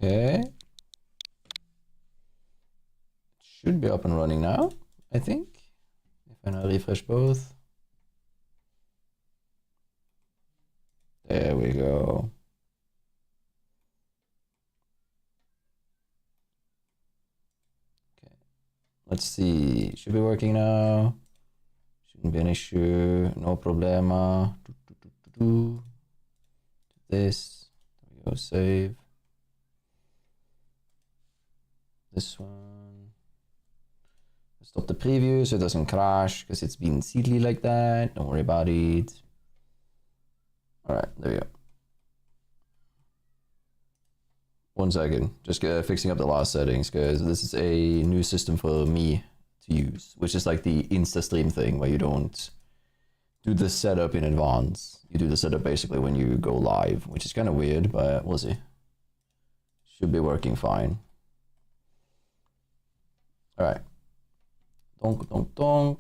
Okay. Should be up and running now, I think. If I now refresh both. There we go. Okay. Let's see. Should be working now. Shouldn't be an issue. No problema. This. There we go. Save. This one. Stop the preview so it doesn't crash because it's been seedly like that. Don't worry about it. Alright, there we go. 1 second. Just fixing up the last settings because this is a new system for me to use, which is like the Insta stream thing where you don't do the setup in advance. You do the setup basically when you go live, which is kind of weird, but we'll see. Should be working fine. Alright. Donk, donk, donk.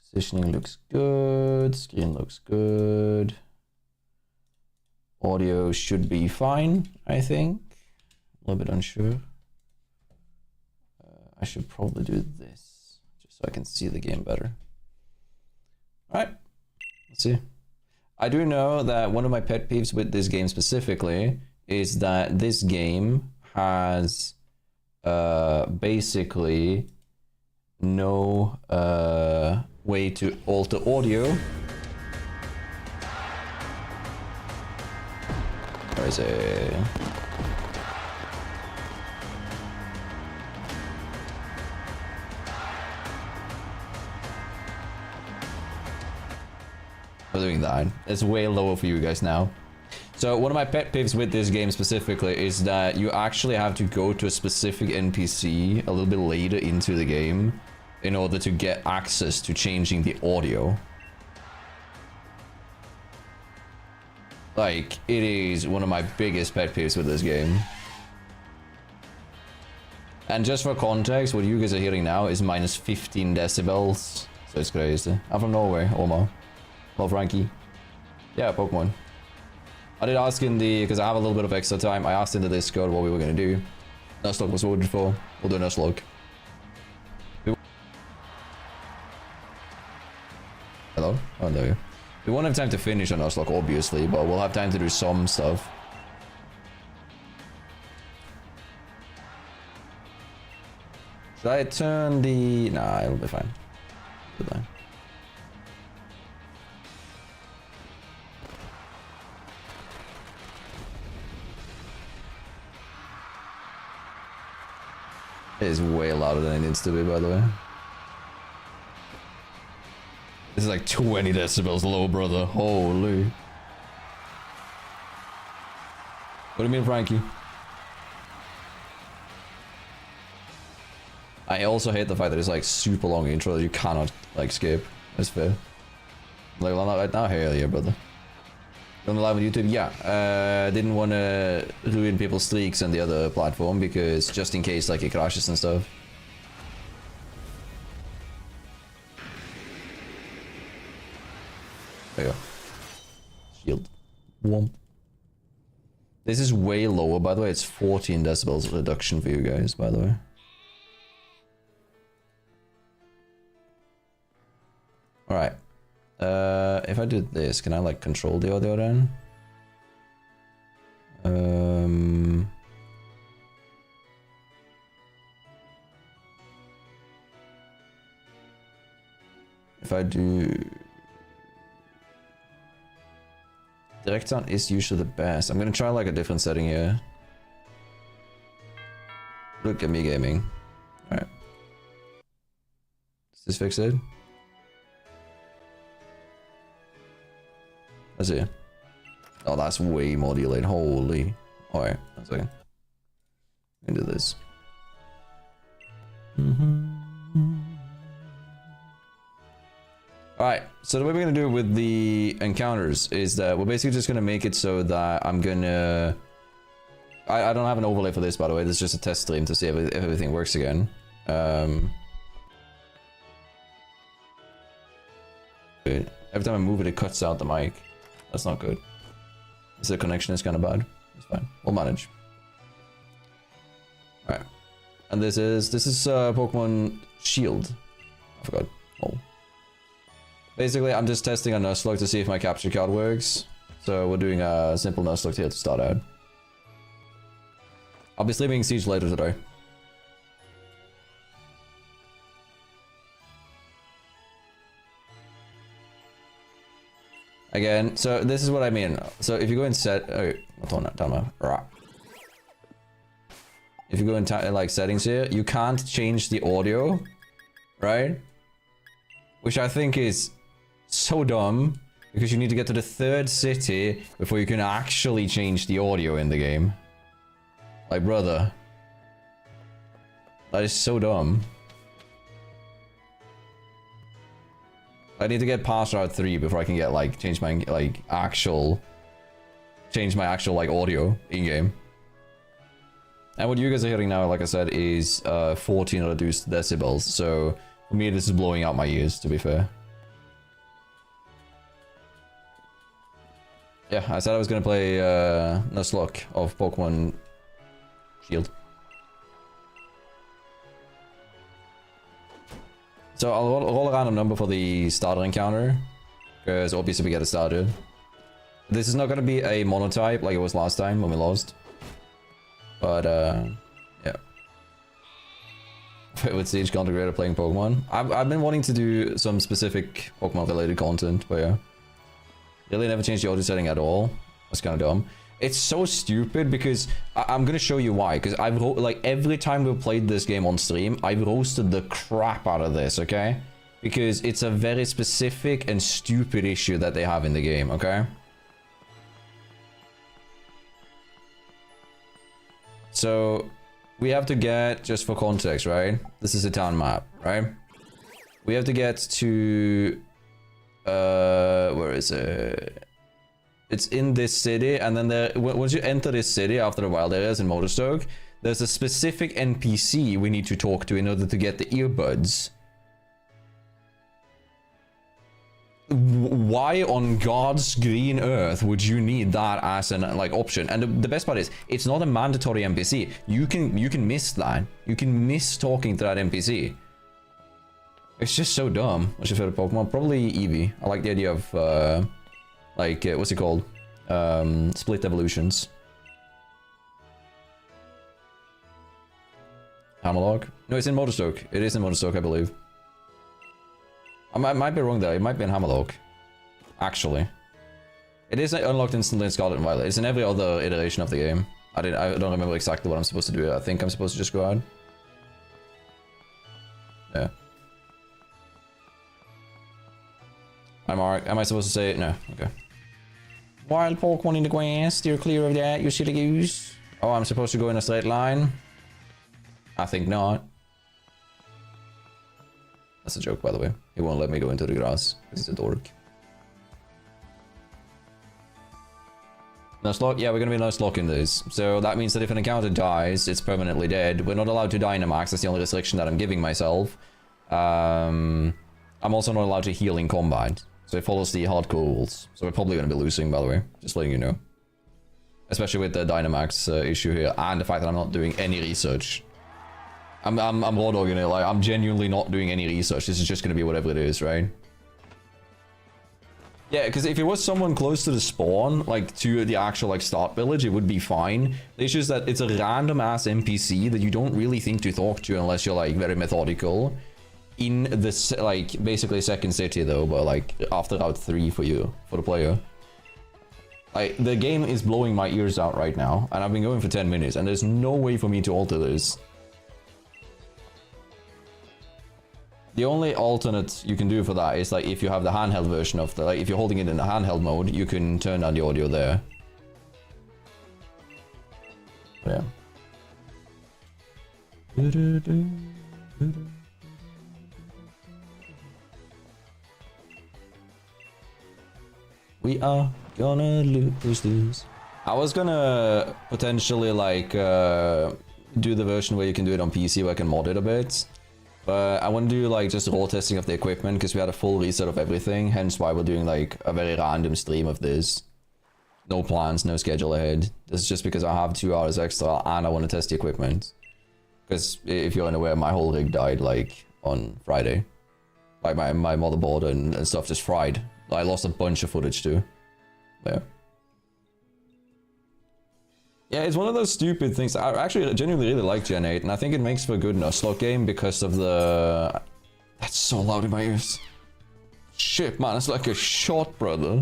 Positioning looks good. Screen looks good. Audio should be fine, I think. A little bit unsure. I should probably do this just so I can see the game better. Alright. Let's see. I do know that one of my pet peeves with this game specifically is that this game has basically no way to alter audio. Where is it? I'm doing that. It's way lower for you guys now. So one of my pet peeves with this game specifically is that you actually have to go to a specific NPC a little bit later into the game in order to get access to changing the audio. Like, it is one of my biggest pet peeves with this game. And just for context, what you guys are hearing now is minus 15 decibels. So it's crazy. I'm from Norway, Omar. Hello, Frankie. Yeah, Pokemon. I did ask in the, because I have a little bit of extra time, I asked in the Discord what we were going to do. Nuzlocke was ordered for. We'll do Nuzlocke. Hello? Oh, no. We won't have time to finish on Nuzlocke, obviously, but we'll have time to do some stuff. Should I turn the... Nah, it'll be fine. Goodbye. It is way louder than it needs to be, by the way. This is like 20 decibels low, brother. Holy. What do you mean, Frankie? I also hate the fact that it's like super long intro that you cannot like skip. That's fair. Like, well, not right now. Hell yeah, brother. On the live on YouTube, yeah. Didn't want to ruin people's streaks on the other platform because just in case like it crashes and stuff. There you go. Shield. Womp. This is way lower, by the way. It's 14 decibels reduction for you guys, by the way. Alright. If I do this, can I like control the audio then? If I do... Direct sound is usually the best. I'm gonna try like a different setting here. Look at me gaming. Alright. Is this fix it? Let's see. Oh, that's way more delayed. Holy. Alright, that's okay. We can do this. Alright, so the way we're gonna do it with the encounters is that we're basically just gonna make it so that I'm gonna I don't have an overlay for this, by the way. This is just a test stream to see if everything works again. Every time I move it, it cuts out the mic. That's not good. The connection is kind of bad. It's fine. We'll manage. Alright. And this is Pokemon Shield. I forgot. Oh. Basically, I'm just testing a Nuzlocke to see if my capture card works. So we're doing a simple Nuzlocke here to start out. I'll be streaming Siege later today. Again, so this is what I mean. So if you go in set, if you go in like settings here, you can't change the audio, right? Which I think is so dumb because you need to get to the 3rd city before you can actually change the audio in the game. Like, brother, that is so dumb. I need to get past Route 3 before I can get like change my actual like audio in game. And what you guys are hearing now, like I said, is 14 reduced decibels. So for me, this is blowing out my ears, to be fair. Yeah, I said I was gonna play Nuzlocke of Pokemon Shield. So I'll roll a random number for the starter encounter, because obviously we get it started. This is not going to be a monotype like it was last time when we lost. But, yeah. With Siege content creator playing Pokemon. I've been wanting to do some specific Pokemon related content, but yeah. Really never changed the audio setting at all. That's kind of dumb. It's so stupid because I'm gonna show you why. Because I've like every time we've played this game on stream, I've roasted the crap out of this, okay? Because it's a very specific and stupid issue that they have in the game, okay? So we have to get, just for context, right? This is a town map, right? We have to get to where is it? It's in this city, and then there, once you enter this city after the wild areas in Motorstoke, there's a specific NPC we need to talk to in order to get the earbuds. Why on God's green earth would you need that as an like option? And the best part is, it's not a mandatory NPC. You can miss that. You can miss talking to that NPC. It's just so dumb. What's your favorite Pokemon? Probably Eevee. I like the idea of like, what's it called? Split evolutions. Hammerlog? No, it's in Motorstoke. It is in Motorstoke, I believe. I might be wrong there. It might be in Hammerlog. Actually. It is unlocked instantly in Scarlet and Violet. It's in every other iteration of the game. I don't remember exactly what I'm supposed to do. I think I'm supposed to just go out. Yeah. I'm alright. Am I supposed to say it? No. Okay. Wild Pokemon in the grass, steer clear of that, you silly goose. Oh, I'm supposed to go in a straight line? I think not. That's a joke, by the way. He won't let me go into the grass, because he's a dork. Nuzlocke? Yeah, we're gonna be Nuzlocke in this. So that means that if an encounter dies, it's permanently dead. We're not allowed to Dynamax, that's the only restriction that I'm giving myself. I'm also not allowed to heal in combat. So it follows the hardcore rules. So we're probably going to be losing, by the way. Just letting you know. Especially with the Dynamax issue here. And the fact that I'm not doing any research. I'm raw dogging it. Like, I'm genuinely not doing any research. This is just going to be whatever it is, right? Yeah, because if it was someone close to the spawn, like to the actual like start village, it would be fine. The issue is that it's a random ass NPC that you don't really think to talk to unless you're like very methodical. In this, like, basically second city though, but like after Route 3 for you, for the player. Like, the game is blowing my ears out right now, and I've been going for 10 minutes, and there's no way for me to alter this. The only alternate you can do for that is like if you have the handheld version of the, like if you're holding it in the handheld mode, you can turn down the audio there. Yeah. We are gonna lose this. I was gonna potentially like do the version where you can do it on PC where I can mod it a bit. But I want to do like just raw testing of the equipment because we had a full reset of everything. Hence why we're doing like a very random stream of this. No plans, no schedule ahead. This is just because I have 2 hours extra and I want to test the equipment. Because if you're unaware, my whole rig died like on Friday. Like my motherboard and stuff just fried. I lost a bunch of footage too. Yeah. Yeah, it's one of those stupid things. I actually genuinely really like Gen 8, and I think it makes for a good Nuzlocke game because of the... That's so loud in my ears. Shit, man, it's like a shot, brother.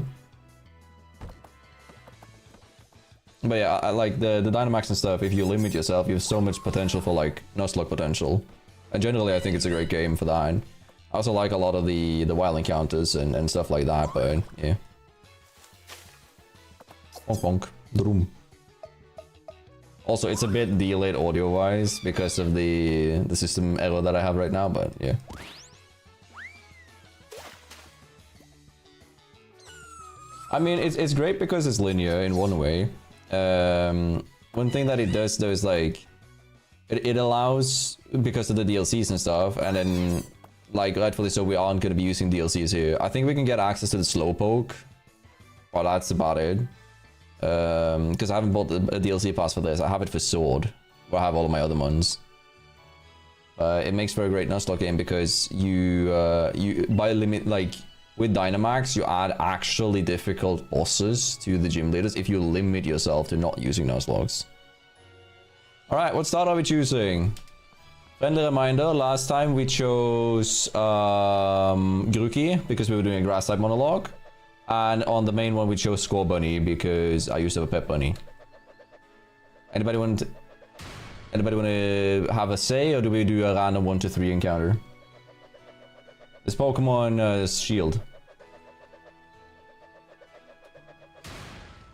But yeah, I like the Dynamax and stuff. If you limit yourself, you have so much potential for like Nuzlocke potential. And generally, I think it's a great game for that. I also like a lot of the wild encounters and stuff like that, but yeah. Bonk bonk. Droom. Also, it's a bit delayed audio-wise because of the system error that I have right now, but yeah. I mean, it's great because it's linear in one way. One thing that it does though is like, it allows, because of the DLCs and stuff, and then, like, rightfully so, we aren't going to be using DLCs here. I think we can get access to the Slowpoke, but that's about it. Because I haven't bought a DLC pass for this. I have it for Sword, where I have all of my other ones. It makes for a great Nuzlocke game because you by limit, like, with Dynamax, you add actually difficult bosses to the gym leaders if you limit yourself to not using Nuzlockes. Alright, what start are we choosing? Friendly reminder, last time we chose Grookey because we were doing a grass type monologue. And on the main one we chose Score Bunny because I used to have a pet bunny. Anybody want to have a say, or do we do a random 1 to 3 encounter? This Pokemon Shield.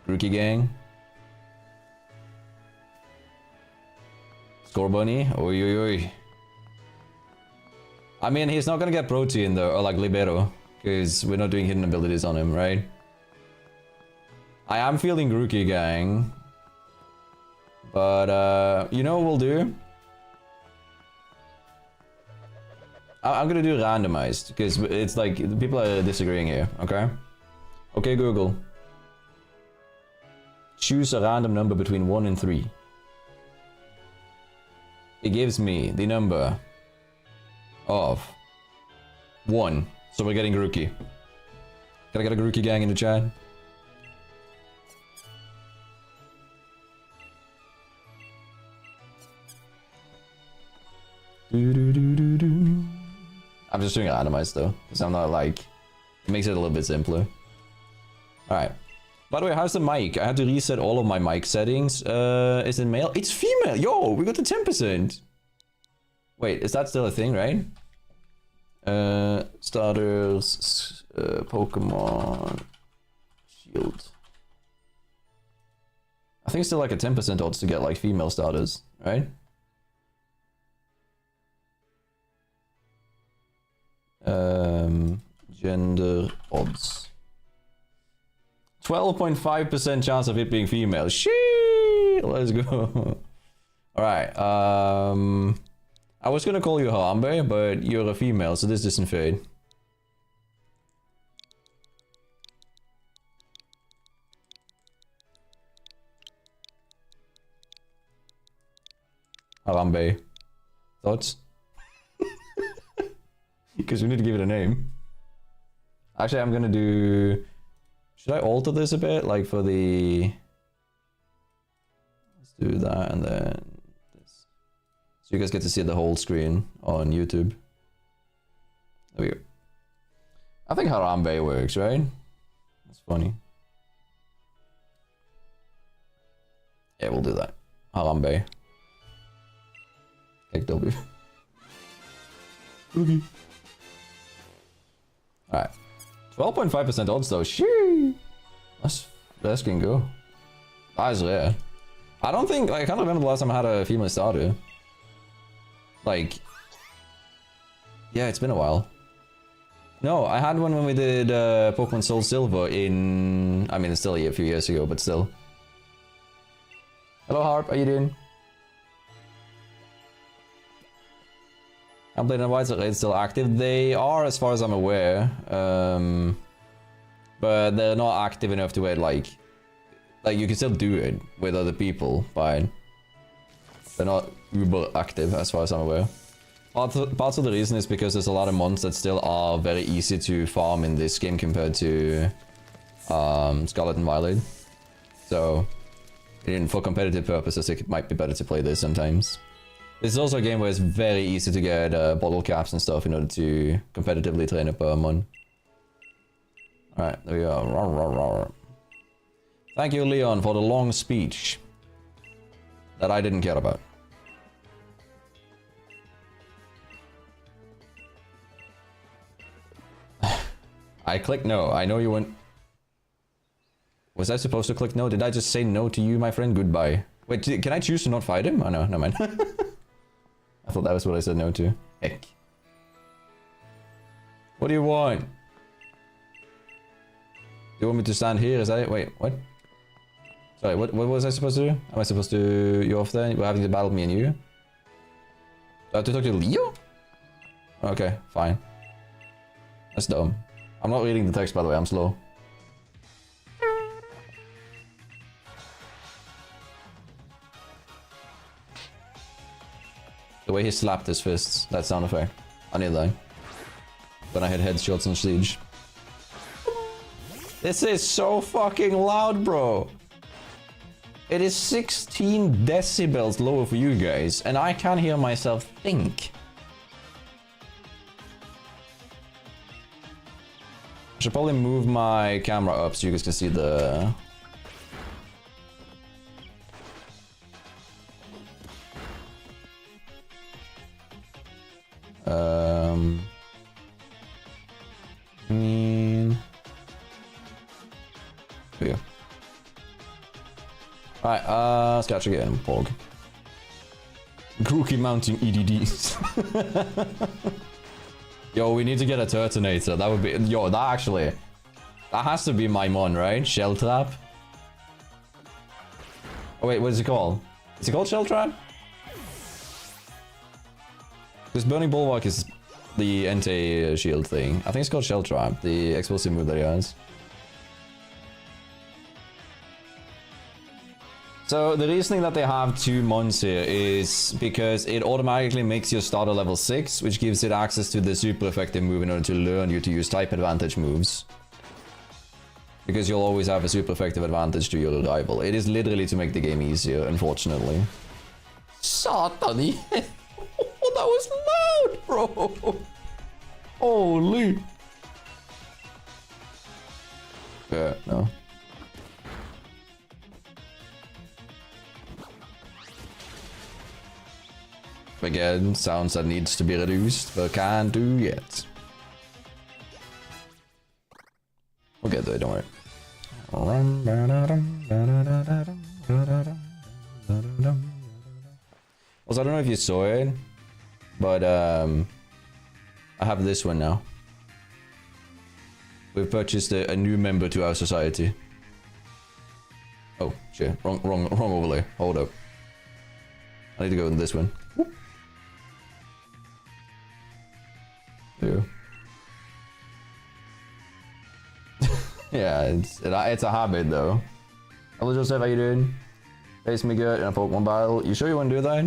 Grookey gang. Score Bunny. Oi oi oi. I mean, he's not gonna get Protein though, or like Libero, because we're not doing hidden abilities on him, right? I am feeling Grookey gang. But, you know what we'll do? I'm gonna do randomized, because it's like, people are disagreeing here, okay? Okay, Google. Choose a random number between 1 and 3. It gives me the number of 1. So we're getting Grookey. Can I get a Grookey gang in the chat? I'm just doing randomized though, because I'm not like... It makes it a little bit simpler. Alright. By the way, how's the mic? I had to reset all of my mic settings. Is it male? It's female! Yo, we got the 10%! Wait, is that still a thing, right? Starters, Pokemon, Shield. I think it's still like a 10% odds to get like female starters, right? Gender odds. 12.5% chance of it being female. Shee! Let's go. Alright, I was gonna call you Harambe, but you're a female, so this doesn't fade. Harambe. Thoughts? Because we need to give it a name. Actually, I'm gonna do... Should I alter this a bit? Like for the... Let's do that and then... this. So you guys get to see the whole screen on YouTube. There we go. I think Harambe works, right? That's funny. Yeah, we'll do that. Harambe. Click W. Okay. Alright. 12.5% odds though. Shee! Let's can go. That is rare. I don't think, like, I can't remember the last time I had a female starter. Like, yeah, it's been a while. No, I had one when we did Pokemon Soul Silver in, I mean, it's still a few years ago, but still. Hello Harp, how you doing? I'm playing White Raid still active. They are, as far as I'm aware, but they're not active enough to where like you can still do it with other people, but they're not uber active as far as I'm aware. Part of the reason is because there's a lot of mons that still are very easy to farm in this game compared to Scarlet and Violet. So, for competitive purposes, it might be better to play this sometimes. This is also a game where it's very easy to get bottle caps and stuff in order to competitively train up a mon. Alright, there we go. Thank you, Leon, for the long speech that I didn't care about. I clicked no. I know you went... Was I supposed to click no? Did I just say no to you, my friend? Goodbye. Wait, can I choose to not fight him? Oh no, never mind. I thought that was what I said no to. Heck. What do you want? Do you want me to stand here? Is that it? Wait, what? Sorry, what was I supposed to do? Am I supposed to... You off there? We're having to battle me and you? Do I have to talk to Leo? Okay, fine. That's dumb. I'm not reading the text, by the way, I'm slow. The way he slapped his fists, that sound effect. I need that. When I had headshots on Siege. This is so fucking loud, bro. It is 16 decibels lower for you guys, and I can't hear myself think. I should probably move my camera up so you guys can see the... Here we go. Alright, Scratch again, Pog. Cookie mounting EDDs. Yo, we need to get a Turtonator. That would be... Yo, that actually... That has to be my mon, right? Shell Trap? Oh wait, what is it called? Is it called Shell Trap? Because Burning Bulwark is the anti-shield thing. I think it's called Shell Trap, the explosive move that he has. So the reasoning that they have two mons here is because it automatically makes your starter level 6, which gives it access to the super effective move in order to learn you to use type advantage moves. Because you'll always have a super effective advantage to your rival. It is literally to make the game easier, unfortunately. Satani! Oh, that was loud, bro! Holy! Yeah, no. Again, sounds that needs to be reduced, but can't do yet. We'll get there, don't worry. Also, I don't know if you saw it, but I have this one now. We've purchased a new member to our society. Oh, shit. Wrong overlay. Hold up. I need to go in this one. Yeah. Yeah, it's a habit though. Hello Joseph, how you doing? Face me good in a Pokemon battle. You sure you want to do that?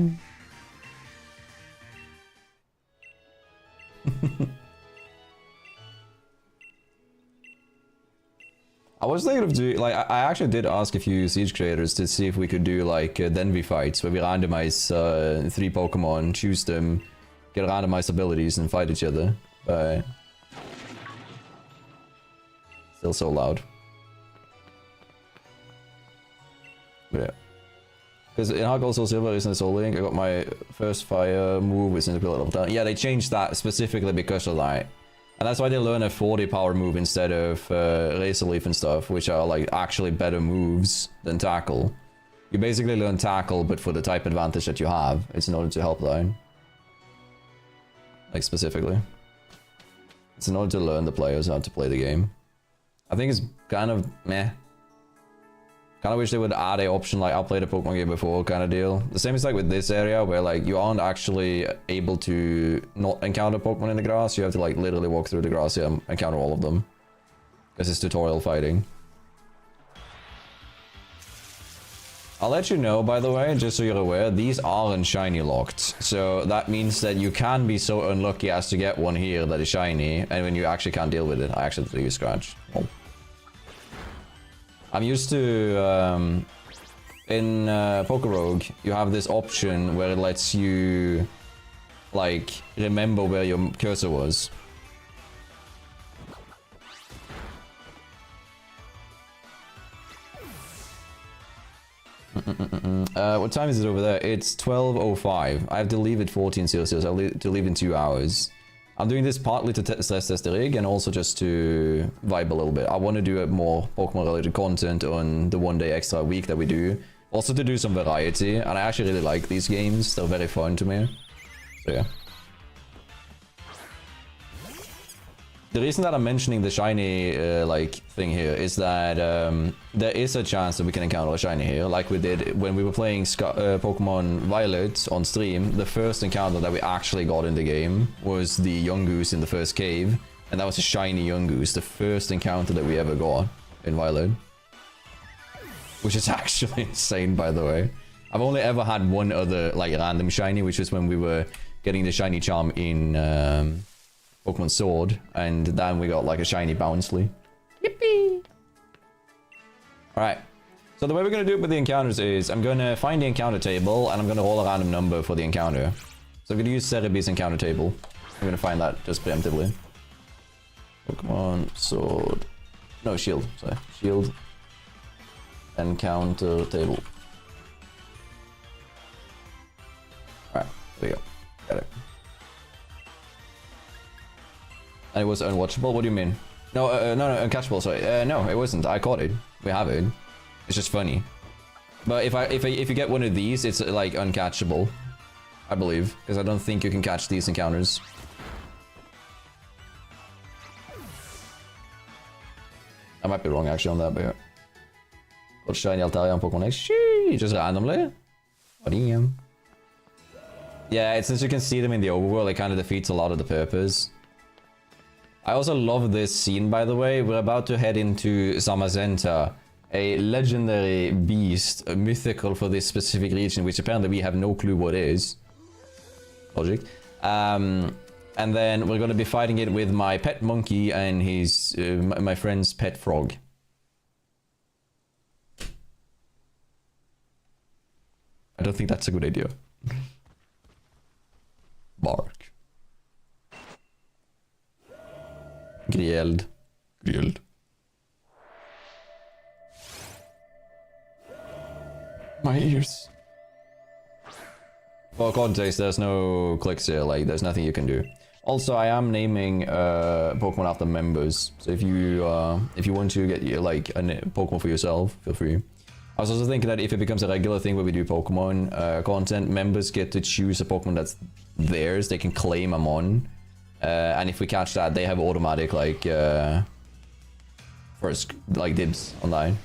I was thinking of doing, like, I actually did ask a few Siege creators to see if we could do like Denvi fights where we randomize 3 Pokemon, choose them, get randomized abilities and fight each other. But still so loud. Yeah. Because in Heart Gold Soul Silver isn't it Soul Link? I got my first fire move with Cinder Pillar level 10. Yeah, they changed that specifically because of that. And that's why they learn a 40 power move instead of Razor Leaf and stuff, which are like actually better moves than Tackle. You basically learn Tackle, but for the type advantage that you have. It's in order to help that. Like specifically. It's in order to learn the players how to play the game. I think it's kind of meh. Kind of wish they would add a option like, I'll play the Pokemon game before kind of deal. The same is like with this area where like you aren't actually able to not encounter Pokemon in the grass. You have to like literally walk through the grass here and encounter all of them. Because it's tutorial fighting. I'll let you know, by the way, just so you're aware, these aren't shiny locked. So that means that you can be so unlucky as to get one here that is shiny, and when you actually can't deal with it, I actually do scratch. Oh. I'm used to, in Pokerogue, you have this option where it lets you, like, remember where your cursor was. What time is it over there? It's 12:05. I have to leave at 14:00, so I have to leave in 2 hours. I'm doing this partly to stress test the rig and also just to vibe a little bit. I want to do more Pokemon related content on the 1 day extra week that we do. Also to do some variety, and I actually really like these games. They're very fun to me. So yeah. The reason that I'm mentioning the shiny like thing here is that there is a chance that we can encounter a shiny here, like we did when we were playing Pokemon Violet on stream. The first encounter that we actually got in the game was the young Goose in the first cave, and that was a shiny young Goose, the first encounter that we ever got in Violet, which is actually insane, by the way. I've only ever had one other like random shiny, which was when we were getting the shiny charm in Pokemon Sword, and then we got like a shiny Bounceley. Yippee! Alright, so the way we're going to do it with the encounters is I'm going to find the encounter table and I'm going to roll a random number for the encounter. So I'm going to use Cerebee's encounter table. I'm going to find that just preemptively. Pokemon Sword. No, Shield. Sorry. Shield. Encounter table. Alright, there we go. Got it. And it was unwatchable? What do you mean? No, no, uncatchable, sorry. No, it wasn't. I caught it. We have it. It's just funny. But if you get one of these, it's like uncatchable. I believe. Because I don't think you can catch these encounters. I might be wrong actually on that, but yeah. Got shiny Altaria on Pokemon X. Sheesh, just randomly. Oh, damn. Yeah, since you can see them in the overworld, it kind of defeats a lot of the purpose. I also love this scene, by the way. We're about to head into Zamazenta, a legendary beast, mythical for this specific region, which apparently we have no clue what is. Logic. And then we're going to be fighting it with my pet monkey and his my friend's pet frog. I don't think that's a good idea. Bark. Grilled. Grilled. My ears. For context, there's no clicks here, like there's nothing you can do. Also, I am naming Pokemon after members. So if you want to get like a Pokemon for yourself, feel free. I was also thinking that if it becomes a regular thing where we do Pokemon content, members get to choose a Pokemon that's theirs. They can claim them on. And if we catch that, they have automatic like first like dibs online.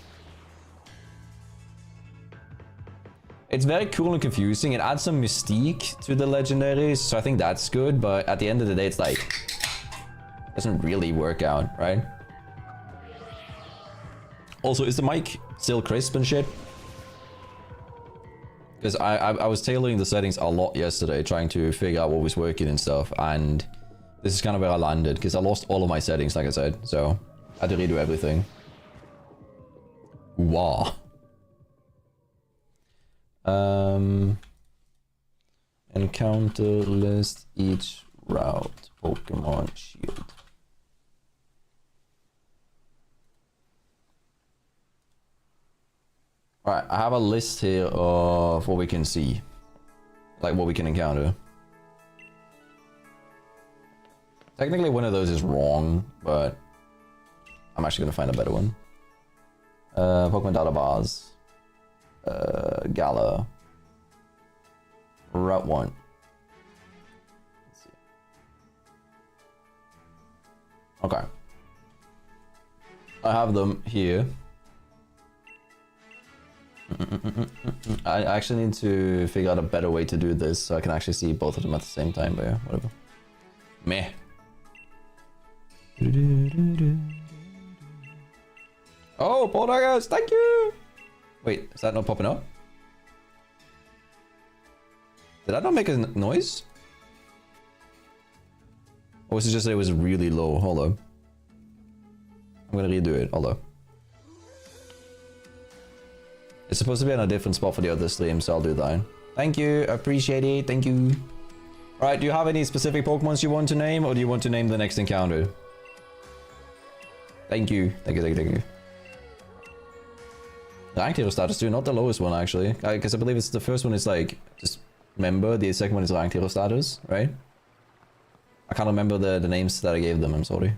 It's very cool and confusing. It adds some mystique to the legendaries, so I think that's good. But at the end of the day, it's like it doesn't really work out, right? Also, is the mic still crisp and shit? Because I was tailoring the settings a lot yesterday, trying to figure out what was working and stuff, and this is kind of where I landed, because I lost all of my settings, like I said, so I had to redo everything. Wow. Encounter list each route. Pokemon Shield. Alright, I have a list here of what we can see. Like what we can encounter. Technically one of those is wrong, but I'm actually gonna find a better one. Pokemon Database. Gala. Route 1. Let's see. Okay. I have them here. I actually need to figure out a better way to do this so I can actually see both of them at the same time, but yeah, whatever. Meh. Oh, Poltergeist, thank you! Wait, is that not popping up? Did I not make a noise? Or was it just that it was really low? Hold up. I'm gonna redo it, hold up. It's supposed to be on a different spot for the other stream, so I'll do that. Thank you, appreciate it, thank you. Alright, do you have any specific Pokemons you want to name, or do you want to name the next encounter? Thank you, thank you, thank you, thank you. Ranked hero status too, not the lowest one actually. Because I believe it's the first one is like, just member, the second one is ranked hero status, right? I can't remember the names that I gave them, I'm sorry.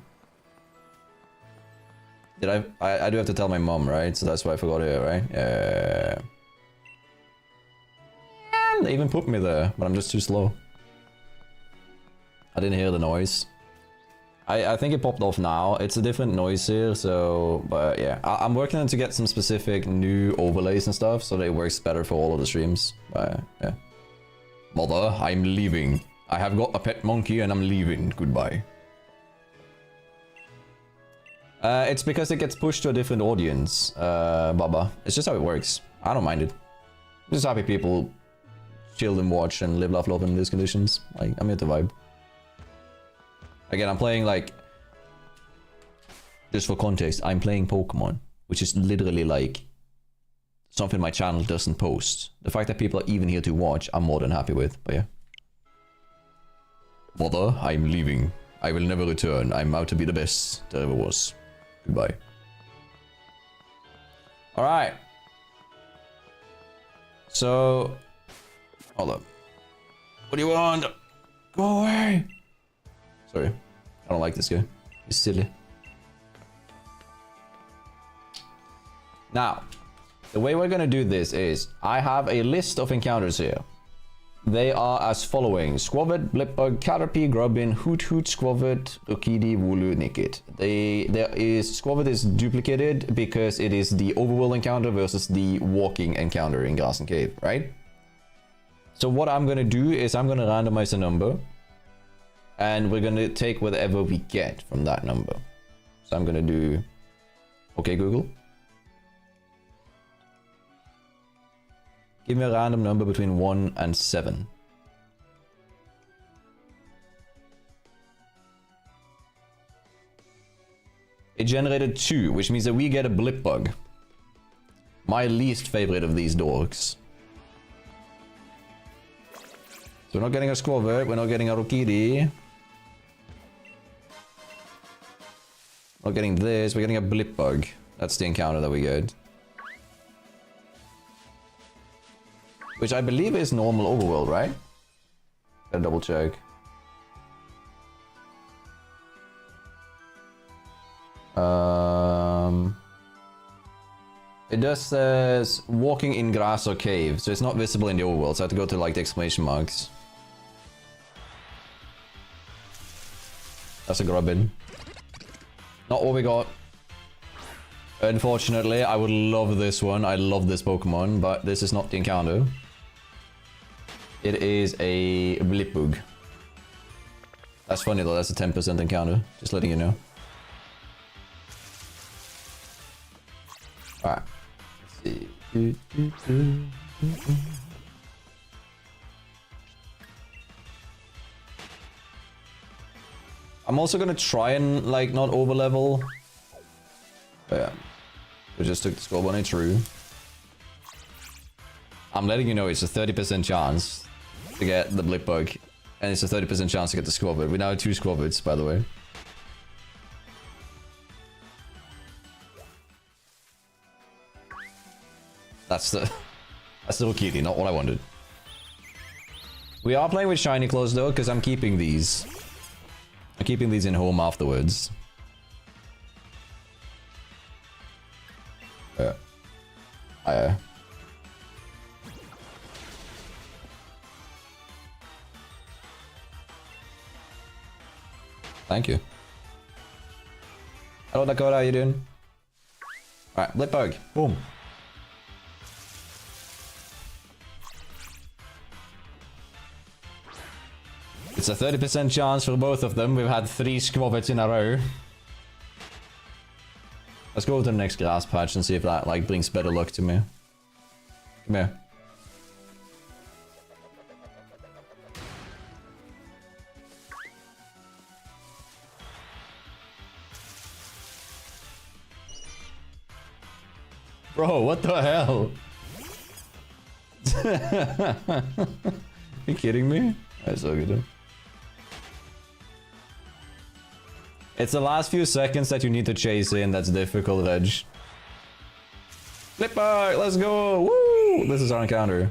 Did I do have to tell my mom, right? So that's why I forgot it, right? Yeah. And they even put me there, but I'm just too slow. I didn't hear the noise. I think it popped off now. It's a different noise here, so... But yeah, I'm working on to get some specific new overlays and stuff, so that it works better for all of the streams. Yeah. Mother, I'm leaving. I have got a pet monkey and I'm leaving. Goodbye. It's because it gets pushed to a different audience, Baba. It's just how it works. I don't mind it. I'm just happy people chill and watch and live, laugh, love in these conditions. Like, I'm here to vibe. Again, I'm playing like... Just for context, I'm playing Pokemon, which is literally like... something my channel doesn't post. The fact that people are even here to watch, I'm more than happy with, but yeah. Mother, I'm leaving. I will never return. I'm out to be the best there ever was. Goodbye. Alright. So... Hold up. What do you want? Go away! Sorry. I don't like this guy. He's silly. Now, the way we're gonna do this is, I have a list of encounters here. They are as following: Squavit, Blipbug, Caterpie, Grubbin, Hoot Hoot, Squavit, Rokidi, Wooloo, Nickit. Squavit is duplicated because it is the overworld encounter versus the walking encounter in Grass and Cave, right? So what I'm gonna do is I'm gonna randomize a number, and we're gonna take whatever we get from that number. So I'm gonna do, okay Google, give me a random number between 1 and 7. It generated 2, which means that we get a Blipbug. My least favorite of these dorks. So we're not getting a Squavit, we're not getting a Rokidi. We're not getting this, we're getting a Blipbug. That's the encounter that we get. Which I believe is normal overworld, right? Gotta double check. It just says walking in grass or cave, so it's not visible in the overworld, so I have to go to like the exclamation marks. That's a Grubbin. Not what we got. Unfortunately, I would love this one. I love this Pokemon, but this is not the encounter. It is a Blipbug. That's funny though, that's a 10% encounter. Just letting you know. Alright. Let's see. I'm also gonna try and like not over level. But yeah. We just took the score on it, true. I'm letting you know it's a 30% chance to get the Blipbug. And it's a 30% chance to get the Squavit. We now have 2 Squavits, by the way. That's the little cutie, not what I wanted. We are playing with shiny claws though, because I'm keeping these. I'm keeping these in home afterwards. Thank you. Hello Dakota, how you doing? Alright, Blipbug. Boom. It's a 30% chance for both of them. We've had 3 squavets in a row. Let's go to the next grass patch and see if that, like, brings better luck to me. Come here. Bro, what the hell? You kidding me? That's so good. It's the last few seconds that you need to chase in that's difficult, Reg. Flipper, let's go! Woo! This is our encounter.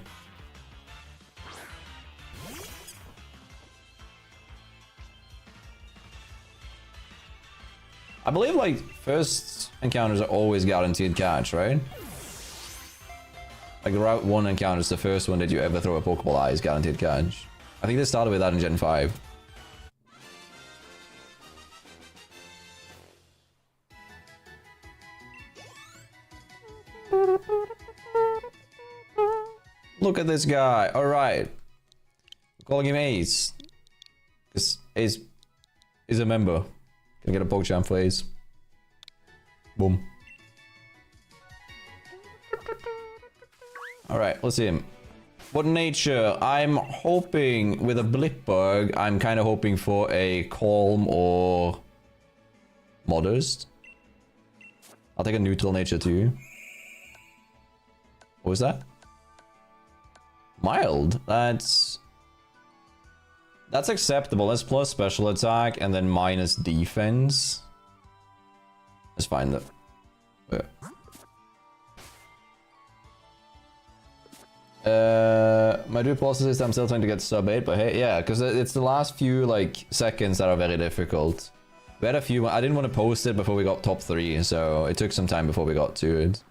I believe, like, first encounters are always guaranteed catch, right? Like, the Route 1 encounter is the first one that you ever throw a Pokeball at is guaranteed catch. I think they started with that in Gen 5. Look at this guy. Alright. We're calling him Ace. Because Ace is a member. Can I get a PogChamp for Ace? Boom. Alright, let's see him. What nature? I'm hoping with a Blipbug, I'm kind of hoping for a Calm or Modest. I'll take a neutral nature too. What was that? Mild. That's acceptable. That's plus special attack and then minus defense. Let's find that. My dude pauses is I'm still trying to get sub 8, but hey, yeah, because it's the last few like seconds that are very difficult. We had a few. I didn't want to post it before we got top 3, so it took some time before we got to it.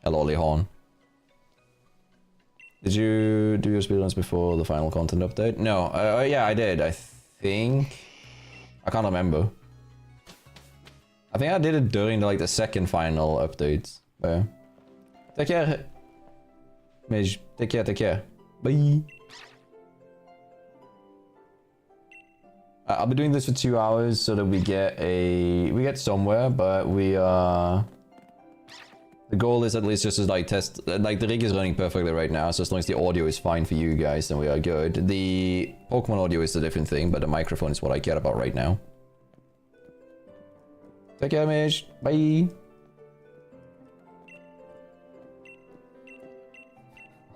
Hello, Lihon. Did you do your speedruns before the final content update? No. Yeah, I did. I think. I can't remember. I think I did it during like the second final update. Take care. Midge. Take care. Take care. Bye. I'll be doing this for 2 hours so that we get somewhere, but the goal is at least just to like test, like the rig is running perfectly right now, so as long as the audio is fine for you guys, then we are good. The Pokemon audio is a different thing, but the microphone is what I care about right now. Take care, Mish. Bye.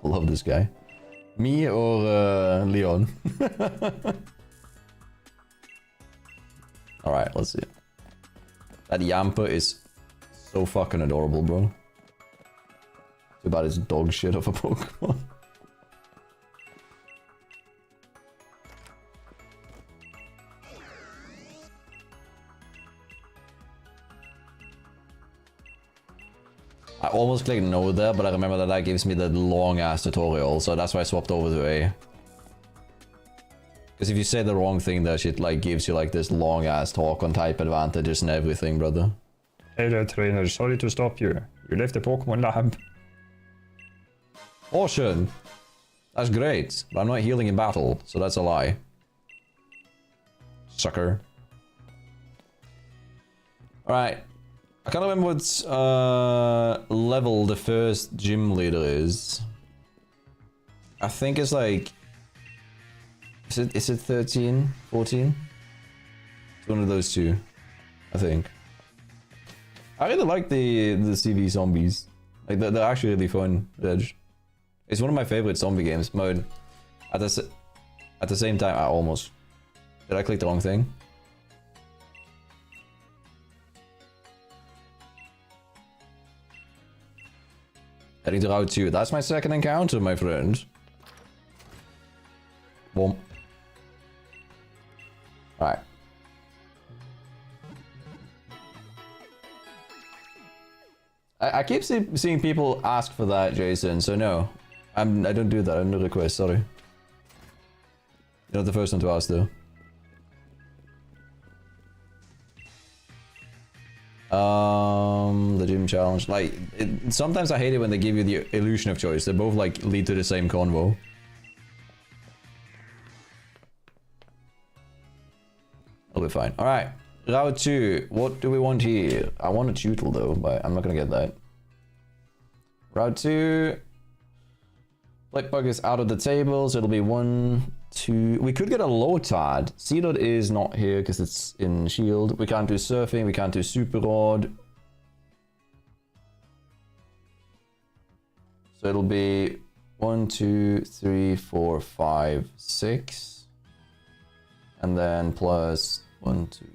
I love this guy. Me or Leon? Alright, let's see. That Yamper is so fucking adorable, bro. Too bad it's dog shit of a Pokemon. I almost clicked no there, but I remember that gives me the long ass tutorial, so that's why I swapped over to A. Because if you say the wrong thing, that shit like gives you like this long ass talk on type advantages and everything, brother. Hey there, trainer. Sorry to stop you. You left the Pokemon lab. Caution! That's great, but I'm not healing in battle, so that's a lie. Sucker. Alright. I can't remember what level the first gym leader is. I think it's like... Is it 13? 14? It's one of those two, I think. I really like the CV zombies. Like they're actually really fun, Reg. It's one of my favorite zombie games mode. At the same time, I almost... Did I click the wrong thing? Heading to Route 2. That's my second encounter, my friend. Boom. Alright. I keep seeing people ask for that, Jason, so no. I don't do that, I don't request, sorry. You're not the first one to ask, though. The gym challenge. Like, sometimes I hate it when they give you the illusion of choice. They both like lead to the same convo. It'll be fine. All right, route 2. What do we want here? I want a tutel though, but I'm not gonna get that. Route 2. Black bug is out of the table, so it'll be 1, 2. We could get a Lotad. C-Dot is not here because it's in shield. We can't do surfing. We can't do super rod. So it'll be 1, 2, 3, 4, 5, 6. And then plus 1, 2, 3,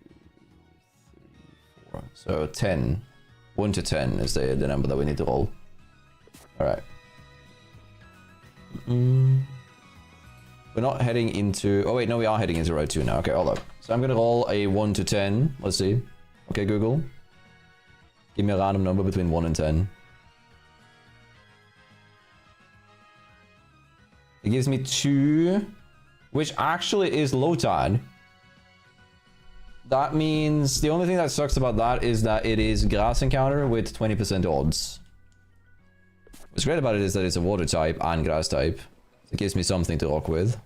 4. So 10. 1 to 10 is the number that we need to roll. Alright. We're not heading into... Oh wait, no, we are heading into road 2 now. Okay, hold up. So I'm gonna roll a 1 to 10. Let's see. Okay, Google. Give me a random number between 1 and 10. It gives me 2, which actually is Lotad. That means the only thing that sucks about that is that it is grass encounter with 20% odds. What's great about it is that it's a water type and grass type. So it gives me something to rock with.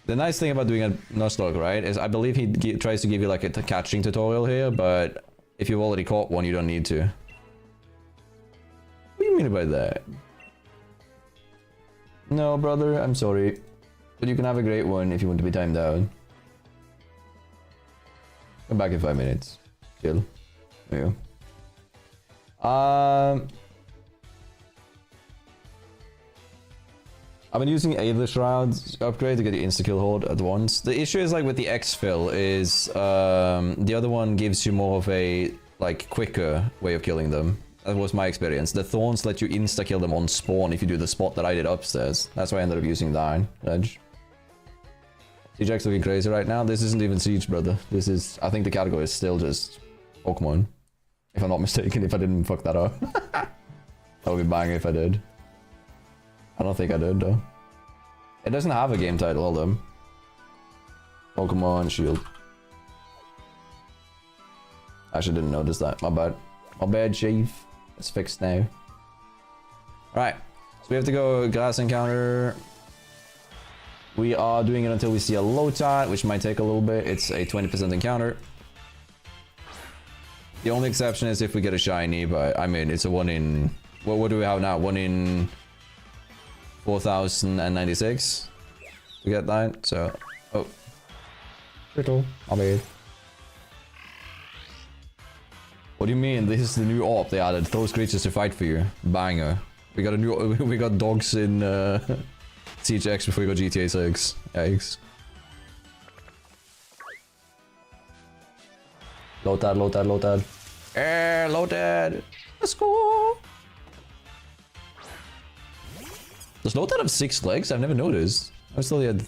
The nice thing about doing a Nuzlocke, right, is I believe he tries to give you like a catching tutorial here, but if you've already caught one, you don't need to. What do you mean by that? No, brother, I'm sorry. But you can have a great one if you want to be timed out. Come back in 5 minutes. Chill. There you go. I've been using Aether Shroud's upgrade to get the insta-kill hold at once. The issue is like with the exfil is the other one gives you more of a like quicker way of killing them. That was my experience. The thorns let you insta-kill them on spawn if you do the spot that I did upstairs. That's why I ended up using that edge. Siege's looking crazy right now. This isn't even Siege, brother. This is... I think the category is still just Pokemon. If I'm not mistaken, if I didn't fuck that up. That would be bang if I did. I don't think I did, though. It doesn't have a game title, hold on. Pokemon Shield. I actually didn't notice that. My bad. My bad, chief. It's fixed now. Alright. So we have to go grass encounter. We are doing it until we see a Lotad, which might take a little bit. It's a 20% encounter. The only exception is if we get a shiny, but I mean, it's a 1 in... What do we have now? 1 in 4096 to get that, so... Oh. Little. I mean... What do you mean? This is the new op they added. Those creatures to fight for you. Banger. We got a new... We got dogs in... Siege X before we got GTA 6. Yikes. Lotad, Lotad, Lotad. Lotad! Let's go! Does Lotad have 6 legs? I've never noticed. I'm still had...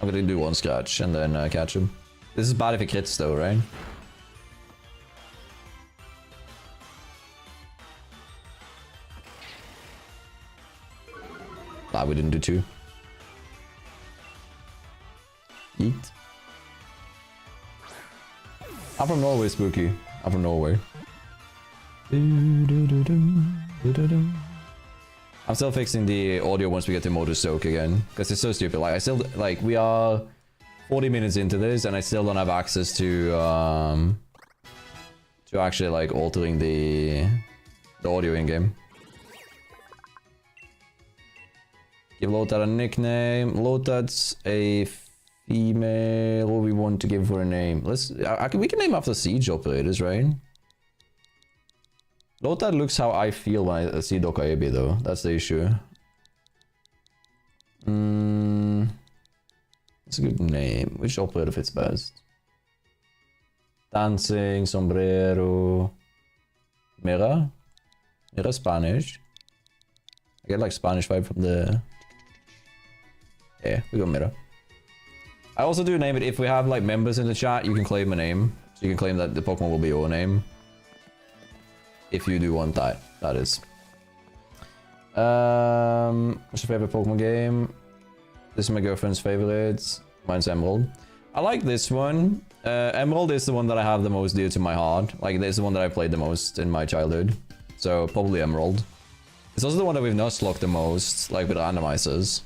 I'm gonna do 1 scratch and then catch him. This is bad if it crits though, right? Ah, we didn't do 2. Yeet. I'm from Norway, Spooky. I'm from Norway. I'm still fixing the audio once we get to Motor Soak again. Because it's so stupid. Like, I still... Like, we are 40 minutes into this and I still don't have access to actually, like, altering the audio in-game. Give Lotad a nickname. Lotad's a female. What we want to give her a name? Let's. We can name after siege operators, right? Lotad looks how I feel when I see Dokaebi, though. That's the issue. It's a good name. Which operator fits best? Dancing, sombrero. Mira? Mira Spanish. I get like Spanish vibe from the... Yeah, we got Mira. I also do name it, if we have like members in the chat, you can claim a name. So you can claim that the Pokemon will be your name. If you do want that, that is. What's your favorite Pokemon game? This is my girlfriend's favorite. Mine's Emerald. I like this one. Emerald is the one that I have the most dear to my heart. Like, this is the one that I played the most in my childhood. So, probably Emerald. It's also the one that we've Nuzlocked the most, like with randomizers.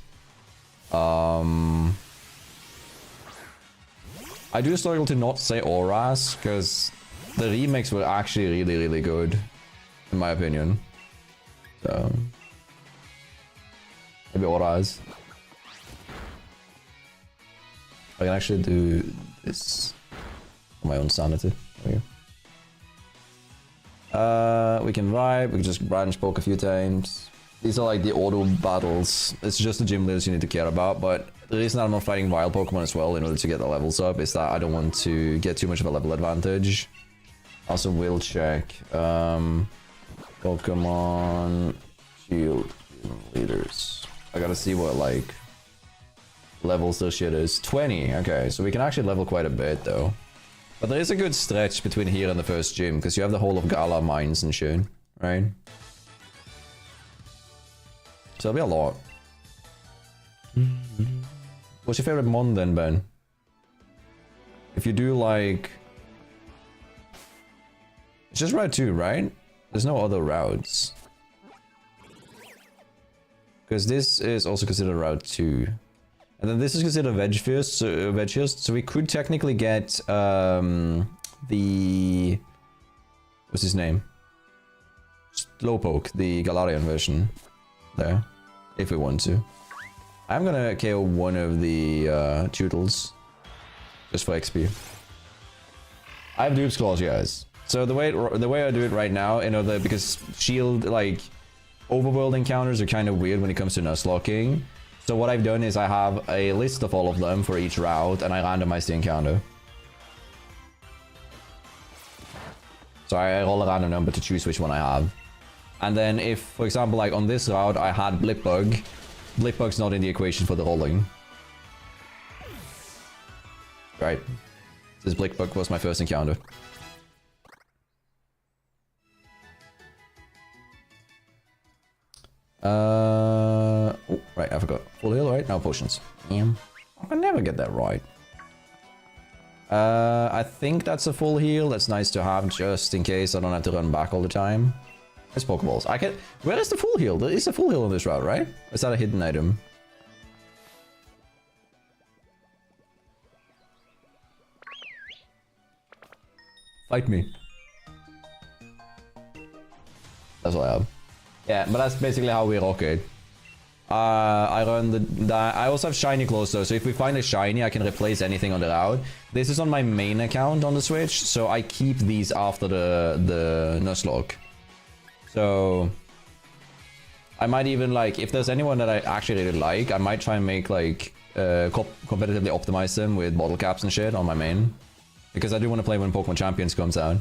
I do struggle to not say Auras, because the remakes were actually really, really good, in my opinion. So, maybe Auras. I can actually do this for my own sanity. There we go. We can vibe, we can just branch poke a few times. These are like the auto battles. It's just the gym leaders you need to care about, but the reason I'm not fighting wild Pokemon as well in order to get the levels up is that I don't want to get too much of a level advantage. Also will check Pokemon Shield leaders. I gotta see what like levels this shit is. 20, okay, so we can actually level quite a bit though. But there is a good stretch between here and the first gym, because you have the whole of Gala mines and shit, right? So it'll be a lot. What's your favorite mon then, Ben? If you do like... It's just Route 2, right? There's no other routes. Because this is also considered Route 2. And then this is considered Veg First, so we could technically get the... What's his name? Slowpoke, the Galarian version. There. If we want to. I'm gonna KO one of the Tootles. Just for XP. I have Dupe's Claws, guys. So the way I do it right now, in order, because shield, like, overworld encounters are kind of weird when it comes to Nuzlocking. So what I've done is I have a list of all of them for each route, and I randomize the encounter. So I roll a random number to choose which one I have. And then if, for example, like on this route, I had Blipbug. Blipbug's not in the equation for the rolling. Right. This Blipbug was my first encounter. Oh, right, I forgot. Full heal, right? Now potions. Damn. I can never get that right. I think that's a full heal. That's nice to have just in case I don't have to run back all the time. There's Pokeballs. I can... Where is the full heal? There is a full heal on this route, right? Or is that a hidden item? Fight me. That's what I have. Yeah, but that's basically how we rock it. I run the... I also have shiny claws though, so if we find a shiny, I can replace anything on the route. This is on my main account on the Switch, so I keep these after the Nuzlocke. So... I might even like, if there's anyone that I actually really like, I might try and make like, competitively optimize them with bottle caps and shit on my main. Because I do want to play when Pokemon Champions comes out.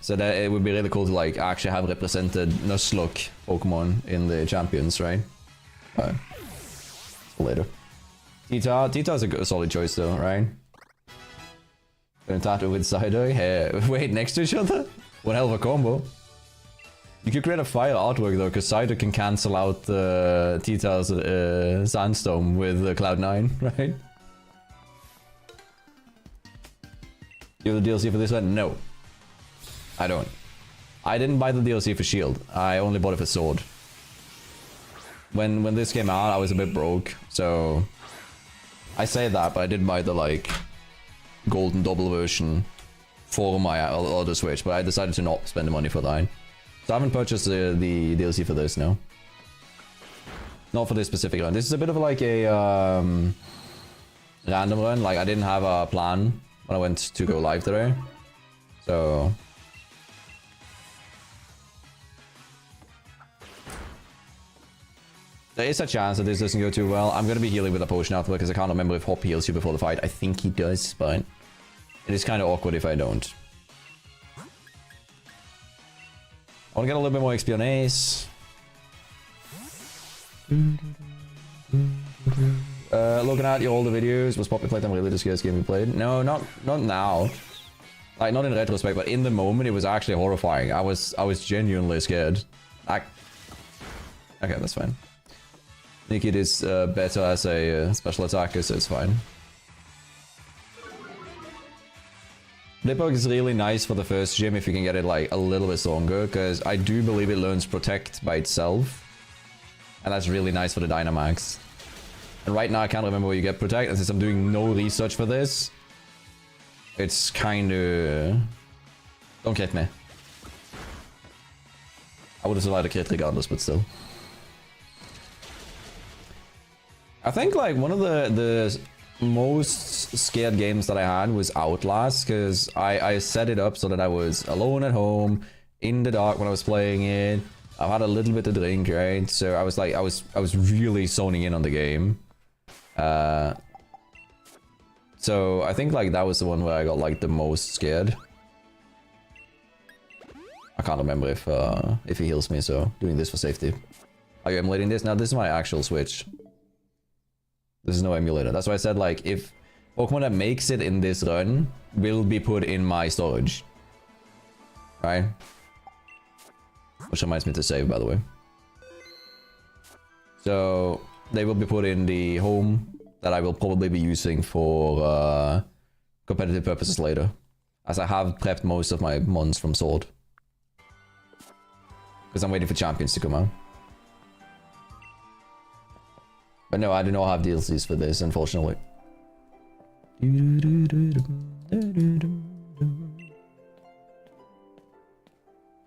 So that it would be really cool to like actually have represented Nuzlocke Pokemon in the Champions, right? Alright. Later. Tita's a solid choice though, right? Gonna tattoo with Psyduck? Hey, wait, next to each other? What hell of a combo. You could create a fire artwork though, because Psyduck can cancel out Tita's Sandstorm with Cloud9, right? You have the DLC for this one? No. I don't. I didn't buy the DLC for Shield. I only bought it for Sword. When this came out, I was a bit broke, so... I say that, but I did buy the, like, golden double version for my other Switch, but I decided to not spend the money for that. So I haven't purchased the DLC for this, no. Not for this specific run. This is a bit of like a random run. Like, I didn't have a plan when I went to go live today. So... there is a chance that this doesn't go too well. I'm going to be healing with a potion after because I can't remember if Hop heals you before the fight. I think he does, but it is kind of awkward if I don't. I want to get a little bit more XP on Ace. Looking at your older videos, was Poppy Playtime really the scariest game you played? No, not now. Like, not in retrospect, but in the moment, it was actually horrifying. I was genuinely scared. Okay, that's fine. Nikit is better as a special attacker, so it's fine. Blipbug is really nice for the first gym if you can get it like a little bit stronger, because I do believe it learns Protect by itself. And that's really nice for the Dynamax. And right now I can't remember where you get Protect, and since I'm doing no research for this, it's kinda... Don't crit me. I would have survived a crit regardless, but still. I think like one of the most scared games that I had was Outlast, because I set it up so that I was alone at home, in the dark when I was playing it. I had a little bit to drink, right? So I was like, I was really zoning in on the game. So I think like that was the one where I got like the most scared. I can't remember if he heals me, so doing this for safety. Are you emulating this? Now this is my actual Switch. This is no emulator. That's why I said like if Pokemon that makes it in this run will be put in my storage. Right? Which reminds me to save, by the way. So they will be put in the home that I will probably be using for competitive purposes later, as I have prepped most of my mons from Sword. Because I'm waiting for champions to come out. But no, I do not have DLCs for this, unfortunately.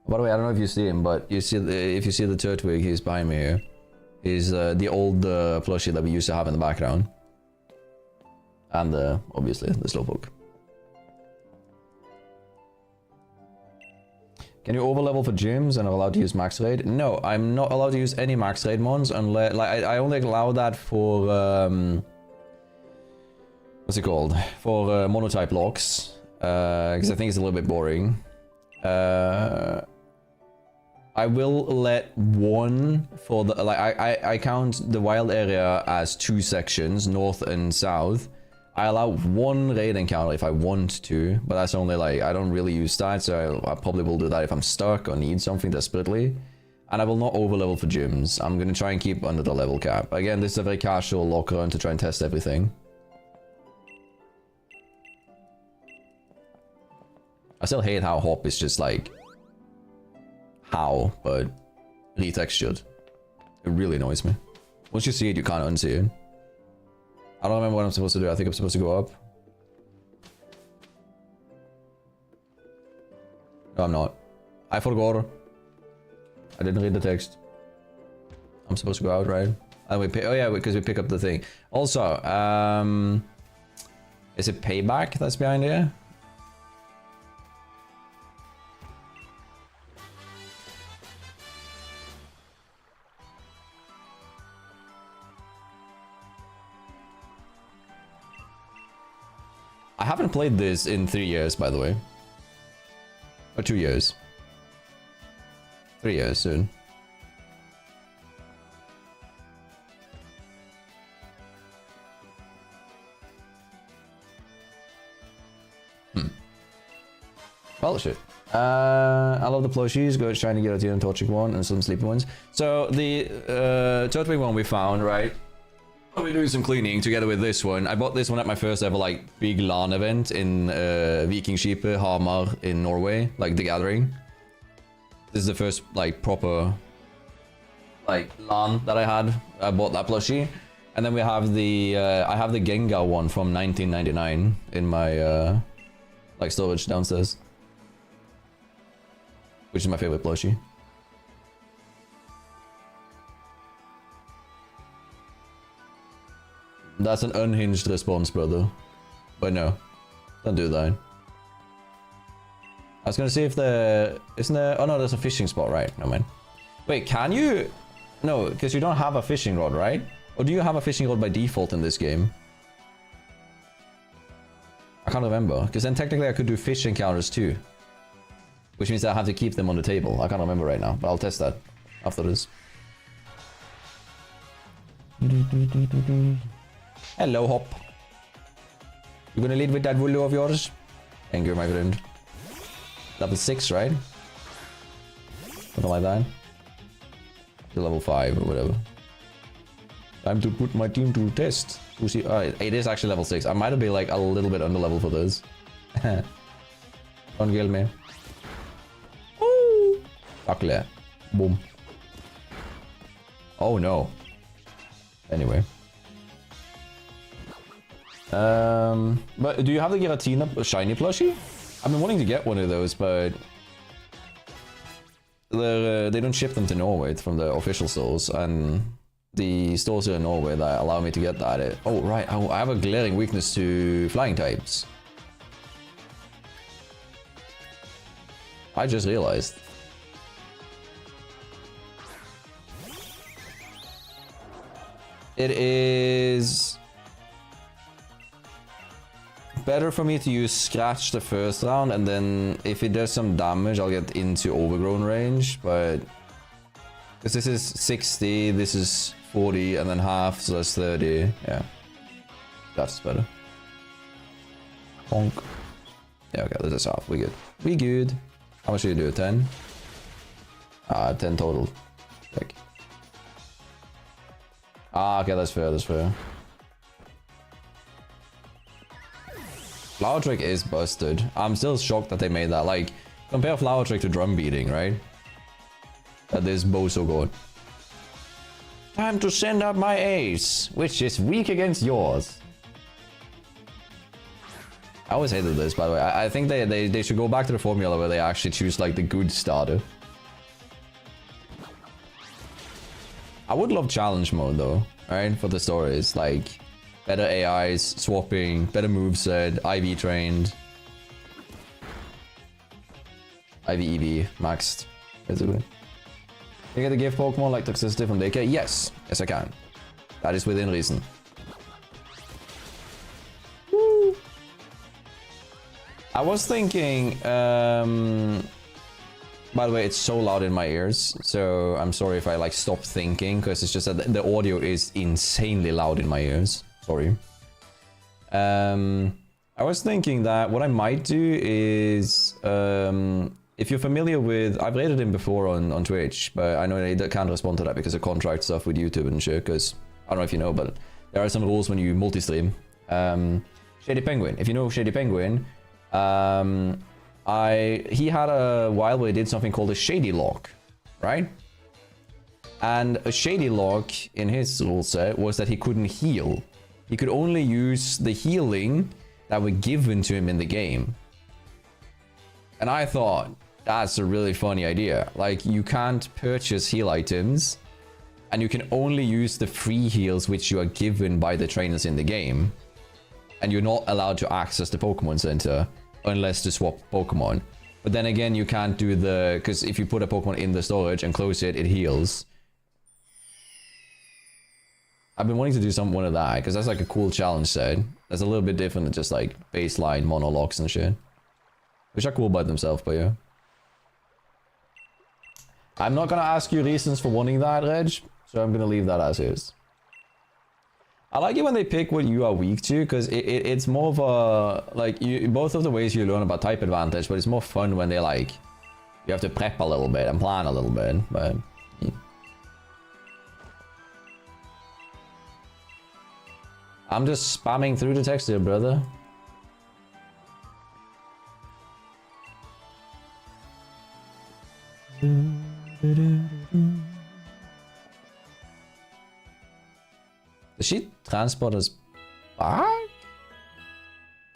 By the way, I don't know if you see him, but you see if you see the Turtwig, he's behind me here. He's the old plushie that we used to have in the background. And obviously the Slowpoke. Can you overlevel for gyms and are allowed to use max raid? No, I'm not allowed to use any max raid mons unless like I only allow that for what's it called? For monotype locks. Because I think it's a little bit boring. I will let one for the like I count the wild area as 2 sections, north and south. I allow 1 raid encounter if I want to, but that's only like, I don't really use that, so I probably will do that if I'm stuck or need something desperately. And I will not overlevel for gyms. I'm gonna try and keep under the level cap. Again, this is a very casual lock run to try and test everything. I still hate how Hop is just like... how, but retextured. It really annoys me. Once you see it, you can't unsee it. I don't remember what I'm supposed to do. I think I'm supposed to go up. No, I'm not. I forgot. I didn't read the text. I'm supposed to go out, right? And we oh yeah, because we pick up the thing. Also, is it Payback that's behind here? I haven't played this in 3 years, by the way. Or 2 years. 3 years soon. Well, shit. I love the plushies. Go trying to get a Teal and Torchic one and some sleepy ones. So the Turtwig one we found, right? I'll be doing some cleaning together with this one. I bought this one at my first ever like big LAN event in Vikingskipet, Hamar in Norway, like the gathering. This is the first like proper like LAN that I had. I bought that plushie. And then we have the I have the Gengar one from 1999 in my like storage downstairs. Which is my favorite plushie. That's an unhinged response, brother. But no, don't do that. I was gonna see if there... Isn't there... Oh no, there's a fishing spot, right? No, man. Wait, can you... No, because you don't have a fishing rod, right? Or do you have a fishing rod by default in this game? I can't remember. Because then technically I could do fish encounters too. Which means I have to keep them on the table. I can't remember right now, but I'll test that after this. Hello, Hop. You gonna lead with that Wooloo of yours? Thank you, my friend. Level 6, right? Something like that. To level 5 or whatever. Time to put my team to test. To see, it is actually level 6. I might have been like a little bit under level for this. Don't kill me. Woo! Takle. Boom. Oh no. Anyway. But do you have the Giratina shiny plushie? I've been wanting to get one of those, but they don't ship them to Norway from the official stores, and the stores in Norway that allow me to get that. Oh right, I have a glaring weakness to flying types. I just realized. It is better for me to use Scratch the first round, and then if it does some damage, I'll get into Overgrown range, but... Because this is 60, this is 40, and then half, so that's 30. Yeah. That's better. Honk. Yeah, okay, this is half. We good. We good. How much should you do? 10? 10 total. Check. Okay, that's fair, that's fair. Flower Trick is busted. I'm still shocked that they made that. Like, compare Flower Trick to Drum Beating, right? That is both so good. Time to send out my ace, which is weak against yours. I always hated this, by the way. I think they should go back to the formula where they actually choose, like, the good starter. I would love challenge mode, though, right? For the stories, like... Better AIs, swapping, better moveset, IV trained. IV EV, maxed, basically. Can you get a gift Pokemon like Toxicity from DK? Yes, yes I can. That is within reason. Woo. I was thinking, by the way, it's so loud in my ears, so I'm sorry if I like stop thinking, because it's just that the audio is insanely loud in my ears. Sorry. I was thinking that what I might do is, if you're familiar with, I've rated him before on Twitch, but I know they can't respond to that because of contract stuff with YouTube and shit, because, I don't know if you know, but there are some rules when you multi-stream. Shady Penguin, if you know Shady Penguin, he had a while where he did something called a Shady Lock, right? And a Shady Lock in his rule set was that he couldn't heal. He could only use the healing that were given to him in the game. And I thought, that's a really funny idea. Like, you can't purchase heal items, and you can only use the free heals which you are given by the trainers in the game. And you're not allowed to access the Pokemon Center unless to swap Pokemon. But then again, you can't do the... Because if you put a Pokemon in the storage and close it, it heals. I've been wanting to do one of that, because that's like a cool challenge set. That's a little bit different than just like baseline monologues and shit. Which are cool by themselves, but yeah. I'm not gonna ask you reasons for wanting that, Reg, so I'm gonna leave that as is. I like it when they pick what you are weak to, because it's more of a, like, both of the ways you learn about type advantage, but it's more fun when they like, you have to prep a little bit and plan a little bit, but... Yeah. I'm just spamming through the text here, brother. Does she transport us back?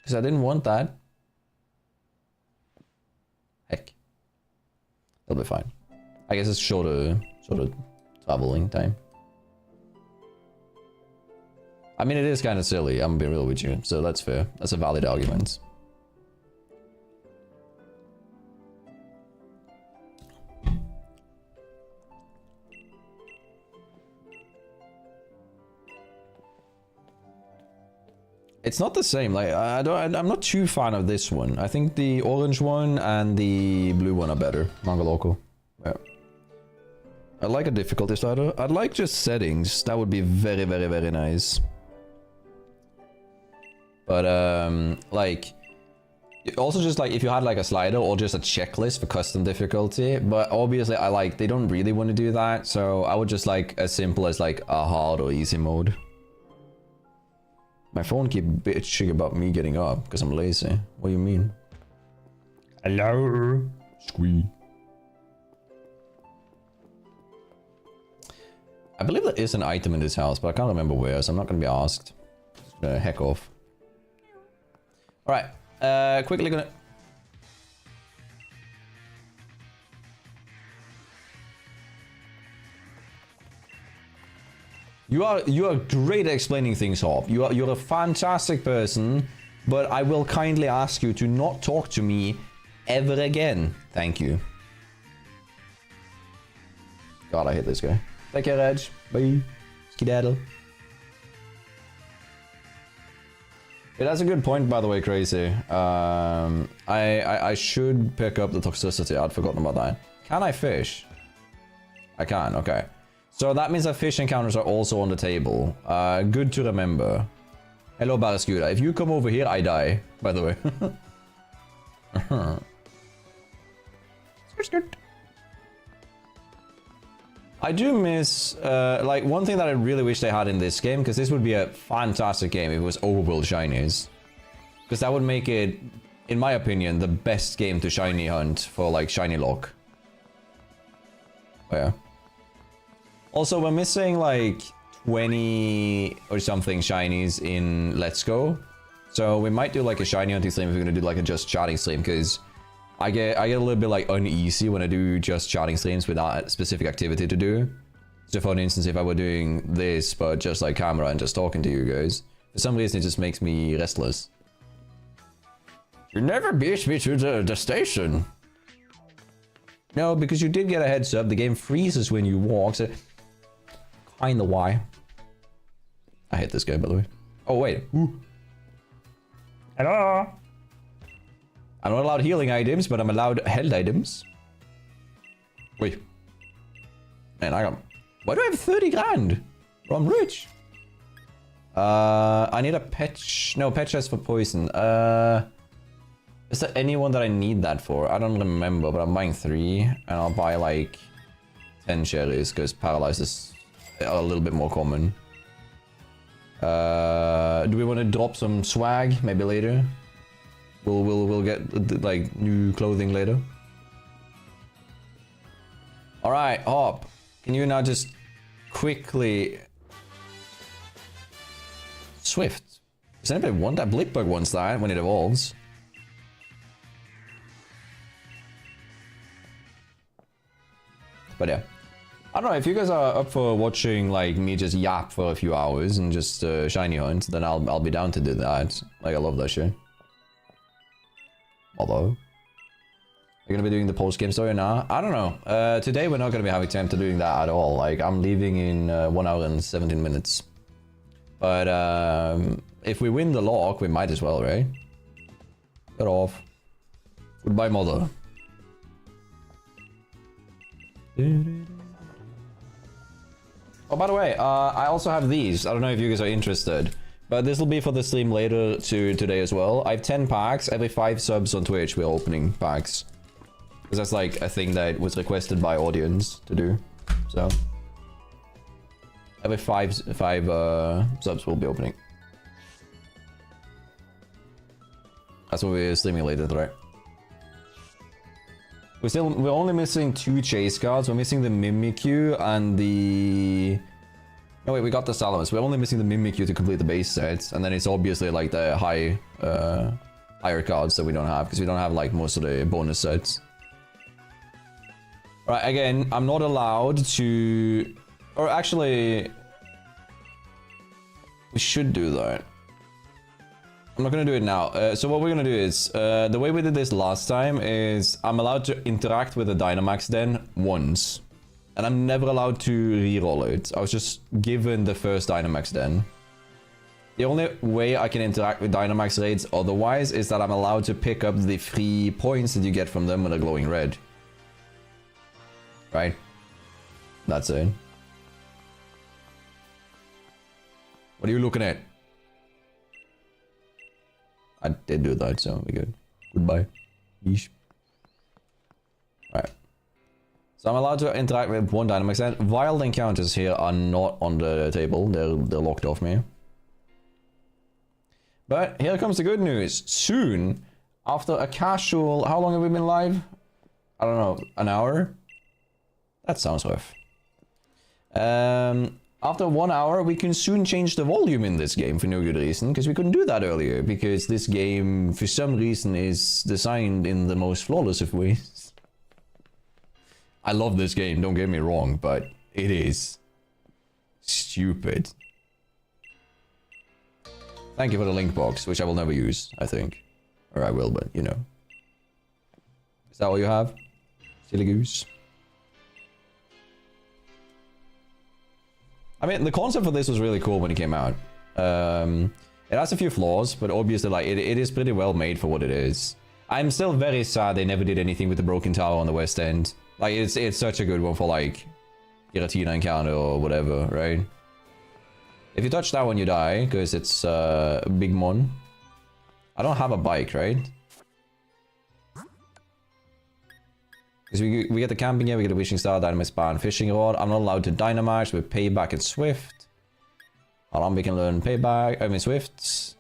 Because I didn't want that. Heck. It'll be fine. I guess it's shorter traveling time. I mean, it is kind of silly, I'm gonna be real with you, so that's fair. That's a valid argument. It's not the same, like, I'm not too fan of this one. I think the orange one and the blue one are better. Manga Local. Yeah. I like a difficulty slider. I'd like just settings. That would be very, very, very nice. But, like, also just like if you had like a slider or just a checklist for custom difficulty, but obviously they don't really want to do that, so I would just like as simple as like a hard or easy mode. My phone keep bitching about me getting up because I'm lazy. What do you mean? Hello. Squee. I believe there is an item in this house, but I can't remember where, so I'm not gonna be asked. Just gonna heck off. Alright, quickly gonna... You are great at explaining things, Hop. You're a fantastic person, but I will kindly ask you to not talk to me ever again. Thank you. God, I hate this guy. Take care, Reg. Bye. Skedaddle. Yeah, that's a good point, by the way, Crazy. I should pick up the toxicity. I'd forgotten about that. Can I fish? I can, okay. So that means that fish encounters are also on the table. Good to remember. Hello, Barraskewda. If you come over here, I die, by the way. I do miss, like, one thing that I really wish they had in this game, because this would be a fantastic game if it was overworld shinies. Because that would make it, in my opinion, the best game to shiny hunt for, like, shiny lock. Oh, yeah. Also, we're missing, like, 20 or something shinies in Let's Go. So we might do, like, a shiny hunting stream if we're gonna do, like, a just chatting stream, because I get a little bit, like, uneasy when I do just chatting streams without a specific activity to do. So for instance, if I were doing this, but just, like, camera and just talking to you guys, for some reason it just makes me restless. You never beat me to the station. No, because you did get a heads up. The game freezes when you walk, so... Kinda why. I hate this guy, by the way. Oh, wait. Ooh. Hello. I'm not allowed healing items, but I'm allowed held items. Wait. Man, I got... Why do I have 30 grand? Bro, I'm rich. I need a patch... No, patch chest for poison. Is there anyone that I need that for? I don't remember, but I'm buying 3. And I'll buy, like, 10 cherries, because paralyzed is a little bit more common. Do we want to drop some swag? Maybe later? We'll get, like, new clothing later. Alright, Hop. Can you now just quickly... Swift. Does anybody want that? Blickbug wants that when it evolves. But yeah. I don't know, if you guys are up for watching, like, me just yap for a few hours and just shiny hunt, then I'll be down to do that. Like, I love that shit. Although... You're gonna be doing the post-game story now? I don't know. Today we're not gonna be having time to doing that at all. Like, I'm leaving in 1 hour and 17 minutes. But, if we win the lock, we might as well, right? Get off. Goodbye, mother. Oh, by the way, I also have these. I don't know if you guys are interested, but this will be for the stream later today as well. I have 10 packs. Every 5 subs on Twitch, we're opening packs. Because that's like a thing that was requested by audience to do. So, every 5 subs we'll be opening. That's what we're streaming later, right? We're only missing 2 chase cards. We're missing the Mimikyu and the... No, wait, we got the Salamis. We're only missing the Mimikyu to complete the base sets. And then it's obviously like the higher cards that we don't have, because we don't have like most of the bonus sets. Right, again, I'm not allowed to... Or actually... We should do that. I'm not gonna do it now. So what we're gonna do is, the way we did this last time is I'm allowed to interact with the Dynamax Den once. And I'm never allowed to reroll it. I was just given the first Dynamax Den. The only way I can interact with Dynamax raids otherwise is that I'm allowed to pick up the free points that you get from them when they're glowing red. Right? That's it. What are you looking at? I did do that, so we're good. Goodbye. Yeesh. Right. So I'm allowed to interact with 1 Dynamax Den. Wild encounters here are not on the table. They're locked off me. But here comes the good news. Soon, After a casual... How long have we been live? I don't know, an hour? That sounds rough. After 1 hour, we can soon change the volume in this game for no good reason, because we couldn't do that earlier, because this game, for some reason, is designed in the most flawless of ways. I love this game, don't get me wrong, but it is stupid. Thank you for the link box, which I will never use, I think. Or I will, but, you know. Is that all you have? Silly goose. I mean, the concept for this was really cool when it came out. It has a few flaws, but obviously, like, it is pretty well made for what it is. I'm still very sad they never did anything with the broken tower on the west end. Like, it's such a good one for, like, Giratina encounter or whatever, right? If you touch that one, you die, because it's a big mon. I don't have a bike, right? Because we get the camping gear, we get the wishing star, dynamite span, fishing rod. I'm not allowed to dynamax with payback and swift. We can learn payback, I mean swift.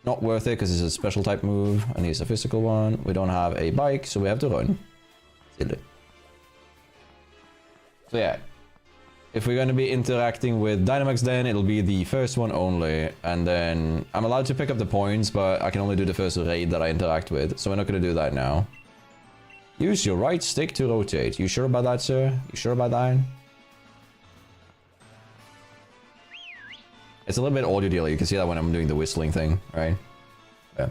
Not worth it because it's a special type move and it's a physical one. We don't have a bike, so we have to run. Silly. So yeah. If we're going to be interacting with Dynamax, then it'll be the first one only. And then I'm allowed to pick up the points, but I can only do the first raid that I interact with. So we're not going to do that now. Use your right stick to rotate. You sure about that, sir? You sure about that? It's a little bit audio delay. You can see that when I'm doing the whistling thing, right? Yeah.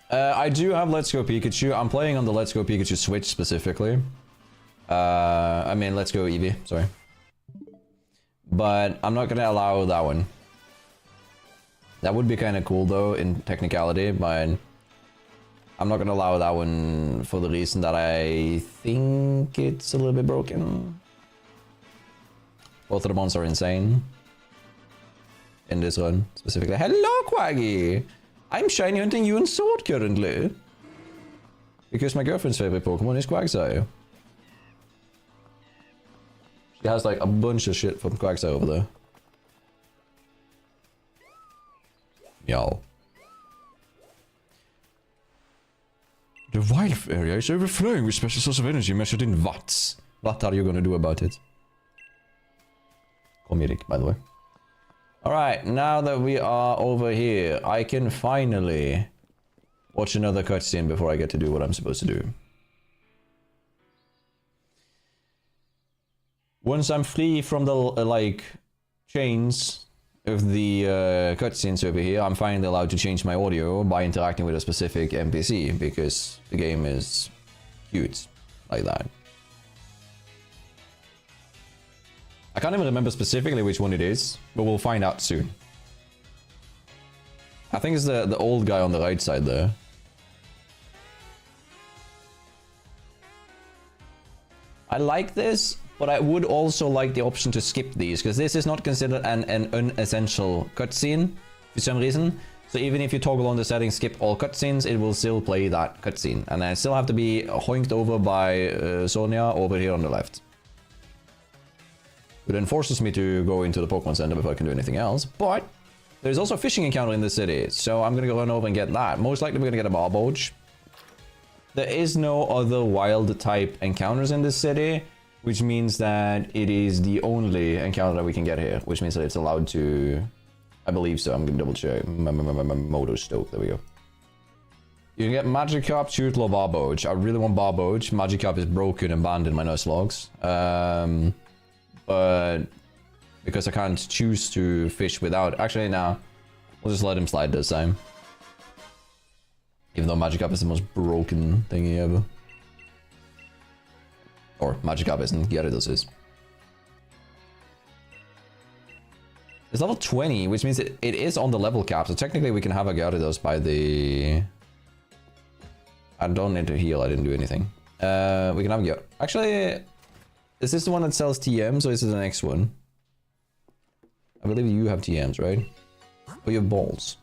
I do have Let's Go Pikachu. I'm playing on the Let's Go Pikachu Switch specifically. I mean, Let's Go Eevee, sorry. But I'm not gonna allow that one. That would be kind of cool though, in technicality, but I'm not gonna allow that one for the reason that I think it's a little bit broken. Both of the mons are insane. In this run, specifically. Hello, Quaggy! I'm shiny hunting you in Sword currently. Because my girlfriend's favorite Pokemon is Quagsire. She has like a bunch of shit from Quagsire over there. Meow. The wild area is overflowing with special source of energy measured in watts. What are you gonna do about it? Call me Rick, by the way. Alright, now that we are over here, I can finally watch another cutscene before I get to do what I'm supposed to do. Once I'm free from the, like, chains of the cutscenes over here, I'm finally allowed to change my audio by interacting with a specific NPC, because the game is cute like that. I can't even remember specifically which one it is, but we'll find out soon. I think it's the old guy on the right side there. I like this, but I would also like the option to skip these, because this is not considered an unessential cutscene for some reason. So even if you toggle on the settings, skip all cutscenes, it will still play that cutscene. And I still have to be hoinked over by Sonia over here on the left. It then forces me to go into the Pokemon Center before I can do anything else. But there's also a fishing encounter in the city, so I'm gonna go run over and get that. Most likely we're gonna get a Barboach. There is no other wild type encounters in this city, which means that it is the only encounter that we can get here, which means that it's allowed to... I believe so, I'm gonna double check. Moto Stoke, there we go. You can get Magikarp, Tootler, Barboach. I really want Barboach. Magikarp is broken and banned in my Nuzlocke. But because I can't choose to fish without... Actually, nah. We'll just let him slide this time. Even though Magikarp is the most broken thingy ever. Or Magikarp isn't, Gyarados is. It's level 20, which means it is on the level cap. So technically we can have a Gyarados by the... I don't need to heal, I didn't do anything. We can have Gyarados. Actually... Is this the one that sells TMs, or is it the next one? I believe you have TMs, right? Or you have balls?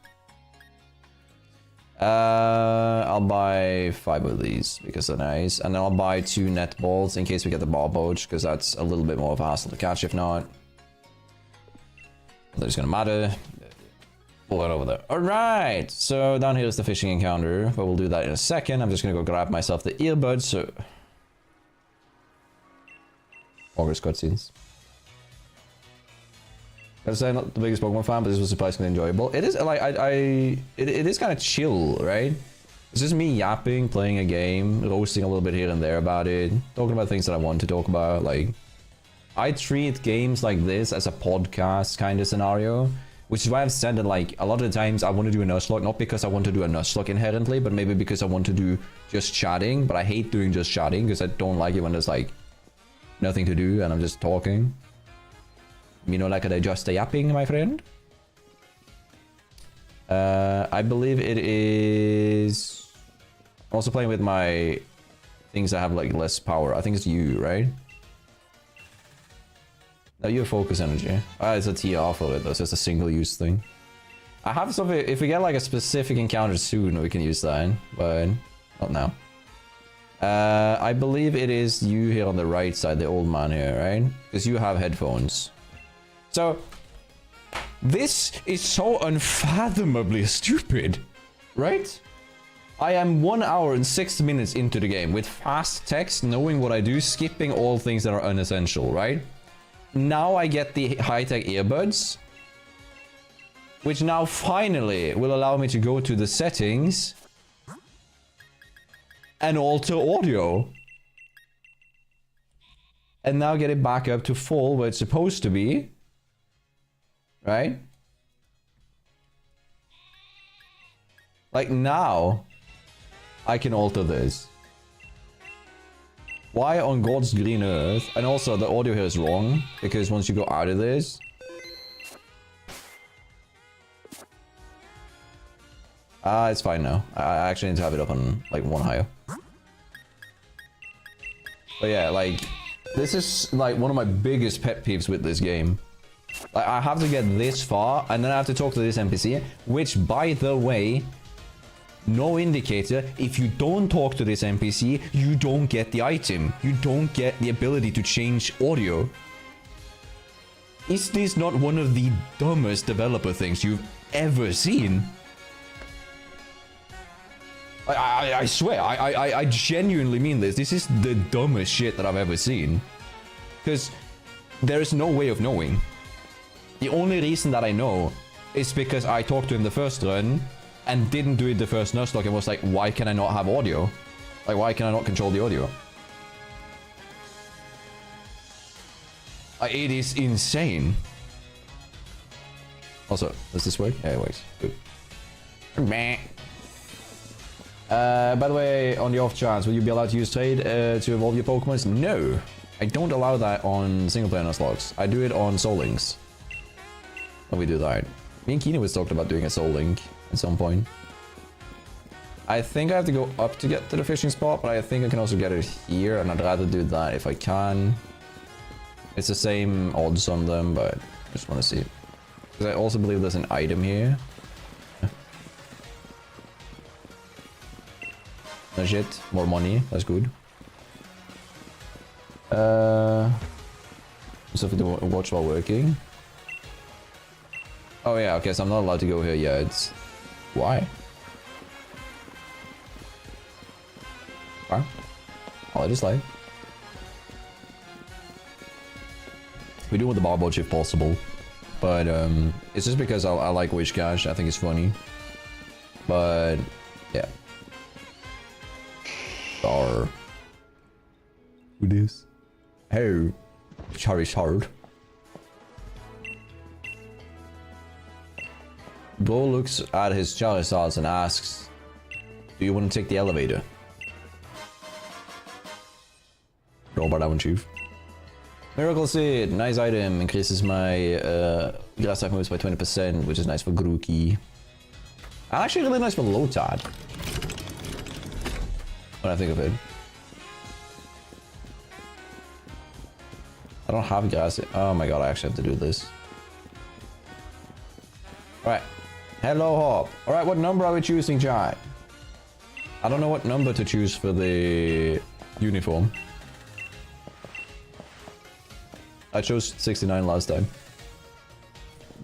I'll buy 5 of these, because they're nice. And then I'll buy 2 net balls, in case we get the Barboach, because that's a little bit more of a hassle to catch, if not. That's gonna matter. pull it over there. Alright, so down here is the fishing encounter, but we'll do that in a second. I'm just gonna go grab myself the earbuds, so... August cutscenes. Gotta say, I'm not the biggest Pokemon fan, but this was surprisingly enjoyable. It is, like, it is kind of chill, right? It's just me yapping, playing a game, roasting a little bit here and there about it, talking about things that I want to talk about, like... I treat games like this as a podcast kind of scenario, which is why I've said that, like, a lot of the times I want to do a Nuzlocke, not because I want to do a Nuzlocke inherently, but maybe because I want to do just chatting, but I hate doing just chatting, because I don't like it when there's, like, nothing to do and I'm just talking. You know, like, just yapping, my friend? I believe it is... I'm also playing with my things that have, like, less power. I think it's you, right? No, you have focus energy. It's a TR for it, though, so it's a single-use thing. I have something... If we get, like, a specific encounter soon, we can use that, but not now. I believe it is you here on the right side, the old man here, right? Because you have headphones. So, this is so unfathomably stupid, right? I am 1 hour and 6 minutes into the game with fast text, knowing what I do, skipping all things that are unessential, right? Now I get the high-tech earbuds, which now finally will allow me to go to the settings and alter audio. And now get it back up to full where it's supposed to be. Right? Like now, I can alter this. Why on God's green earth? And also the audio here is wrong, because once you go out of this... it's fine now. I actually need to have it up on like one higher. But yeah, like, this is like one of my biggest pet peeves with this game. Like, I have to get this far, and then I have to talk to this NPC, which, by the way, no indicator, if you don't talk to this NPC, you don't get the item. You don't get the ability to change audio. Is this not one of the dumbest developer things you've ever seen? I swear, I genuinely mean this. This is the dumbest shit that I've ever seen. Because there is no way of knowing. The only reason that I know is because I talked to him the first run and didn't do it the first Nuzlocke and was like, why can I not have audio? Like, why can I not control the audio? It is insane. Also, does this work? Yeah, it works. Good. By the way, on the off chance, will you be allowed to use trade to evolve your Pokemon? No, I don't allow that on single player Nuzlocks. I do it on Soul Links. When we do that. Me and Keenan was talked about doing a Soul Link at some point. I think I have to go up to get to the fishing spot, but I think I can also get it here, and I'd rather do that if I can. It's the same odds on them, but I just want to see. Because I also believe there's an item here. No shit, more money, that's good. Something to watch while working. Oh yeah, okay, so I'm not allowed to go here yet. Why? Why? I'll just like. We do with the Barbotch if possible. But it's just because I like Wish Cash, I think it's funny. But yeah. Who this? Hey, Charizard. Bro looks at his Charizards and asks, do you want to take the elevator? Roll about that one, Chief. Miracle Seed, nice item, increases my grass type moves by 20%, which is nice for Grookey. And actually really nice for Lotad. When I think of it. I don't have grass. Oh my god, I actually have to do this. Alright. Hello, Hop. Alright, what number are we choosing, chat? I don't know what number to choose for the uniform. I chose 69 last time.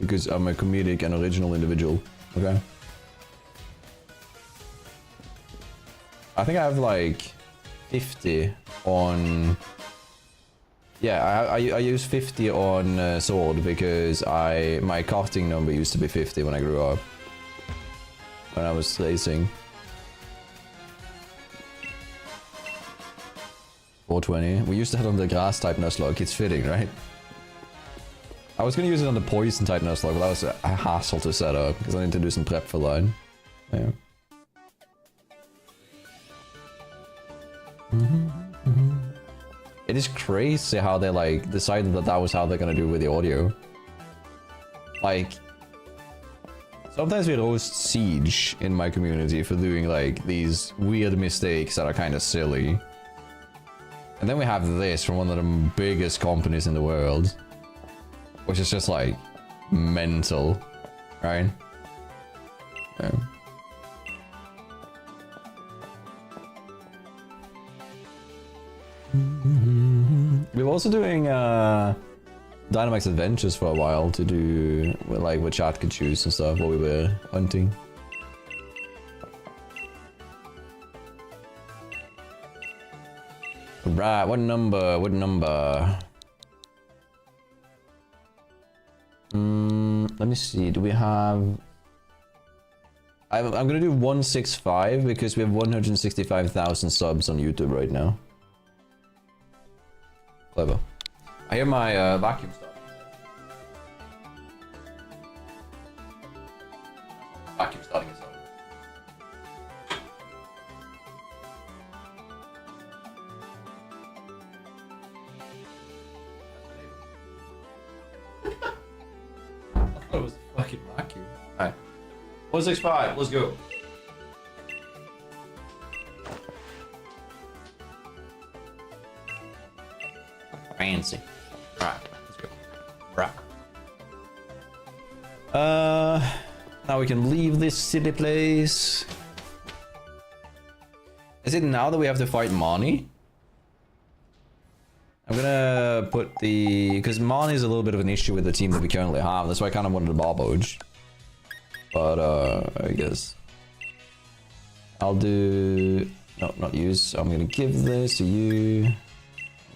because I'm a comedic and original individual. Okay. I think I have like 50 on. Yeah, I use 50 on sword because my casting number used to be 50 when I grew up. When I was racing. 420. We used to have on the grass type Nuzlocke. It's fitting, right? I was gonna use it on the poison type Nuzlocke, but that was a hassle to set up because I need to do some prep for that. Yeah. It is crazy how they like decided that that was how they're gonna do with the audio. Like, sometimes we roast Siege in my community for doing like these weird mistakes that are kind of silly. And then we have this from one of the biggest companies in the world, which is just like mental, right? Yeah. We were also doing Dynamax Adventures for a while to do like what chat could choose and stuff while we were hunting. Right, what number? What number? Let me see. Do we have? I'm gonna do 165 because we have 165,000 subs on YouTube right now. Clever. I hear my vacuum starting. Vacuum starting itself. I thought it was a fucking vacuum. Alright. 165, let's go. Fancy. Right, let's go. Right. Now we can leave this silly place. Is it now that we have to fight Mani? I'm gonna put the... because Mani is a little bit of an issue with the team that we currently have. That's why I kind of wanted to Barboge. But, I guess... I'll do... no, not use. I'm gonna give this to you.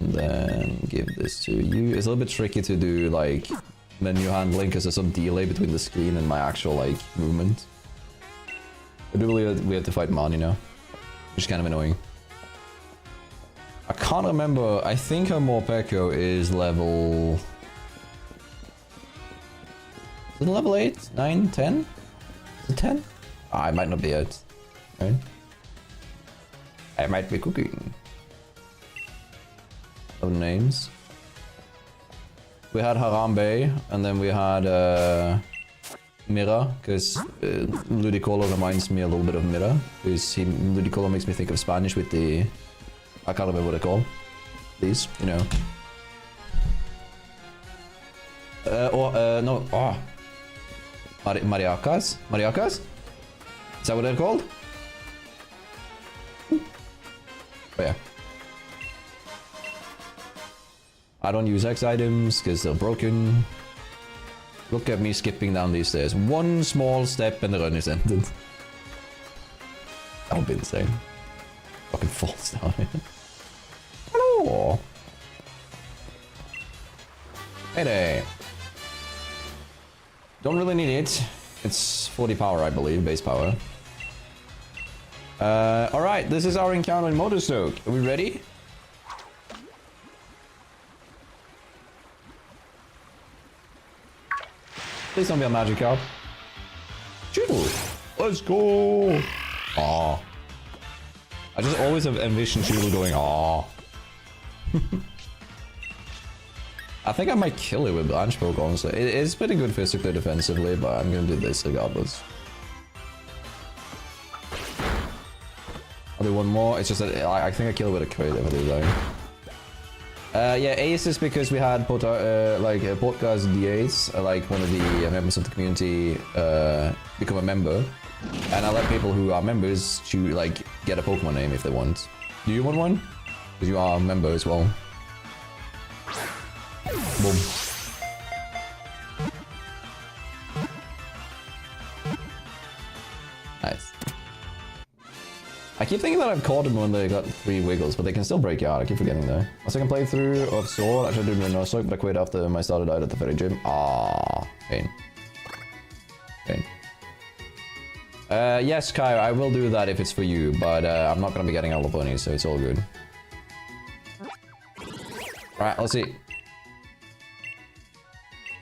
And then give this to you. It's a little bit tricky to do, like, menu handling because there's some delay between the screen and my actual, like, movement. I do believe we have to fight Mani now, which is kind of annoying. I can't remember. I think her Morpeko is level... is it level 8? 9? 10? Is it 10? Ah, it might not be it. Right? I might be cooking. Of names. We had Harambe, and then we had Mira, because Ludicolo reminds me a little bit of Mira, because Ludicolo makes me think of Spanish with the... I can't remember what they're called. These, you know. No, oh. Mariacas? Mariacas? Is that what they're called? Oh yeah. I don't use X items because they're broken. Look at me skipping down these stairs. One small step and the run is ended. That would be insane. Fucking falls down here. Hello! Hey there. Don't really need it. It's 40 power, I believe, base power. Alright, this is our encounter in Motorstoke. Are we ready? Please don't be a magic card. Choo! Let's go! Aww. I just always have envisioned Choo going aww. I think I might kill it with Blanche Poke, honestly. It's pretty good physically, defensively, but I'm gonna do this regardless. I'll do one more. It's just that I think I kill it with a crit if I do that. Yeah, Ace is because we had podcast D8s, like one of the members of the community become a member, and I let people who are members to like get a Pokemon name if they want. Do you want one? Because you are a member as well. Boom. I keep thinking that I've caught them when they got 3 wiggles, but they can still break you out. I keep forgetting though. My second playthrough of Sword, I should do the Nuzlocke, but I quit after my starter died at the ferry gym. Ah, pain. Pain. Yes, Kyle, I will do that if it's for you, but I'm not gonna be getting all the bunnies, so it's all good. Alright, let's see.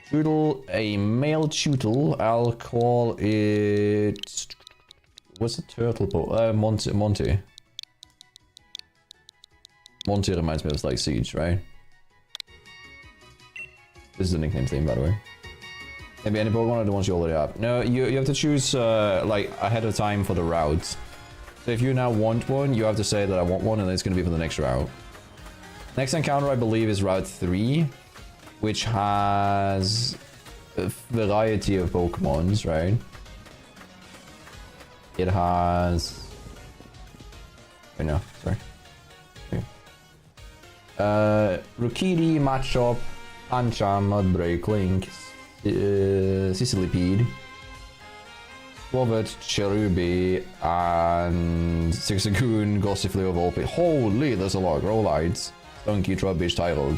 Choodle, a male Choodle. I'll call it... What's the turtle ball? Monty. Monty reminds me of like Siege, right? This is the nickname theme, by the way. Maybe any Pokemon or the ones you already have. No, you have to choose like ahead of time for the route. So if you now want one, you have to say that I want one, and then it's going to be for the next route. Next encounter, I believe, is Route 3, which has a variety of Pokemons, right? It has... Wait, no, sorry. Okay. Rukidi, Machop, Pancham, Mudbreak, Link, Sisilipede, Swabot, Cherubi, and Zigzagoon, Gossifleur, Volpe. Holy, there's a lot of Growlites. Stunky, Trubbish, Tyrog.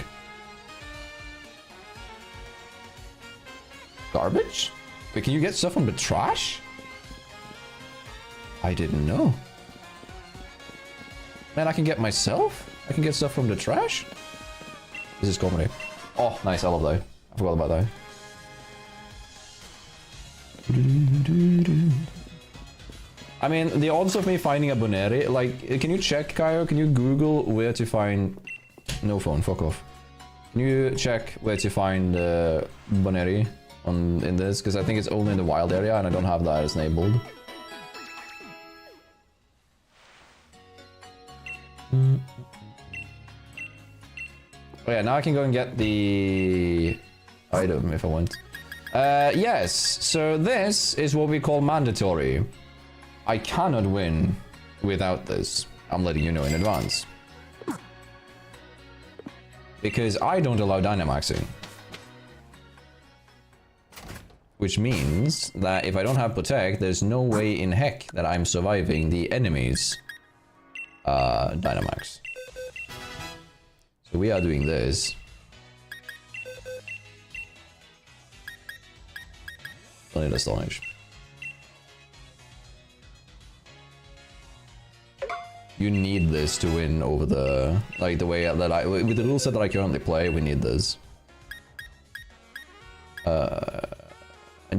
Garbage? Wait, can you get stuff from the trash? I didn't know. Man, I can get myself? I can get stuff from the trash? This is comedy. Oh, nice, I love that. I forgot about that. I mean, the odds of me finding a Boneri, like, can you check, Kaio? Can you Google where to find... No phone, fuck off. Can you check where to find Boneri in this? Because I think it's only in the wild area and I don't have that as enabled. Oh yeah, now I can go and get the item if I want. Yes, so this is what we call mandatory. I cannot win without this. I'm letting you know in advance. Because I don't allow Dynamaxing. Which means that if I don't have Protect, there's no way in heck that I'm surviving the enemy's Dynamax. So we are doing this. Don't need Astonish. You need this to win over the... Like, the way that I... With the rule set that I currently play, we need this. I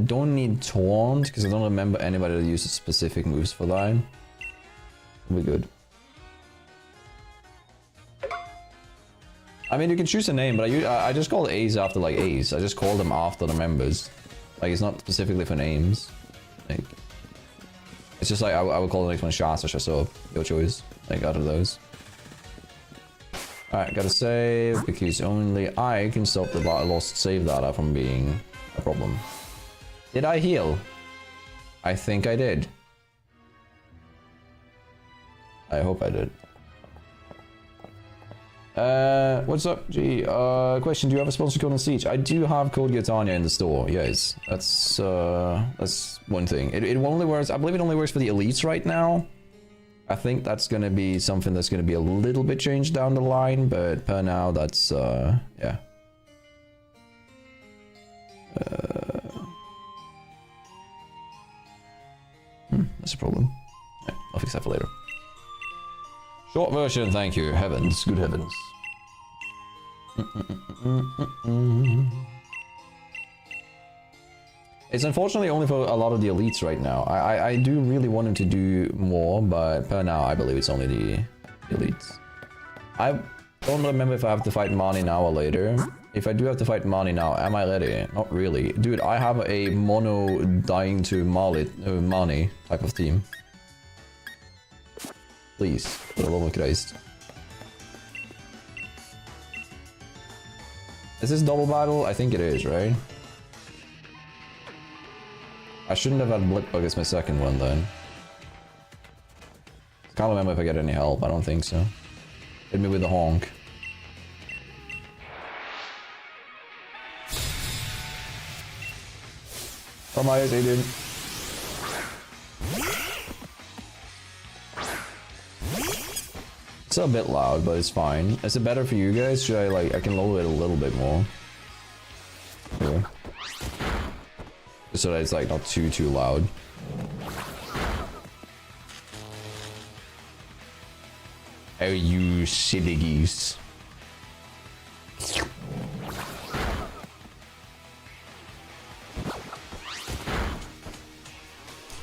don't need Taunt, because I don't remember anybody that uses specific moves for that. We're good. I mean, you can choose a name, but I just call A's after, like, A's. I just call them after the members. Like, it's not specifically for names. Like... It's just like, I would call the next one Shas or Shasop. Your choice. Like, out of those. Alright, gotta save, because only I can stop the lost save data from being a problem. Did I heal? I think I did. I hope I did. What's up, G? Question, do you have a sponsor code on Siege? I do have code Girtania in the store, yes. That's one thing. It only works, I believe it only works for the elites right now. I think that's gonna be something that's gonna be a little bit changed down the line, but per now, that's, yeah. That's a problem. Yeah, I'll fix that for later. Short version, thank you. Heavens, good heavens. It's unfortunately only for a lot of the elites right now. I do really want him to do more, but per now I believe it's only the elites. I don't remember if I have to fight Mani now or later. If I do have to fight Mani now, am I ready? Not really. Dude, I have a mono dying to Mani type of team. Please, for the love of Christ. Is this double battle? I think it is, right? I shouldn't have had Blipbug as my second one then. Can't remember if I get any help, I don't think so. Hit me with the honk. Come on, Aiden. It's a bit loud, but it's fine. Is it better for you guys? Should I like, I can lower it a little bit more. Here. Just so that it's like not too loud. Oh, you silly geese.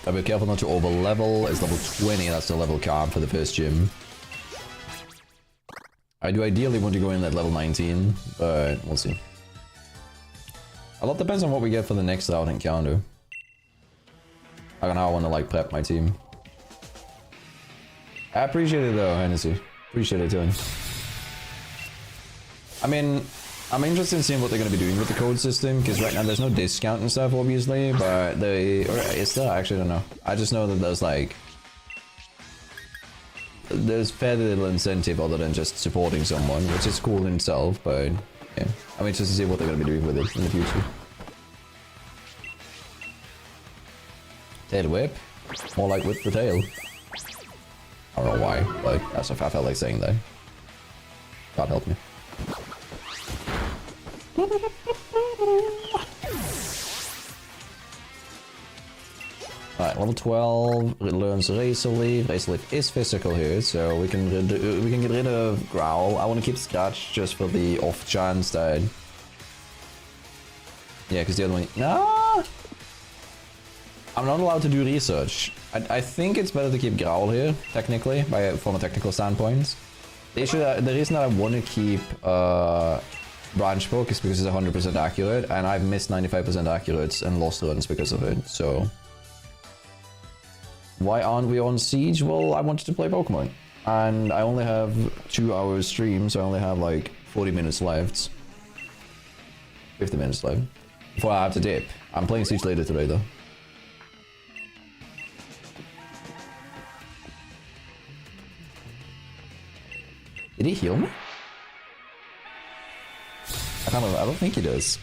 I'll be careful not to over level. It's level 20, that's the level cap for the first gym. I do ideally want to go in at level 19, but we'll see. A lot depends on what we get for the next route encounter. I don't know how I want to like prep my team. I appreciate it though, Hennessy. Appreciate it, too. I mean, I'm interested in seeing what they're going to be doing with the code system, because right now there's no discount and stuff, obviously, but they... Or is there? I actually don't know. I just know that there's like... There's fairly little incentive other than just supporting someone, which is cool in itself, but yeah. I'm interested to see what they're going to be doing with it in the future. Tail whip? More like whip the tail. I don't know why, but that's if I felt like saying that. God help me. Alright, level 12 learns Razor Leaf. Razor Leaf is physical here, so we can get rid of Growl. I want to keep Scratch just for the off chance that... Yeah, because the other one... No! I'm not allowed to do research. I think it's better to keep Growl here, technically, from a technical standpoint. The reason that I want to keep Branch Poke is because it's 100% accurate, and I've missed 95% accurates and lost runs because of it, so... Why aren't we on Siege? Well, I wanted to play Pokemon. And I only have 2 hours stream, so I only have like 40 minutes left. 50 minutes left. Before I have to dip. I'm playing Siege later today though. Did he heal me? I don't think he does.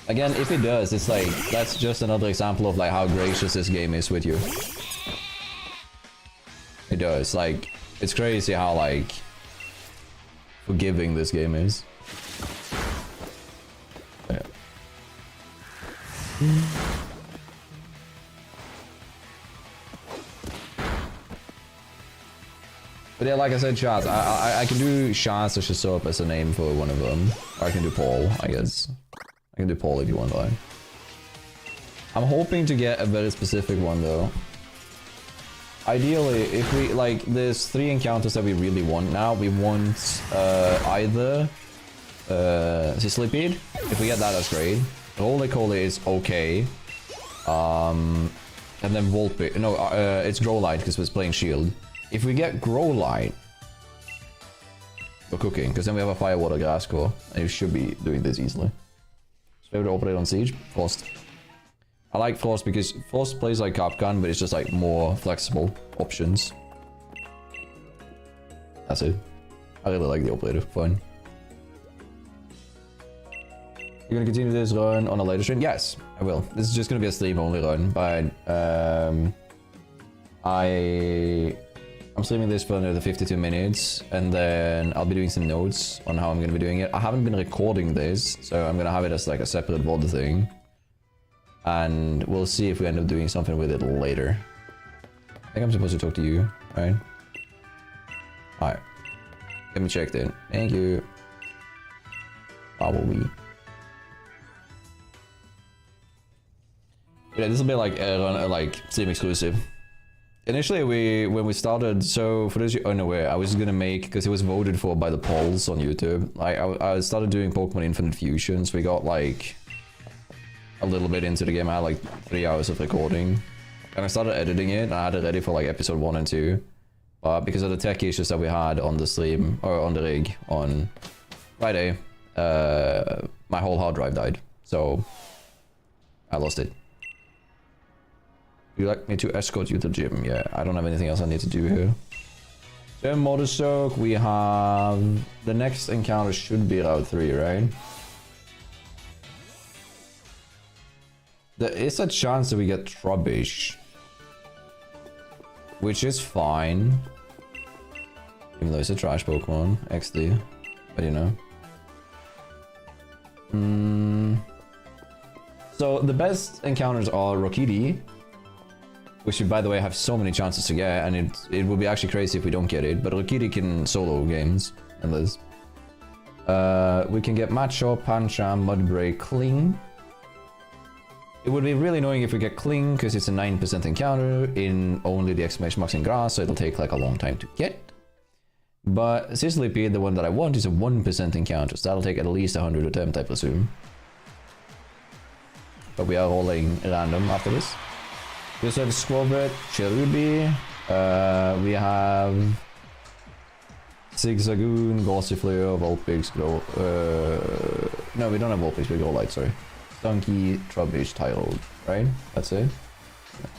Again, if it does, it's like, that's just another example of like how gracious this game is with you. It does, like, it's crazy how like forgiving this game is. Yeah. But yeah, like I said, Shaz, I can do Shaz or Shazop as a name for one of them. Or I can do Paul, I guess. I can do Paul if you want, though. I'm hoping to get a very specific one, though. Ideally, if we, like, there's 3 encounters that we really want now. We want, either, Sleepyd. If we get that, that's great. Roly-Coly is okay. And then Volpe. No, it's Growlite, because it's playing Shield. If we get Growlite, we're cooking, because then we have a Fire, Water, Grass core, and you should be doing this easily. So to operate on Siege, Frost. I like Frost because Frost plays like Capcan, but it's just like more flexible options. That's it. I really like the operator, fine. You're gonna continue this run on a later stream? Yes, I will. This is just gonna be a stream only run, but I'm streaming this for another 52 minutes, and then I'll be doing some notes on how I'm going to be doing it. I haven't been recording this, so I'm going to have it as like a separate VOD thing. And we'll see if we end up doing something with it later. I think I'm supposed to talk to you, right? Alright. Get me checked in. Thank you. Probably. Yeah, this will be like a like stream exclusive. Initially, when we started, so for those of you unaware, I was gonna make, because it was voted for by the polls on YouTube, like I started doing Pokemon Infinite Fusions. We got like a little bit into the game. I had like 3 hours of recording, and I started editing it, and I had it ready for like episode 1 and 2. But because of the tech issues that we had on the stream, or on the rig, on Friday, my whole hard drive died, so I lost it. Would you like me to escort you to the gym? Yeah, I don't have anything else I need to do here. Then Motor Soak, we have... The next encounter should be Route 3, right? There is a chance that we get Trubbish. which is fine. Even though it's a trash Pokemon, XD. But you know. So the best encounters are Rockidi, which you, by the way, have so many chances to get, and it would be actually crazy if we don't get it, but Rockidi can solo games and this. We can get Machop, Pancham, Mudbray, Kling. It would be really annoying if we get Kling, because it's a 9% encounter in only the exclamation marks in grass, so it'll take like a long time to get. But Sizzlipede, the one that I want, is a 1% encounter, so that'll take at least 100 attempts, I presume. But we are rolling random after this. We also have Squabit, Cherubi, we have Zigzagoon, Gossifleur, Vulpix, no, we don't have Vulpix, we go light, sorry. Donkey, Trubbish, Tyrell, right? That's it. Yeah.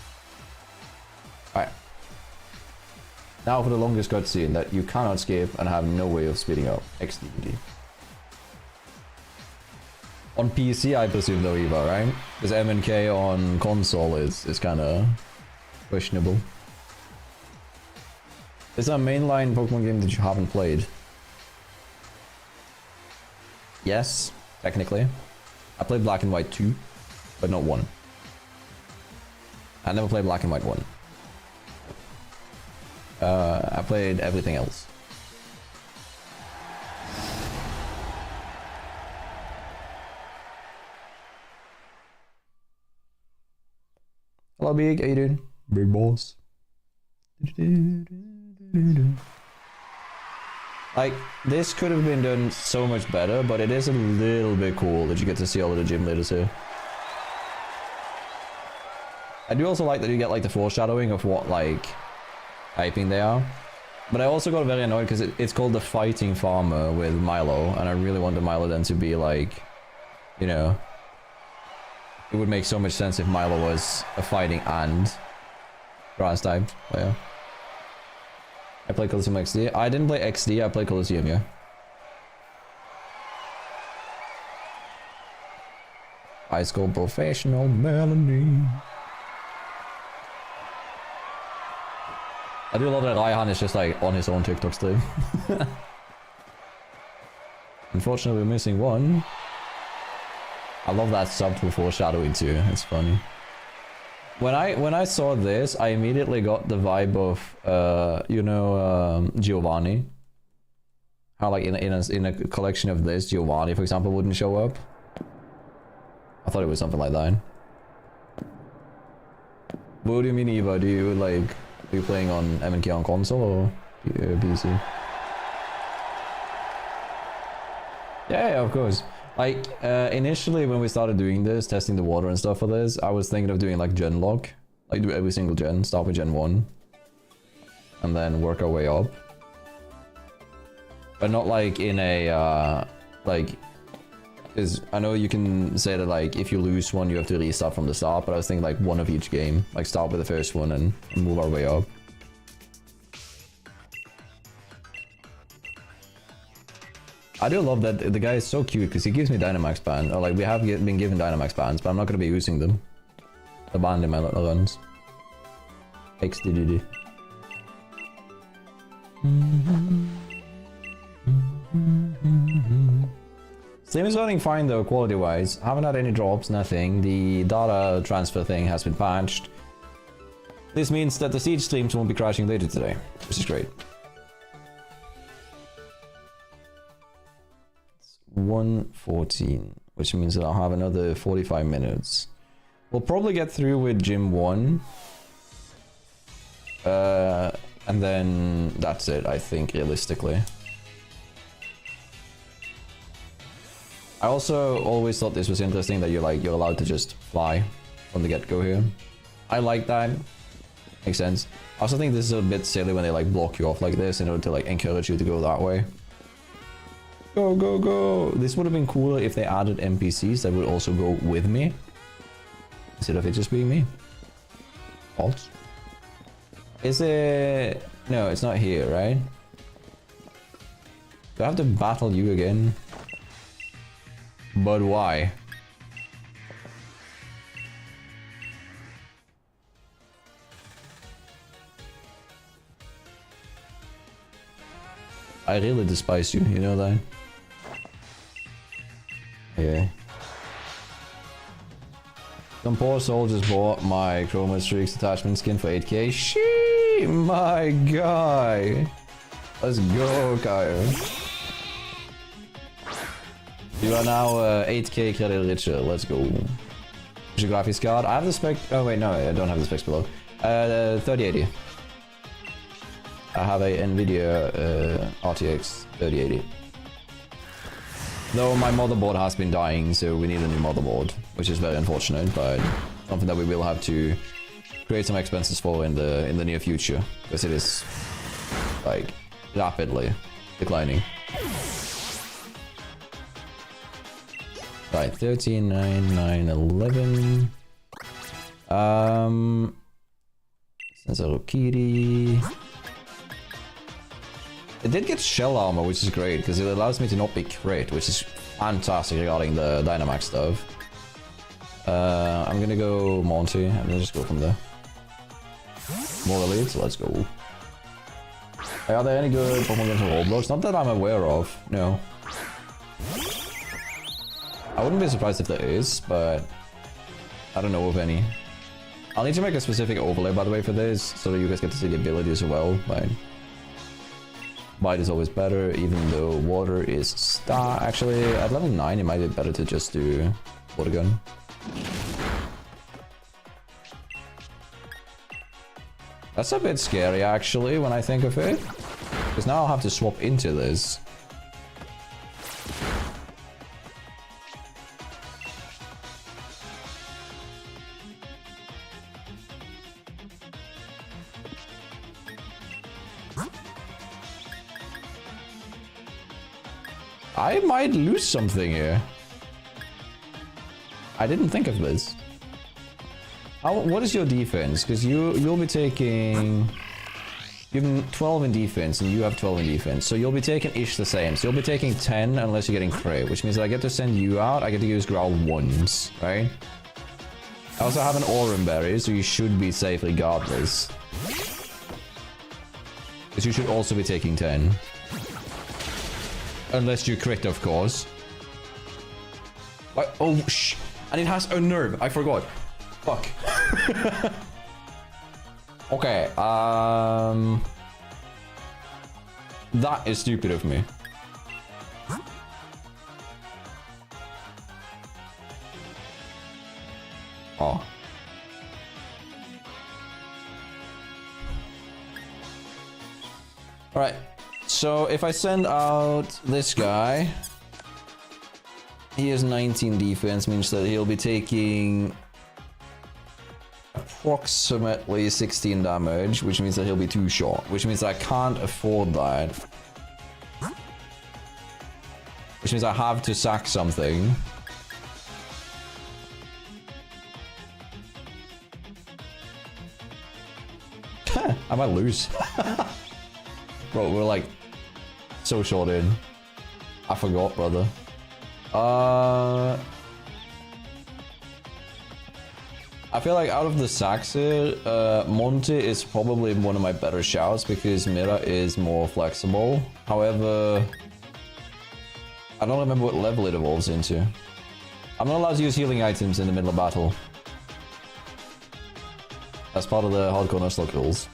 Alright. Now for the longest cutscene that you cannot skip and have no way of speeding up. XDVD. On PC, I presume though, Eva, right? Because MNK on console is kind of questionable. Is there a mainline Pokemon game that you haven't played? Yes, technically. I played Black and White 2, but not 1. I never played Black and White 1. I played everything else. Hello, Big. How you doing? Big boss. Like, this could have been done so much better, but it is a little bit cool that you get to see all of the gym leaders here. I do also like that you get, like, the foreshadowing of what, like, typing they are. But I also got very annoyed because it's called the Fighting Farmer with Milo, and I really wanted Milo then to be, like, you know... It would make so much sense if Milo was a fighting and grass type, but yeah. I played Colosseum XD. I didn't play XD, I played Colosseum, yeah. High school professional Melanie. I do love that Raihan is just like on his own TikTok stream. Unfortunately, we're missing one. I love that subtle foreshadowing too. It's funny. When I saw this, I immediately got the vibe of you know, Giovanni. How like in a collection of this, Giovanni, for example, wouldn't show up. I thought it was something like that. What do you mean, Eva? Do you playing on MNK on console or PC? Yeah, of course. Like, initially when we started doing this, testing the water and stuff for this, I was thinking of doing like gen lock. Like do every single gen, start with gen 1. And then work our way up. But not like in a, like... Because I know you can say that like, if you lose one, you have to restart from the start, but I was thinking like one of each game. Like start with the first one and move our way up. I do love that the guy is so cute because he gives me Dynamax band. Or like we have been given Dynamax bands, but I'm not going to be using them. The band in my runs. XDDD. Stream is running fine though, quality wise. Haven't had any drops, nothing. The data transfer thing has been patched. This means that the Siege streams won't be crashing later today, which is great. 1:14, which means that I'll have another 45 minutes. We'll probably get through with Gym 1. And then that's it, I think, realistically. I also always thought this was interesting that you're allowed to just fly from the get-go here. I like that. Makes sense. I also think this is a bit silly when they like block you off like this in order to like encourage you to go that way. Go, go, go! This would have been cooler if they added NPCs that would also go with me. Instead of it just being me. False. Is it... No, it's not here, right? Do I have to battle you again? But why? I really despise you, you know that? Yeah. Some poor soul just bought my Chroma Streaks attachment skin for 8k. Shee, my guy. Let's go, Kyle. You are now 8k credit richer. Let's go. What's your graphics card? I have the spec. Oh wait, no, I don't have the specs below. 3080. I have a Nvidia RTX 3080. Though my motherboard has been dying, so we need a new motherboard, which is very unfortunate, but something that we will have to create some expenses for in the near future, because it is like rapidly declining. Right, 13, 9, 9, 11. Sensor Kitty. It did get shell armor, which is great, because it allows me to not be crit, which is fantastic regarding the Dynamax stuff. I'm gonna go Monty. I'm gonna just go from there. More elites, let's go. Are there any good Pokemon games on Roblox? Not that I'm aware of, no. I wouldn't be surprised if there is, but I don't know of any. I'll need to make a specific overlay, by the way, for this, so that you guys get to see the abilities as well, but Bite is always better, even though Water is star. Actually, at level 9, it might be better to just do Water Gun. That's a bit scary, actually, when I think of it. Because now I'll have to swap into this. I might lose something here. I didn't think of this. What is your defense? Because you'll be taking... You have 12 in defense and you have 12 in defense. So you'll be taking ish the same. So you'll be taking 10 unless you're getting crit. Which means that I get to send you out. I get to use Growl once, right? I also have an Aurum Berry, so you should be safe regardless. Because you should also be taking 10. Unless you crit, of course. What? Oh, shh. And it has a nerve. I forgot. Fuck. Okay, that is stupid of me. Oh. Alright. So if I send out this guy, he has 19 defense, means that he'll be taking approximately 16 damage, which means that he'll be too short, which means I can't afford that. Which means I have to sack something. I might lose. Bro, we're like so short in. I forgot, brother. I feel like out of the sacks here, Monty is probably one of my better shouts because Mira is more flexible. However, I don't remember what level it evolves into. I'm not allowed to use healing items in the middle of battle. That's part of the hardcore Nuzlocke rules.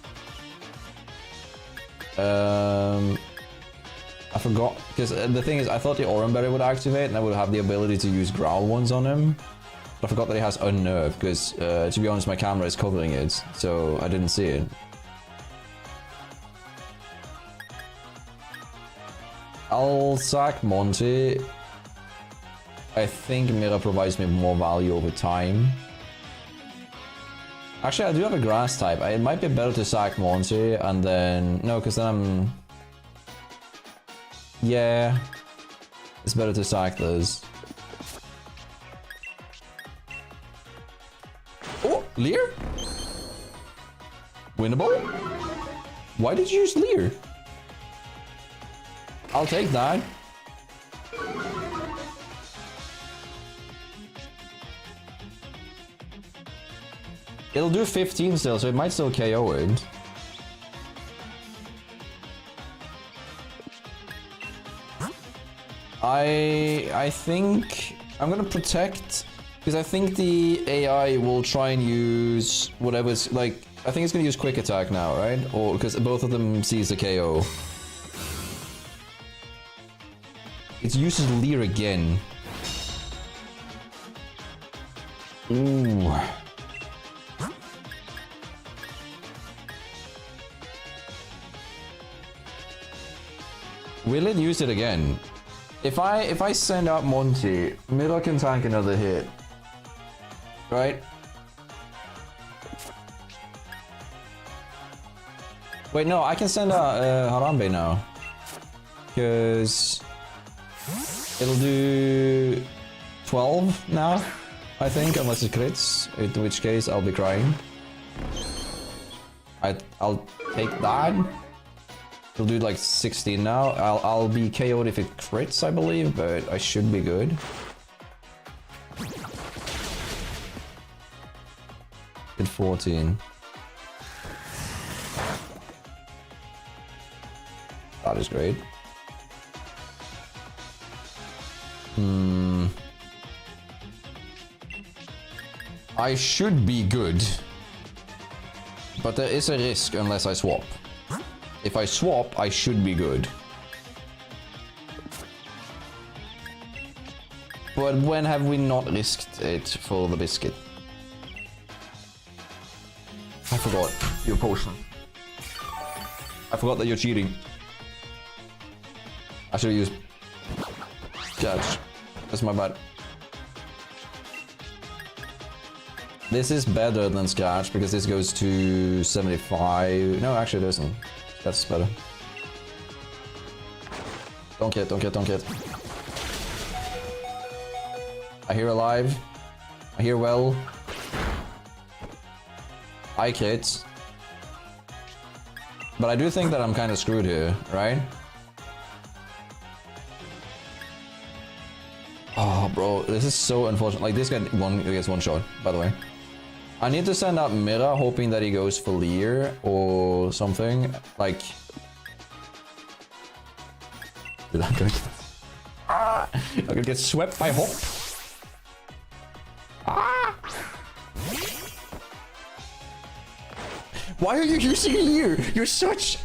I forgot, because the thing is, I thought the Aurum Berry would activate and I would have the ability to use Growl ones on him. But I forgot that he has Unnerve, because to be honest, my camera is covering it, so I didn't see it. I'll sack Monty. I think Mira provides me more value over time. Actually, I do have a grass type. It might be better to sack Monty and then... No, because then I'm... Yeah. It's better to sack this. Oh, Leer? Winnable? Why did you use Leer? I'll take that. It'll do 15 still, so it might still KO it. I think I'm gonna protect, because I think the AI will try and use whatever's like. I think it's gonna use quick attack now, right? Or because both of them sees a KO. It uses Leer again. Ooh. Will it use it again? If I send out Monty, Mira can tank another hit. Right? Wait, no, I can send out Harambe now. Because it'll do 12 now, I think, unless it crits, in which case I'll be crying. I'll take that. It'll do like 16 now. I'll be KO'd if it crits, I believe, but I should be good. Did 14. That is great. I should be good, but there is a risk unless I swap. If I swap, I should be good. But when have we not risked it for the biscuit? I forgot your potion. I forgot that you're cheating. I should have used Judge. That's my bad. This is better than Scratch because this goes to 75. No, actually it doesn't. That's better. Don't get. I hear alive. I hear well. I crit. But I do think that I'm kind of screwed here, right? Oh, bro, this is so unfortunate. Like, this guy gets one shot, by the way. I need to send out Mira, hoping that he goes for Leer or something. Like, dude, I'm gonna get swept by Hop. Ah! Why are you using Leer? You're such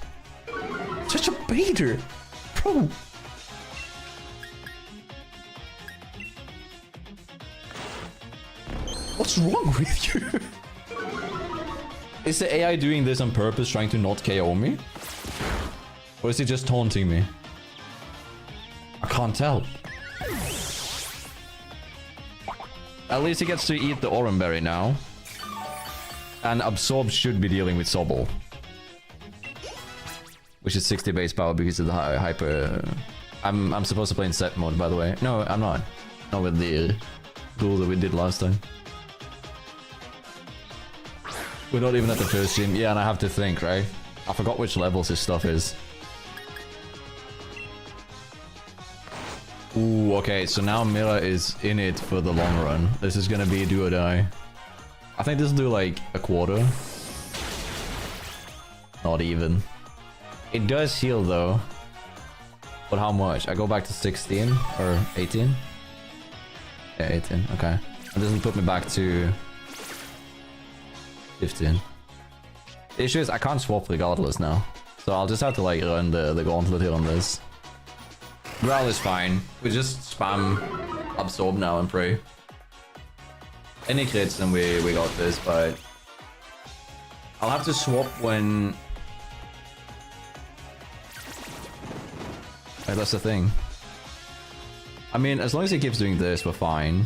a baiter, bro. What's wrong with you? Is the AI doing this on purpose, trying to not KO me? Or is he just taunting me? I can't tell. At least he gets to eat the Oranberry now. And Absorb should be dealing with Sobble. Which is 60 base power because of the hyper... I'm supposed to play in set mode, by the way. No, I'm not. Not with the rule that we did last time. We're not even at the first gym. Yeah, and I have to think, right? I forgot which levels his stuff is. Ooh, okay, so now Mira is in it for the long run. This is gonna be do or die. I think this will do like a quarter. Not even. It does heal though. But how much? I go back to 16 or 18? Yeah, 18, okay. It doesn't put me back to 15. The issue is I can't swap regardless now. So I'll just have to like run the gauntlet here on this. Growl is fine. We just spam Absorb now and pray. Any crits then we got this, but I'll have to swap when... Like, that's the thing. I mean, as long as he keeps doing this, we're fine.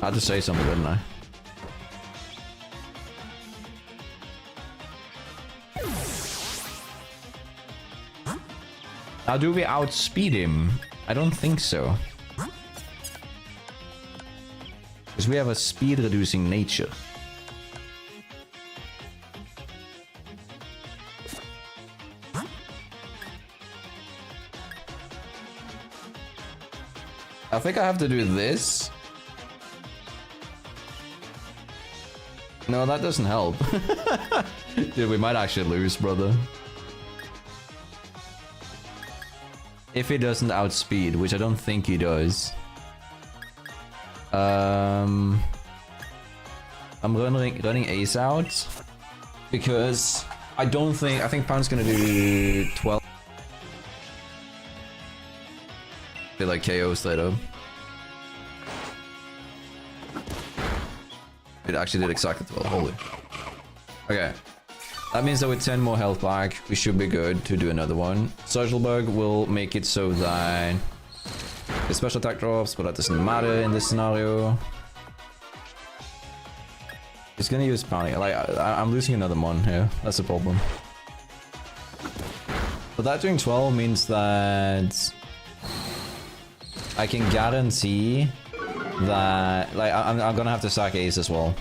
I had to say something, didn't I? Now, do we outspeed him? I don't think so. Because we have a speed-reducing nature. I think I have to do this. No, that doesn't help. Dude, we might actually lose, brother. If he doesn't outspeed, which I don't think he does. I'm running Ace out because I think Pound's gonna do 12. Be like KO straight up. It actually did exactly 12. Holy. Okay. That means that with 10 more health back, we should be good to do another one. Social Bug will make it so that the special attack drops, but that doesn't matter in this scenario. He's gonna use Panic. Like, I'm losing another Mon here. That's the problem. But that doing 12 means that I can guarantee that, like, I'm gonna have to sack Ace as well.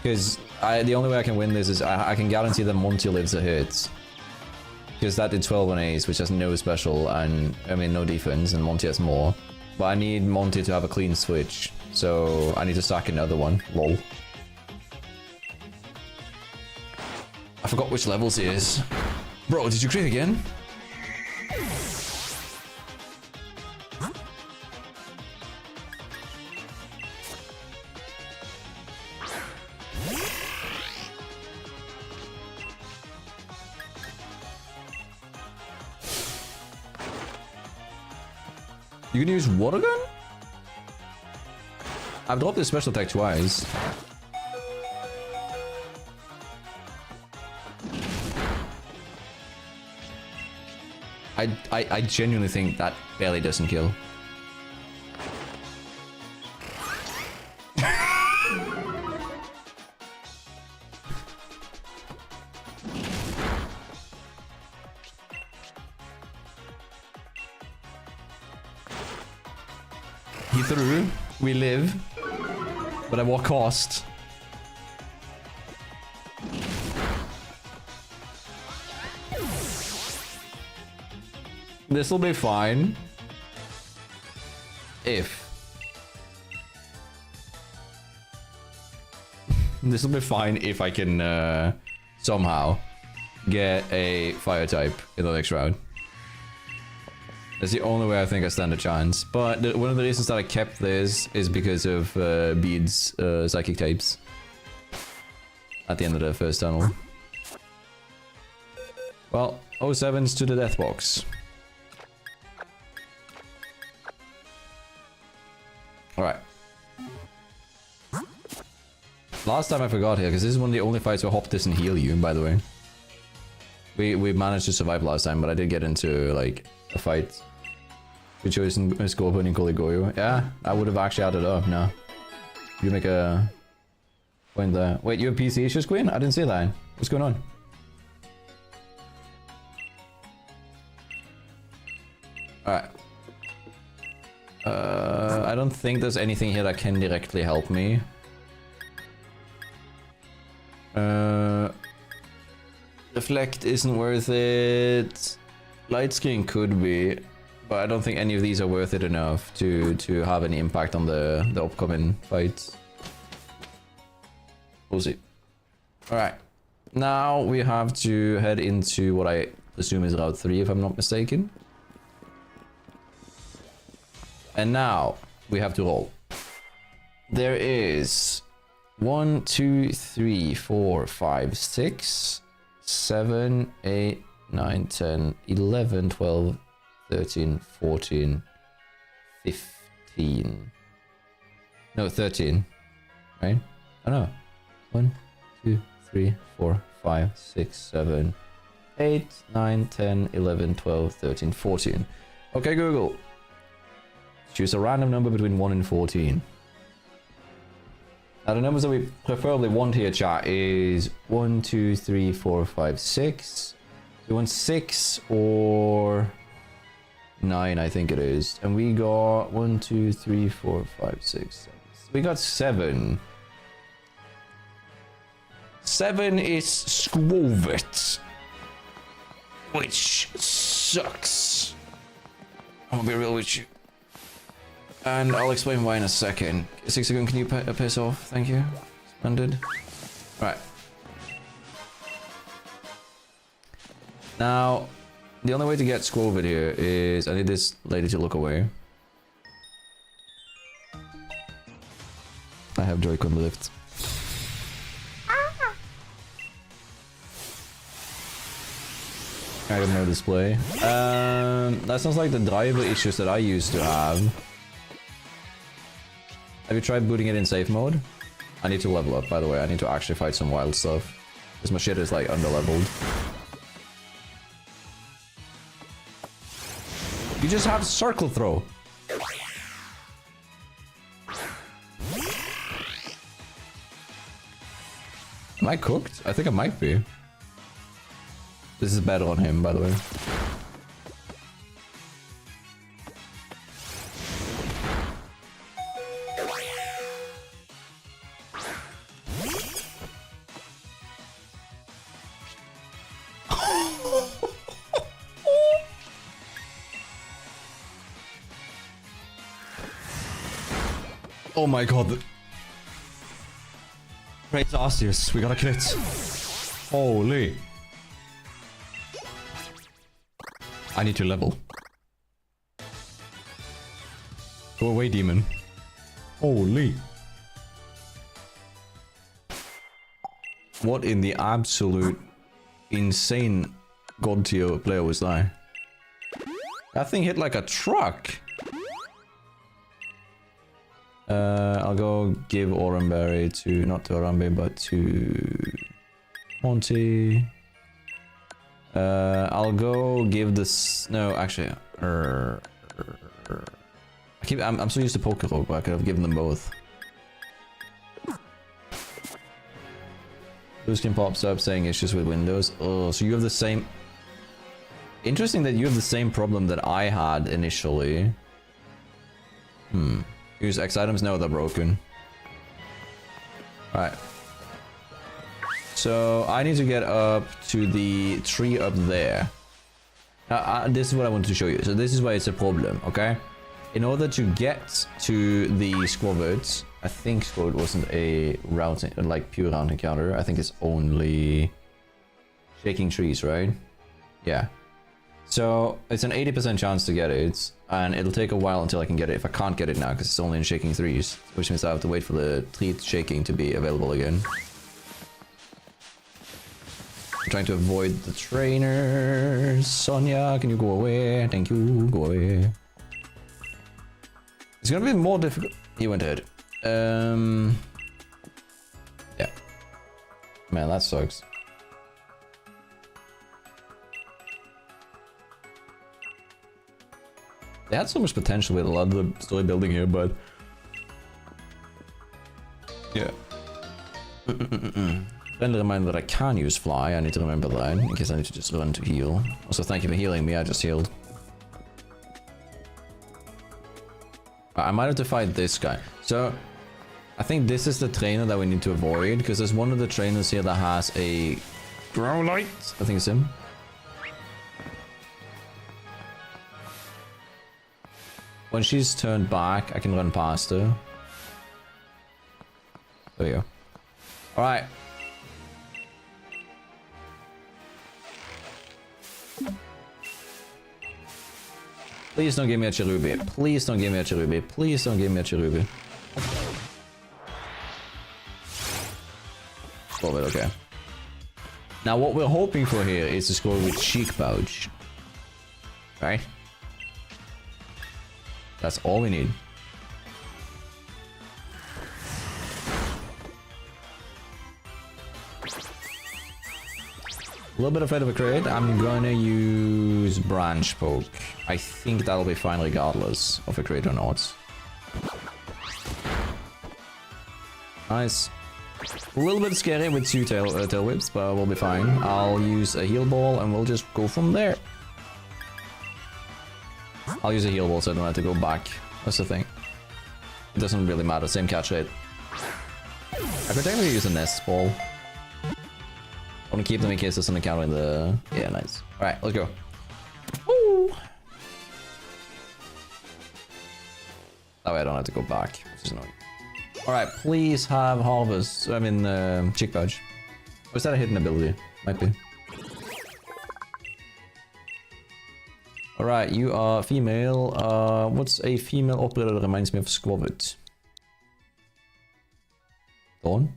Because the only way I can win this is I can guarantee that Monty lives a hit. Because that did 12 on Ace, which has no special and, I mean, no defense, and Monty has more. But I need Monty to have a clean switch, so I need to sack another one. Lol. I forgot which levels he is. Bro, did you crit again? You can use water gun? I've dropped this special attack twice. I genuinely think that barely doesn't kill. He threw. We live. But at what cost? This'll be fine. If. This'll be fine if I can somehow get a fire type in the next round. That's the only way I think I stand a chance. But one of the reasons that I kept this is because of Bede's psychic types at the end of the first tunnel. Well, 07's to the death box. Alright. Last time I forgot here, because this is one of the only fights where Hop doesn't heal you, by the way. We managed to survive last time, but I did get into, like, a fight. We chose Scorpion and Coligoyo. Yeah, I would have actually added up, no. You make a point there. Wait, you have PC issues, Queen? I didn't see that. What's going on? Alright. I don't think there's anything here that can directly help me. Reflect isn't worth it. Light Screen could be, but I don't think any of these are worth it enough to have any impact on the upcoming fights. We'll see. Alright. Now we have to head into what I assume is Route 3, if I'm not mistaken. And now we have to roll. There is 1, 2, 3, 4, 5, 6, 7, 8, 9, 10, 11, 12, 13, 14, 15. No, 13. Right? Oh no. 1, 2, 3, 4, 5, 6, 7, 8, 9, 10, 11, 12, 13, 14. Okay, Google. Choose a random number between 1 and 14. Now the numbers that we preferably want here, chat, is 1, 2, 3, 4, 5, 6. We want 6 or 9, I think it is. And we got 1, 2, 3, 4, 5, 6, 7. We got 7. 7 is Squovit, which sucks. I'm gonna be real with you. And I'll explain why in a second. 6 again, can you piss off? Thank you. Splendid. Right. Now, The only way to get Squovid here is I need this lady to look away. I have Joy-Con lift. I have no display. That sounds like the driver issues that I used to have. Have you tried booting it in safe mode? I need to level up, by the way. I need to actually fight some wild stuff. Because my shit is like underleveled. You just have circle throw. Am I cooked? I think I might be. This is better on him, by the way. Oh my god. Praise Arceus, we got a crit. Holy. I need to level. Go away, demon. Holy. What in the absolute insane god tier player was that? That thing hit like a truck. I'll go give Oranberry to, not to Arambe, but to Monty. I'll go give this, no, actually, I'm so used to Pokerog, but I could have given them both. Blue screen pops up saying issues with Windows. Oh, so you have the same... Interesting that you have the same problem that I had initially. Use X items? No, they're broken. Alright. So, I need to get up to the tree up there. This is what I want to show you. So this is why it's a problem, okay? In order to get to the Squovid, I think Squovid wasn't a route, like pure round encounter. I think it's only shaking trees, right? Yeah. So it's an 80% chance to get it, and it'll take a while until I can get it if I can't get it now, because it's only in shaking threes, which means I have to wait for the tree shaking to be available again. I'm trying to avoid the trainers. Sonia, can you go away? Thank you, go away. It's gonna be more difficult. He went ahead. Yeah. Man, that sucks. They had so much potential with a lot of the story building here, but... Yeah. Friendly reminder that I can use fly. I need to remember that, in case I need to just run to heal. Also, thank you for healing me, I just healed. I might have to fight this guy. So, I think this is the trainer that we need to avoid, because there's one of the trainers here that has a... Growlite? I think it's him. When she's turned back, I can run past her. There you go. Alright. Please don't give me a Cherubi. Please don't give me a Cherubi. Please don't give me a Cherubi. Oh, wait, okay. Now what we're hoping for here is to score with Cheek Pouch. Right? That's all we need. A little bit afraid of a crit. I'm gonna use Branch Poke. I think that'll be fine regardless of a crit or not. Nice. A little bit scary with two tail whips, but we'll be fine. I'll use a heal ball and we'll just go from there. I'll use a heal ball so I don't have to go back. That's the thing. It doesn't really matter. Same catch rate. I could technically use a nest ball. I want to keep them in case there's an encounter in the... Yeah, nice. Alright, let's go. Woo! That way I don't have to go back, which is annoying. Alright, please have Harvest. I mean, Cheek Pouch. Or is that a hidden ability? Might be. Alright, you are female. What's a female operator that reminds me of Squavit? Dawn?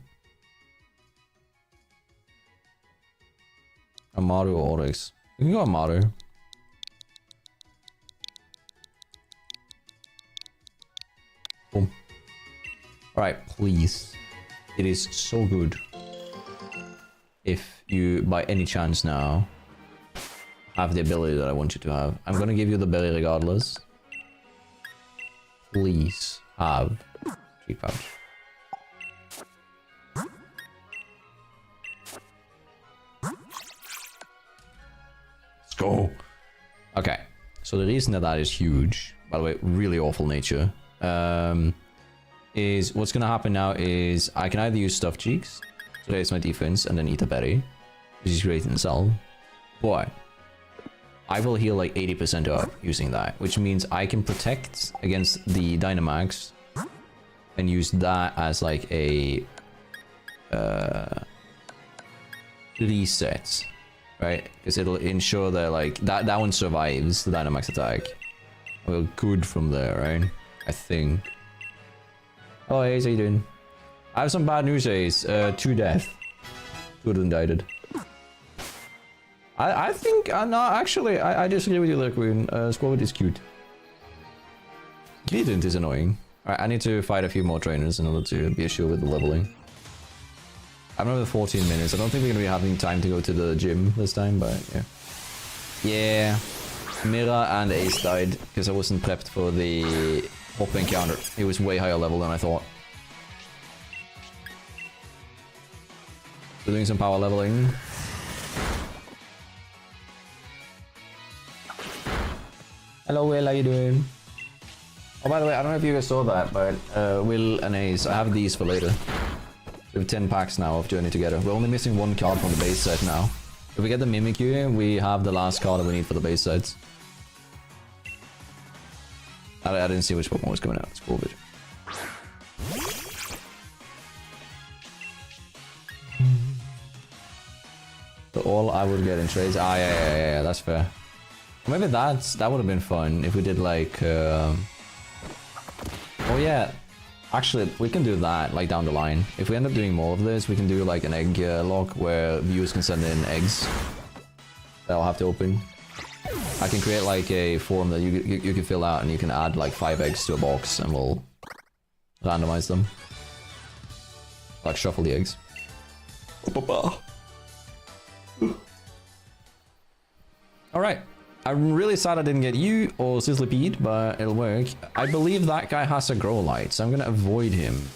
Amaru or Oryx? We can go Amaru. Boom. Alright, please. It is so good. If you, by any chance now, have the ability that I want you to have. I'm gonna give you the berry regardless. Please have cheek pouch. Let's go. Okay, so the reason that that is huge, by the way, really awful nature, is what's gonna happen now is I can either use stuffed cheeks to raise my defense and then eat a berry, which is great in itself. Boy. I will heal like 80% up using that, which means I can protect against the Dynamax and use that as like a reset, right? Because it'll ensure that like that one survives the Dynamax attack. Well, good from there, right? I think. Oh, hey, how you doing? I have some bad news, Ace. 2 death. 2 of them died. I think, no, actually, I disagree with you, Lurkwoon. Squavit is cute. Grident is annoying. Alright, I need to fight a few more trainers in order to be assured with the leveling. I have another 14 minutes. I don't think we're going to be having time to go to the gym this time, but yeah. Yeah. Mira and Ace died because I wasn't prepped for the hop encounter. It was way higher level than I thought. We're doing some power leveling. Hello Will, how you doing? Oh, by the way, I don't know if you guys saw that, but Will and Ace, I have these for later. We have 10 packs now of Journey Together. We're only missing 1 card from the base set now. If we get the Mimikyu, we have the last card that we need for the base sets. I didn't see which Pokemon was coming out. It's cool, but... So all I would get in trades... Ah, yeah, that's fair. Maybe that would have been fun if we did like... Oh yeah, actually we can do that like down the line. If we end up doing more of this, we can do like an egg lock where viewers can send in eggs that I'll have to open. I can create like a form that you can fill out and you can add like 5 eggs to a box and we'll randomize them. Like shuffle the eggs. Alright. I'm really sad I didn't get you or Sizzlypede, but it'll work. I believe that guy has a grow light, so I'm gonna avoid him.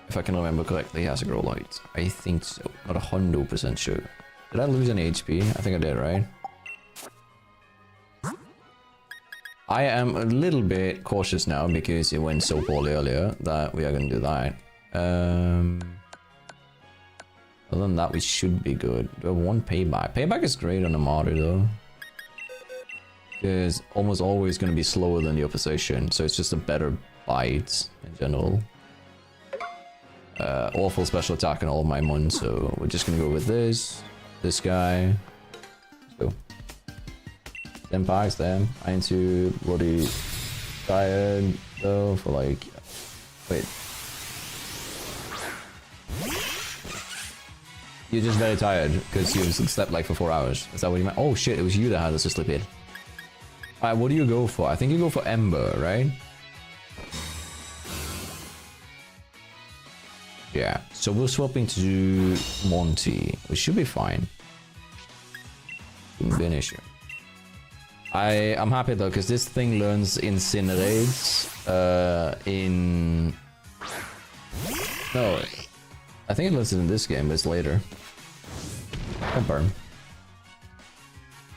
If I can remember correctly, he has a grow light. I think so. Not 100% sure. Did I lose any HP? I think I did, right? I am a little bit cautious now because it went so poorly earlier that we are gonna do that. Other than that, we should be good. Do I have 1 payback? Payback is great on the Amaru though. Is almost always going to be slower than the opposition, so it's just a better bite in general. Awful special attack on all of my Mon, so we're just going to go with this guy. Let's go. 10 packs, damn. I ain't too bloody tired though for like... Wait. You're just very tired because you slept like for 4 hours. Is that what you meant? Oh shit, it was you that had us to sleep in. Alright, what do you go for? I think you go for Ember, right? Yeah, so we're swapping to Monty, which should be fine. Shouldn't be an issue. I'm happy though, because this thing learns Incinerates in... No, I think it learns it in this game, but it's later. Don't burn.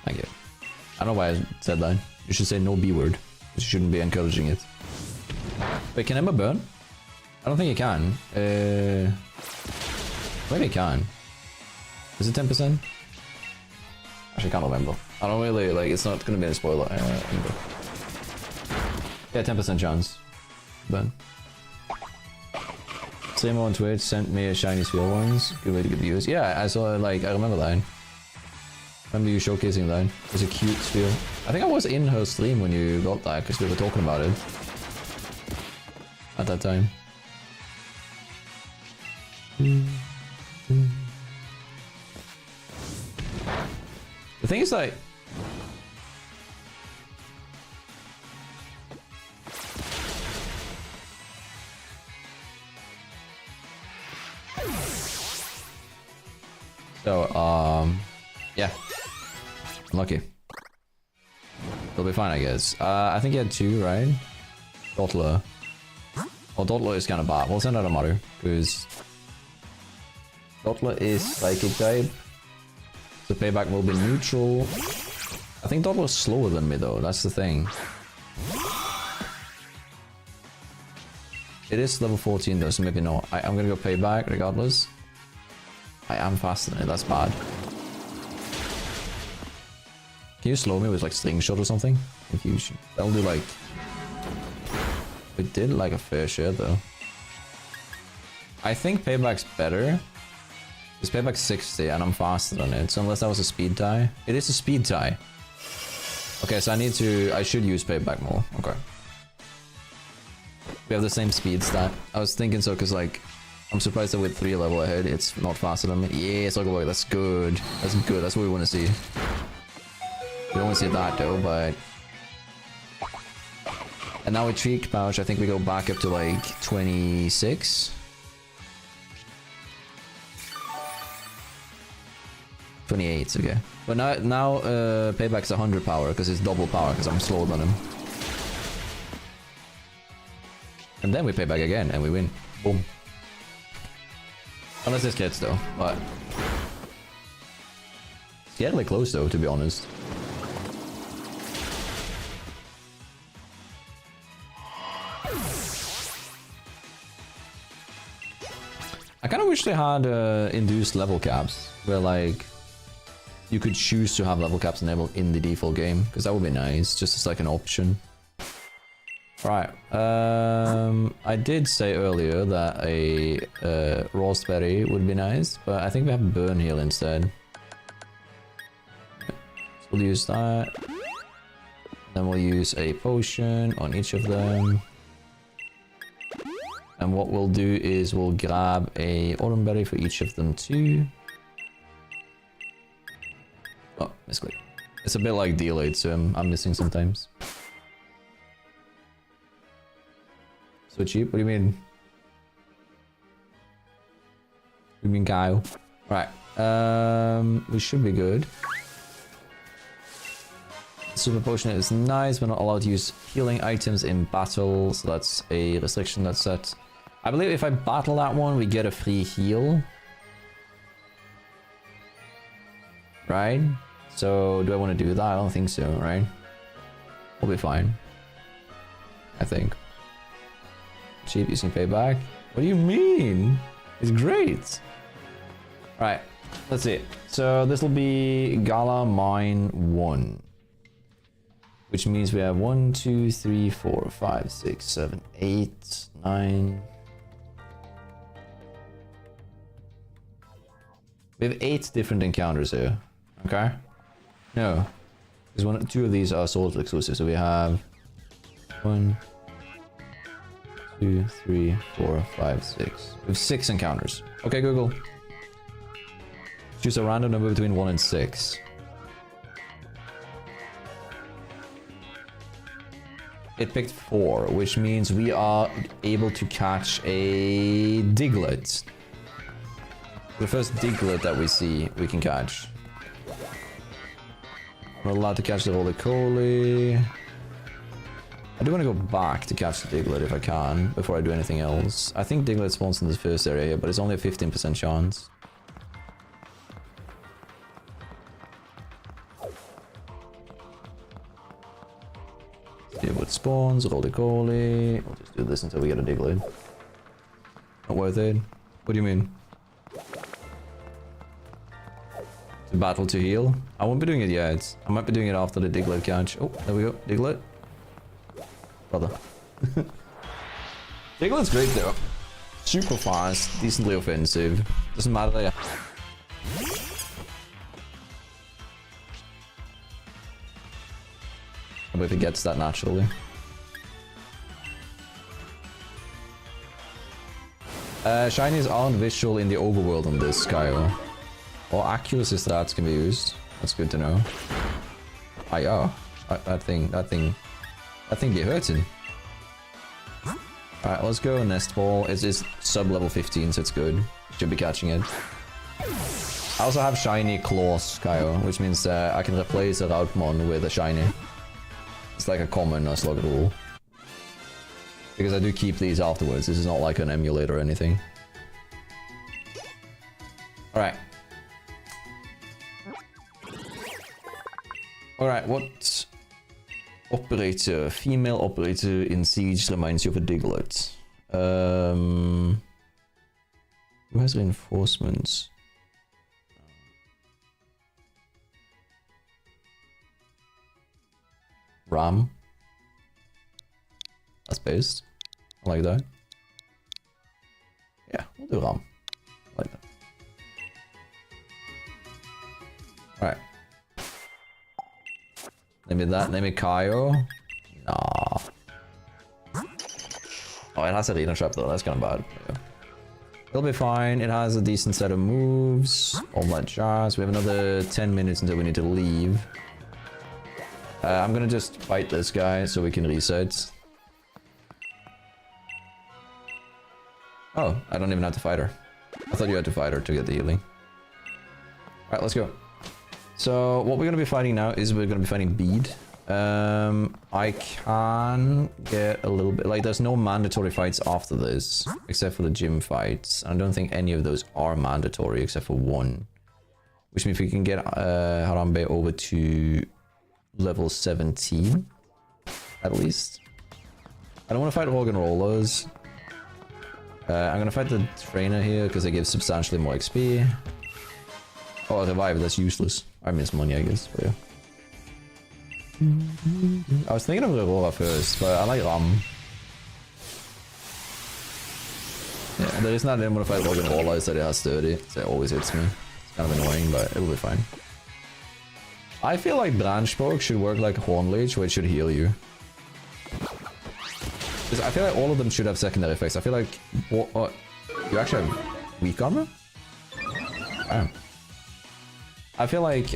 Thank you. I don't know why I said that. You should say no B word. You shouldn't be encouraging it. Wait, can Emma burn? I don't think it can. Maybe it can. Is it 10%? Actually, I can't remember. I don't really, like, it's not gonna be a spoiler. Yeah, 10% chance. Burn. Same on Twitch sent me a shiny sphere once. Good way to get views. Yeah, I saw, like, I remember that. Remember you showcasing that? It was a cute sphere. I think I was in her stream when you got that, because we were talking about it. At that time. The thing is like... So, yeah. Lucky. It'll be fine, I guess. I think you had 2, right? Dottler. Oh, Dottler is kind of bad. We'll send out a mother, because Dottler is psychic type. So payback will be neutral. I think Dottler is slower than me though, that's the thing. It is level 14 though, so maybe not. I'm gonna go payback regardless. I am faster than it, that's bad. Can you slow me with like string shot or something? Confusion. That'll do like... It did like a fair share though. I think payback's better. Because payback's 60 and I'm faster than it. So unless that was a speed tie. It is a speed tie. Okay, so I should use payback more. Okay. We have the same speed stat. I was thinking so because like, I'm surprised that with 3 level ahead, it's not faster than me. Yeah, Soccerboy, that's good. That's good, that's what we want to see. We don't want to see that though, but... And now with Cheek Pouch, I think we go back up to like 26. 28, okay. But now payback's 100 power, because it's double power, because I'm slower than him. And then we pay back again, and we win. Boom. Unless this gets though, but... It's deadly close though, to be honest. I kind of wish they had induced level caps, where like you could choose to have level caps enabled in the default game, because that would be nice, just as like an option. Right, I did say earlier that a raspberry would be nice, but I think we have burn heal instead. So we'll use that. Then we'll use a potion on each of them. And what we'll do is we'll grab a autumn berry for each of them too. Oh, misclick. It's a bit like delayed, so I'm missing sometimes. So cheap? What do you mean? What do you mean, Kyle? Right. We should be good. Super potion is nice. We're not allowed to use healing items in battle, so that's a restriction that's set. I believe if I battle that one, we get a free heal. Right? So, do I want to do that? I don't think so, right? We'll be fine. I think. Cheap using payback. What do you mean? It's great. Right, let's see. So, this will be Gala Mine 1. Which means we have 1, 2, 3, 4, 5, 6, 7, 8, 9. We have 8 different encounters here. Okay? No. Because 2 of these are sold exclusive. So we have 1, 2, 3, 4, 5, 6. We have 6 encounters. Okay, Google. Choose a random number between 1 and 6. It picked 4, which means we are able to catch a Diglett. The first Diglett that we see, we can catch. We're allowed to catch the roly-coly. I do want to go back to catch the Diglett if I can, before I do anything else. I think Diglett spawns in this first area here, but it's only a 15% chance. See what spawns, roly-coly. We'll just do this until we get a Diglett. Not worth it. What do you mean? To battle to heal? I won't be doing it yet. I might be doing it after the Diglett catch. Oh, there we go. Diglett. Brother. Diglett's great though. Super fast, decently offensive. Doesn't matter. I believe it gets that naturally. Shinies aren't visual in the overworld on this, Kyle. Or accuracy stats can be used. That's good to know. Ah, yeah. That thing get hurting. Alright, let's go Nest Ball. It's sub level 15, so it's good. Should be catching it. I also have shiny claws, Kyle, which means I can replace a Routmon with a shiny. It's like a common Nuzlocke rule. Because I do keep these afterwards. This is not like an emulator or anything. Alright. Alright, what operator, female operator in Siege reminds you of a Diglett? Who has reinforcements? Ram. That's based. I like that. Yeah, we'll do Ram. I like that. Alright. Name it that, name it Kaio. Nah. Oh, it has Arena Trap though, that's kind of bad. Yeah. It'll be fine, it has a decent set of moves, all that jazz. We have another 10 minutes until we need to leave. I'm gonna just fight this guy so we can reset. Oh, I don't even have to fight her. I thought you had to fight her to get the healing. Alright, let's go. So, what we're gonna be fighting now is we're gonna be fighting Bead. I can get a little bit... Like, there's no mandatory fights after this, except for the gym fights. I don't think any of those are mandatory, except for one. Which means we can get Harambe over to level 17, at least. I don't want to fight Rock and Rollers. I'm gonna fight the trainer here, because they give substantially more XP. Oh, revive, that's useless. I miss money, I guess, but yeah. I was thinking of Aurora first, but I like Ram. Yeah, the reason I didn't want to fight Rock and Roller is that it has 30, so it always hits me. It's kind of annoying, but it'll be fine. I feel like Branch Poke should work like Horn Leech, where it should heal you. Because I feel like all of them should have secondary effects. I feel like... you actually have weak armor? Wow. I feel like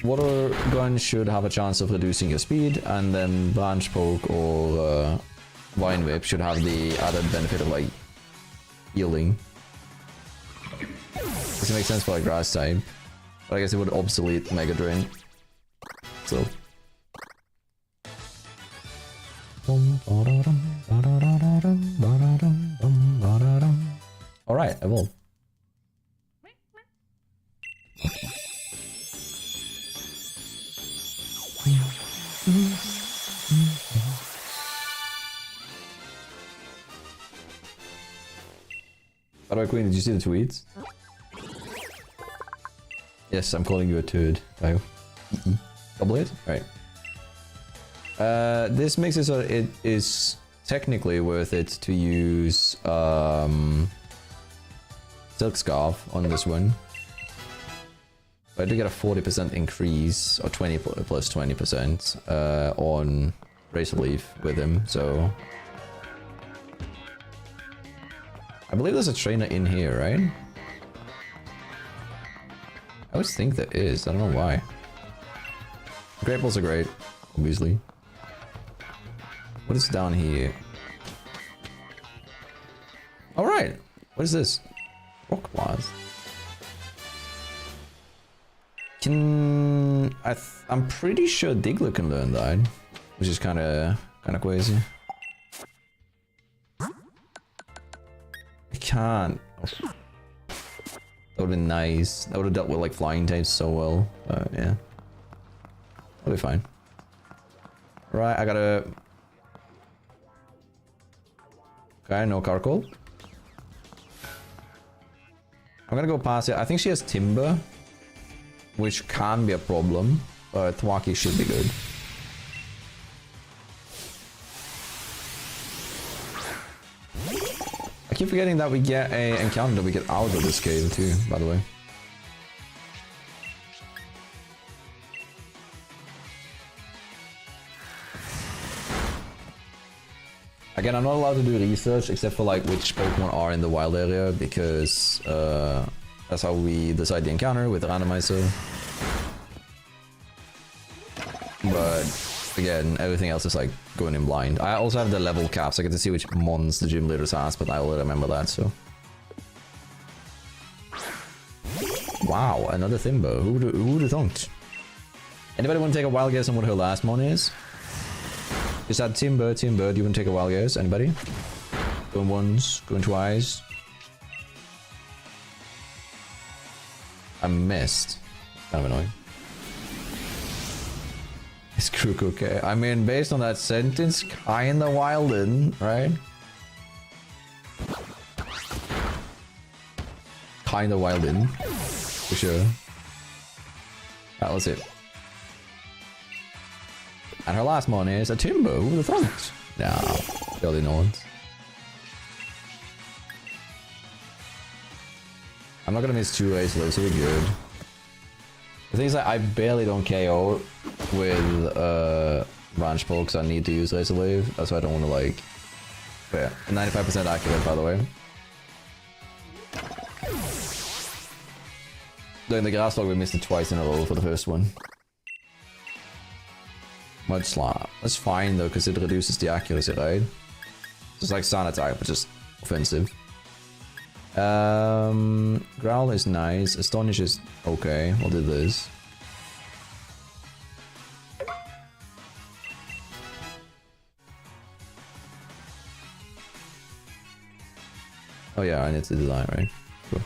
Water Gun should have a chance of reducing your speed, and then Branch Poke or Vine Whip should have the added benefit of like healing. Does it make sense for like Grass type? But I guess it would obsolete Mega Drain. So. Alright, evolve. By the way, Queen, did you see the tweets? Yes, I'm calling you a turd, Kyle. Double hit? Right. This makes it so it is technically worth it to use Silk Scarf on this one. But I do get a 40% increase, or 20 plus 20% on Razor Leaf with him, so... I believe there's a trainer in here, right? I always think there is, I don't know why. Great Balls are great, obviously. What is down here? Alright! What is this? Rock Blast. I'm pretty sure Diglett can learn that, which is kind of crazy. I can't. That would have been nice. That would have dealt with like flying types so well. But yeah, that'll be fine. Right, I gotta. Okay, no Carkol. I'm gonna go past it. I think she has Timber, which can be a problem, but Thwaki should be good. I keep forgetting that we get a encounter that we get out of this cave too, by the way. Again, I'm not allowed to do research except for like which Pokemon are in the wild area because that's how we decide the encounter with the randomizer. But again, everything else is like going in blind. I also have the level caps. I get to see which mons the gym leaders has, but I already remember that, so. Wow, another Thimble. Who would have thought? Anybody want to take a wild guess on what her last mon is? Is that Timber? Do you want to take a wild guess? Anybody? Going once, going twice. I missed. Kind of annoying. Is Crook okay? I mean, based on that sentence, kinda wildin', right? Kinda wildin', for sure. That was it. And her last mon is a Timber. Who would have thought? Nah, barely no one's. I'm not gonna miss 2 race lives, so we're good. The thing is that I barely don't KO with branch pull because I need to use Razor Wave. That's why I don't want to like. But yeah, 95% accurate, by the way. Though in the grass log we missed it twice in a row for the first one. Mud Slap. That's fine though because it reduces the accuracy, right? Just like Sun Attack, but just offensive. Growl is nice. Astonish is okay. We'll do this. Oh yeah, I need to do that, right? Cool.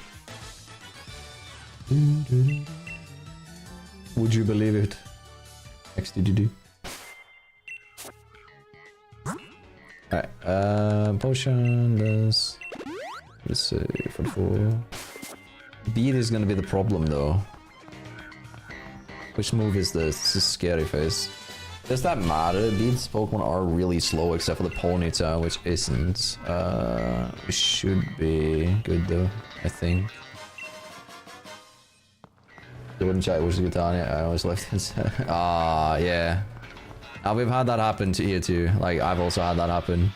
Would you believe it? XDDD. Alright, potionless. Let's see, for 4. Beat is gonna be the problem though. Which move is this? This is Scary Face. Does that matter? Beat's Pokemon are really slow except for the Ponyta, which isn't. It should be good though, I think. I wouldn't chat which is Girtania, I always left it. Ah, yeah. We've had that happen to here too. Like, I've also had that happen.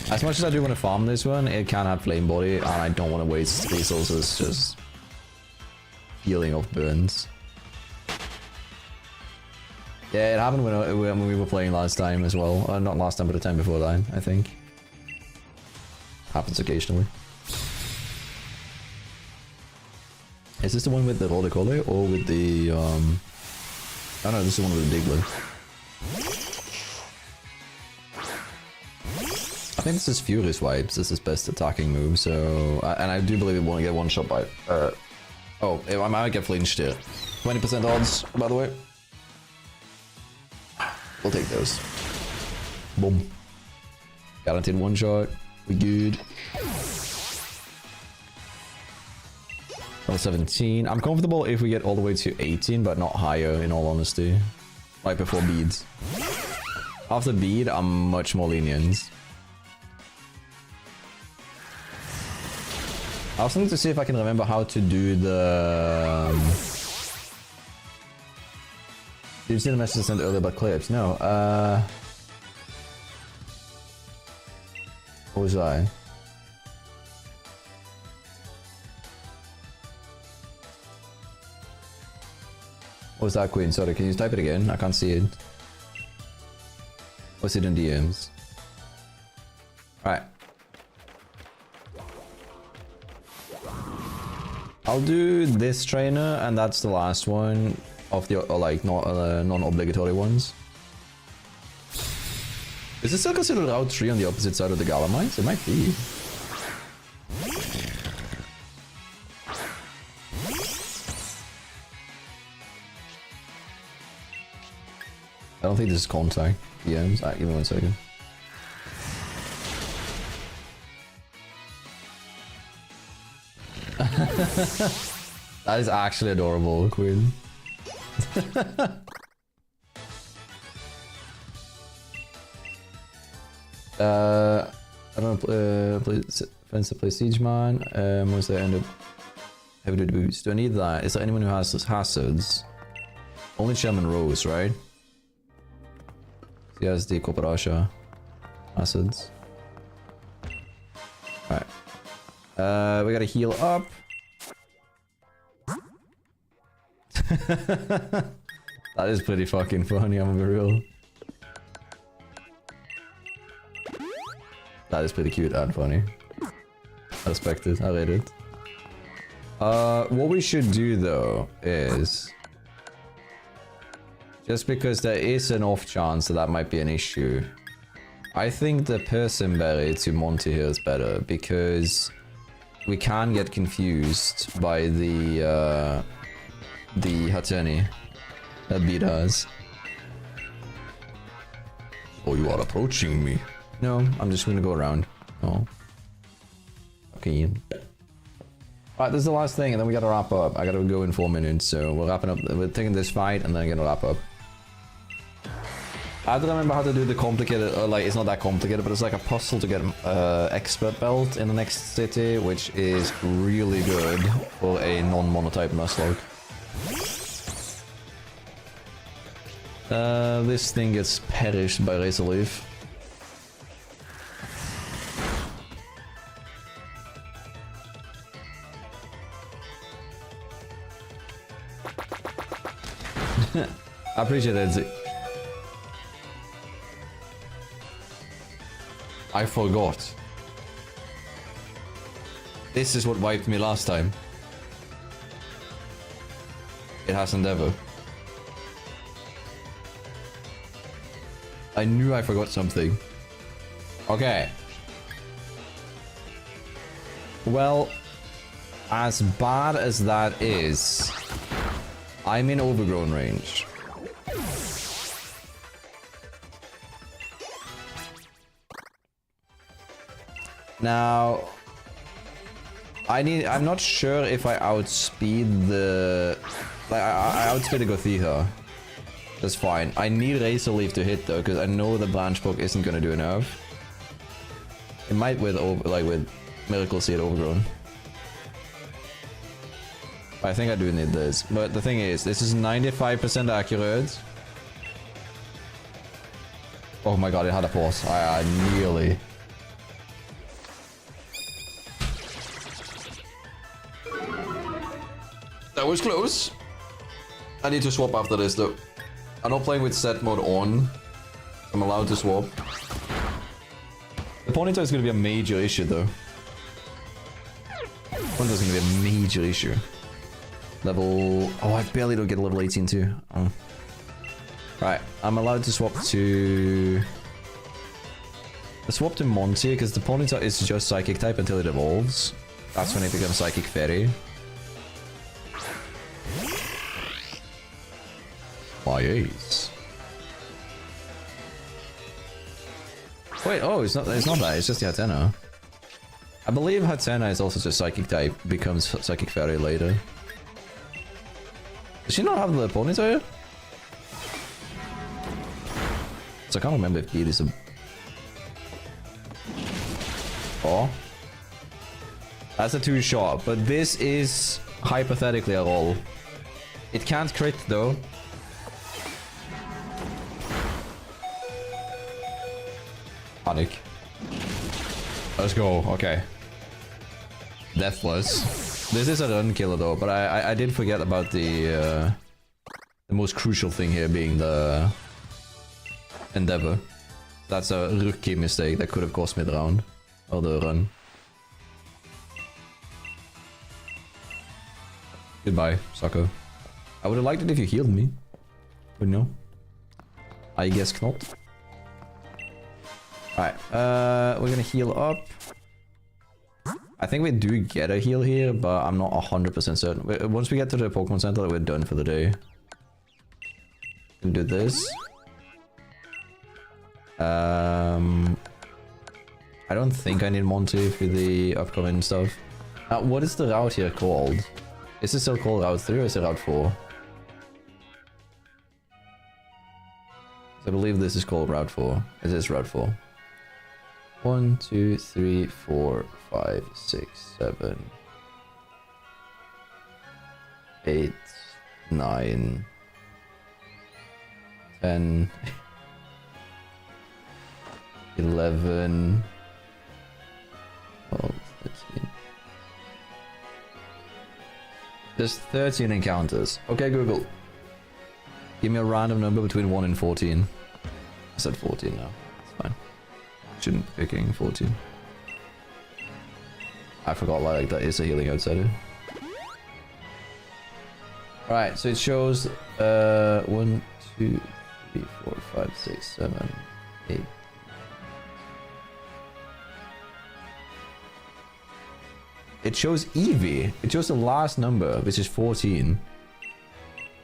As much as I do want to farm this one, it can have Flame Body, and I don't want to waste resources just healing off burns. Yeah, it happened when we were playing last time as well. Not last time, but the time before that, I think. Happens occasionally. Is this the one with the Roller or with the oh no, this is the one with the Diglett. I think this is Furious Vibes. This is best attacking move, so and I do believe it won't get one shot by oh, I might get flinched here. 20% odds, by the way. We'll take those. Boom. Guaranteed one shot. We good. Level 17. I'm comfortable if we get all the way to 18, but not higher, in all honesty. Right before beads. After bead, I'm much more lenient. I also need to see if I can remember how to do the... Did you see the message I sent earlier about clips? No. What was I? What was that, Queen? Sorry, can you type it again? I can't see it. What's it in DMs? Alright. I'll do this trainer, and that's the last one of the like non-obligatory ones. Is this still considered Route 3 on the opposite side of the Gala Mines? It might be. I don't think this is contact. DMs. Alright, give me 1 second. That is actually adorable, Queen. I don't know, friends to play Siege Man. Was there end up heavy duty boots? Do I need that? Is there anyone who has hazards? Only Sherman Rose, right? He has the Koparasha. acids. Alright. We gotta heal up. That is pretty fucking funny, I'm gonna be real. That is pretty cute and funny. I respect it, I rate it. What we should do though is... just because there is an off chance that that might be an issue, I think the Persimberry to Monty here is better, because we can get confused by the Hateni that beat us. Oh, you are approaching me. No, I'm just gonna go around. Oh. Okay. Alright, this is the last thing, and then we gotta wrap up. I gotta go in 4 minutes, so we're wrapping up. We're taking this fight, and then I'm gonna wrap up. I don't remember how to do the complicated, like, it's not that complicated, but it's like a puzzle to get expert belt in the next city, which is really good for a non-monotype Nuzlocke. This thing gets perished by Razor Leaf. I appreciate it. I forgot. This is what wiped me last time. It hasn't ever. I knew I forgot something. Okay. Well, as bad as that is, I'm in overgrown range. Now, I'm not sure if I outspeed the... like, I outspeed the Gothita. That's fine. I need Razor Leaf to hit though, because I know the Branch Poke isn't gonna do enough. It might with, with Miracle Seed Overgrown. I think I do need this. But the thing is, this is 95% accurate. Oh my god, it had a pause. I nearly... that was close. I need to swap after this though. I'm not playing with set mode on. I'm allowed to swap. The Ponyta is going to be a major issue though. Ponyta is going to be a major issue. Level... oh, I barely don't get a level 18 too. Oh. Right, I'm allowed to swap to... I swap to Monty because the Ponyta is just Psychic type until it evolves. That's when it becomes Psychic Fairy. My ace. Wait, oh, it's not that, it's just the Hatena. I believe Hatena is also just Psychic type, becomes Psychic Fairy later. Does she not have the Ponyta yet? So I can't remember if Beat is a... oh. That's a 2-shot, but this is hypothetically a roll. It can't crit though. Panic. Let's go, okay. Deathless. This is a run killer though, but I did forget about the most crucial thing here being the Endeavor. That's a rookie mistake that could have cost me the round. Or the run. Goodbye, sucker. I would have liked it if you healed me. But no. I guess not. Alright, we're gonna heal up. I think we do get a heal here, but I'm not 100% certain. Once we get to the Pokemon Center, we're done for the day. Can do this. I don't think I need Monty for the upcoming stuff. What is the route here called? Is it still called Route 3 or is it Route 4? I believe this is called Route 4. It is Route 4. 1, 2, 3, 4, 5, 6, 7, 8, 9, 10, 11, 12, 13. There's 13 encounters. Okay, Google. Give me a random number between 1 and 14. I said 14 now. It's fine. Shouldn't be picking 14. I forgot like that is a healing outsider. Alright, so it shows 1, 2, 3, 4, 5, 6, 7, 8. It shows Eevee. It shows the last number, which is 14.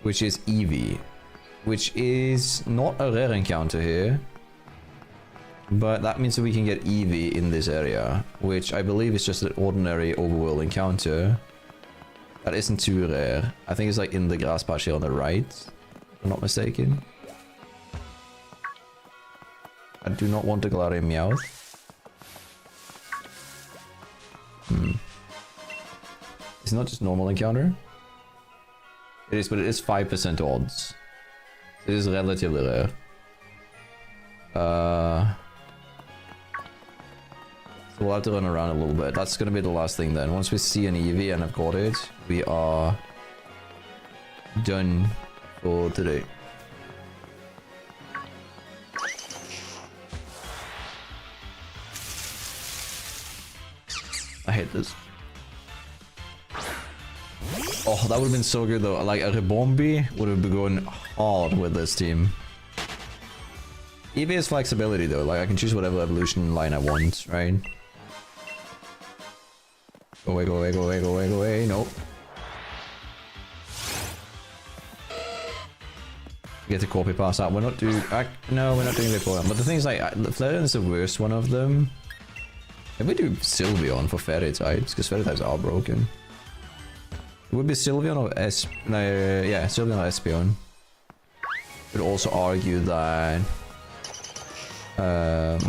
Which is Eevee. Which is not a rare encounter here. But that means that we can get Eevee in this area. Which I believe is just an ordinary overworld encounter. That isn't too rare. I think it's like in the grass patch here on the right. If I'm not mistaken. I do not want to Galarian Meowth. It's not just normal encounter. It is, but it is 5% odds. It is relatively rare. So we'll have to run around a little bit. That's gonna be the last thing then. Once we see an Eevee and I've got it, we are done for today. I hate this. Oh, that would have been so good though. Like a Rebombi would have been going hard with this team. Eevee has flexibility though. Like I can choose whatever evolution line I want, right? Go away, go away, go away, go away, go away. Nope. Get to copy pass that. We're not doing. No, we're not doing Vaporeon. But the thing is, like, Flareon is the worst one of them. If we do Sylveon for Fairy types, because Fairy types are broken. It would be Sylveon or yeah, Sylveon or Espeon. Could also argue that. Could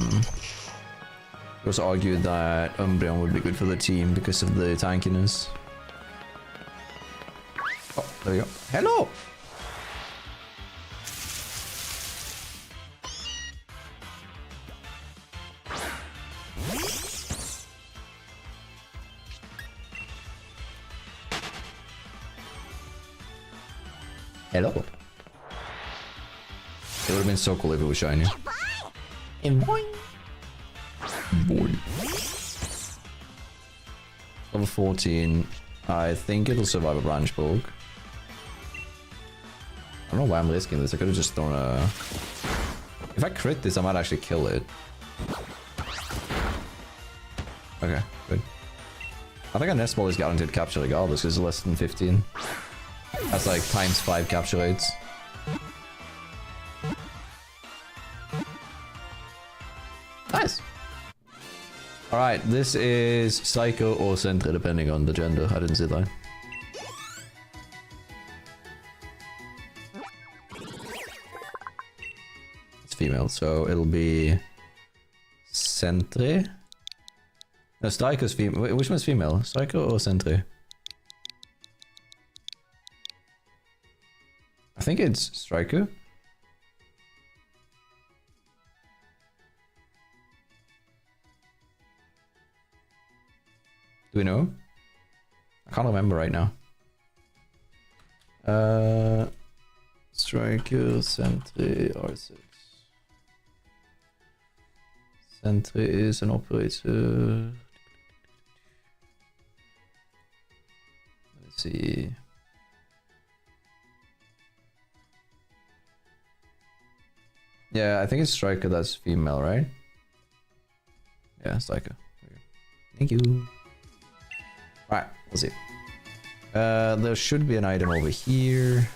also argue that Umbreon would be good for the team because of the tankiness. Oh, there we go. Hello! Hello. It would have been so cool if it was shiny. And boing. Boing. Level 14. I think it'll survive a branch poke. I don't know why I'm risking this. I could have just thrown a... If I crit this, I might actually kill it. Okay, good. I think a nest ball is guaranteed capture regardless because it's less than 15. That's like times 5 capture rates. Nice. Alright, this is Psycho or Sentry depending on the gender. I didn't see that. It's female, so it'll be Sentry. No, Psycho's female. Which one's female? Psycho or Sentry? I think it's Striker. Do we know? I can't remember right now. Striker, Sentry, R6. Sentry is an operator. Let's see. Yeah, I think it's Striker that's female, right? Yeah, Striker. Thank you. Alright, we'll see. There should be an item over here.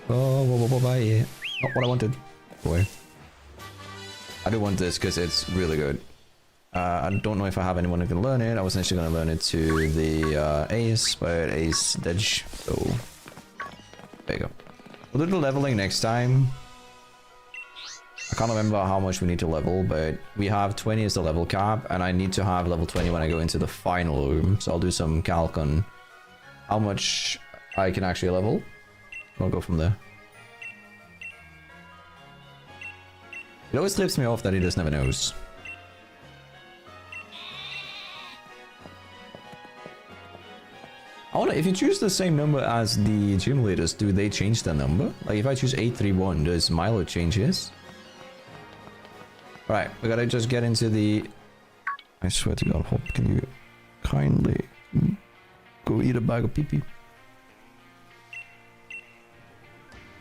Oh, bye. Not what I wanted. Boy. I do want this because it's really good. I don't know if I have anyone who can learn it. I was initially going to learn it to the Ace, but Ace Dedge. So, there you go. We'll do the leveling next time. I can't remember how much we need to level, but we have 20 as the level cap, and I need to have level 20 when I go into the final room. So I'll do some calc on how much I can actually level. I'll go from there. It always trips me off that he just never knows. I wonder, if you choose the same number as the gym leaders, do they change their number? Like, if I choose 831, does Milo change his? Right, we gotta just get into the... I swear to God, Hop, can you kindly go eat a bag of pee-pee?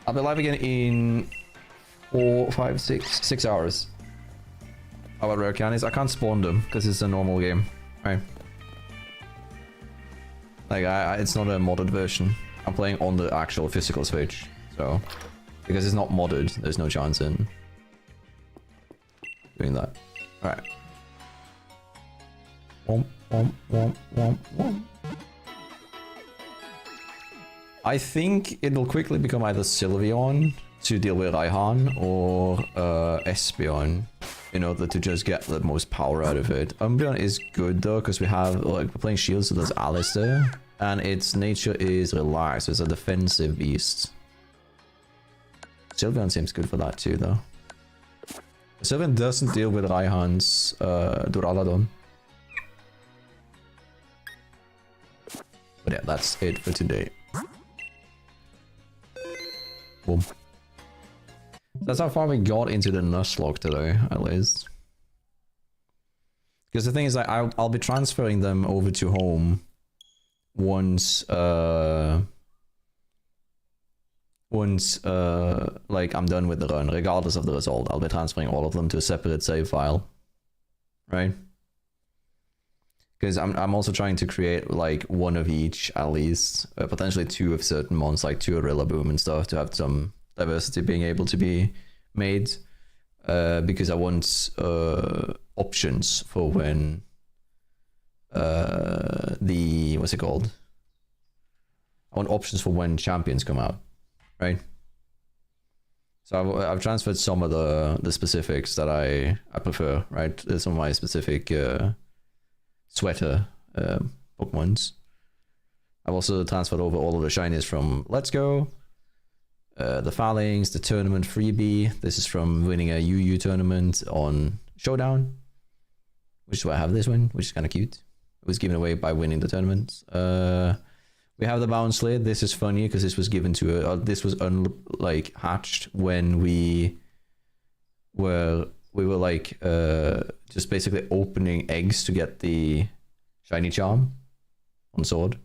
I'll be live again in 4, 5, 6 hours. How about rare candies? I can't spawn them because it's a normal game, right? Like, it's not a modded version. I'm playing on the actual physical Switch, so because it's not modded, there's no chance in doing that. All right. Womp, womp, womp, womp, womp. I think it'll quickly become either Sylveon to deal with Raihan or Espeon in order to just get the most power out of it. Umbreon is good though, because we have, like, we're playing Shield, so there's Alistair, and its nature is relaxed, so it's a defensive beast. Sylveon seems good for that too though. Sylveon doesn't deal with Raihan's Duraludon. But yeah, that's it for today. Boom. That's how far we got into the Nuzlocke today, at least. Because the thing is, like, I'll be transferring them over to home once, like, I'm done with the run, regardless of the result. I'll be transferring all of them to a separate save file, right? Because I'm also trying to create, like, one of each, at least. Potentially 2 of certain mons, like 2 of Rillaboom and stuff, to have some diversity being able to be made. Because I want options for when what's it called? I want options for when champions come out, right? So I've transferred some of the specifics that I prefer, right? There's some of my specific... sweater Pokemons. I've also transferred over all of the shinies from Let's Go, the Phalanx, the tournament freebie. This is from winning a UU tournament on Showdown, which is why I have this one, which is kind of cute. It was given away by winning the tournament. We have the Bounce Lid. This is funny because this was given to this was hatched when we were like just basically opening eggs to get the shiny charm on Sword.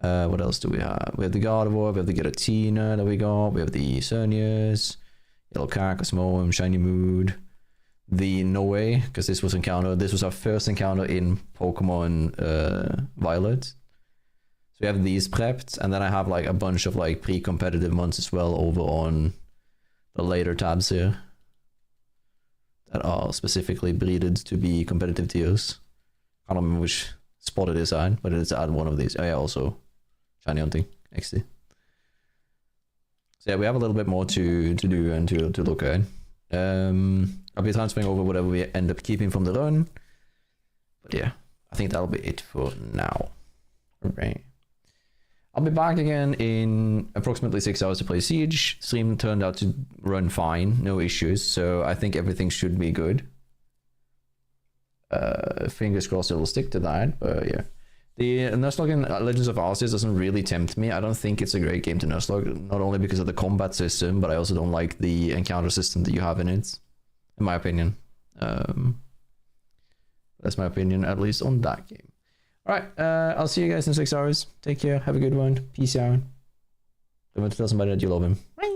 What else do we have? We have the Gardevoir, we have the Giratina that we got, we have the Cernius, Yellow Cactus, Moem, Shiny Mood, the Noe, because this was our first encounter in Pokemon Violet. So we have these prepped, and then I have like a bunch of like pre-competitive ones as well over on the later tabs here that are specifically breeded to be competitive tiers. I don't remember which spot it is at, but it is at one of these. Oh yeah, also shiny hunting XD. So yeah, we have a little bit more to do and to look at. I'll be transferring over whatever we end up keeping from the run. But yeah, I think that'll be it for now. Alright. I'll be back again in approximately 6 hours to play Siege. Stream turned out to run fine, no issues, so I think everything should be good. Fingers crossed it will stick to that, but yeah. The Nuzlocke in Legends of Arceus doesn't really tempt me. I don't think it's a great game to Nuzlocke, not only because of the combat system, but I also don't like the encounter system that you have in it, in my opinion. That's my opinion, at least on that game. Alright, I'll see you guys in 6 hours. Take care, have a good one. Peace out. Remember to tell somebody that you love him. Bye.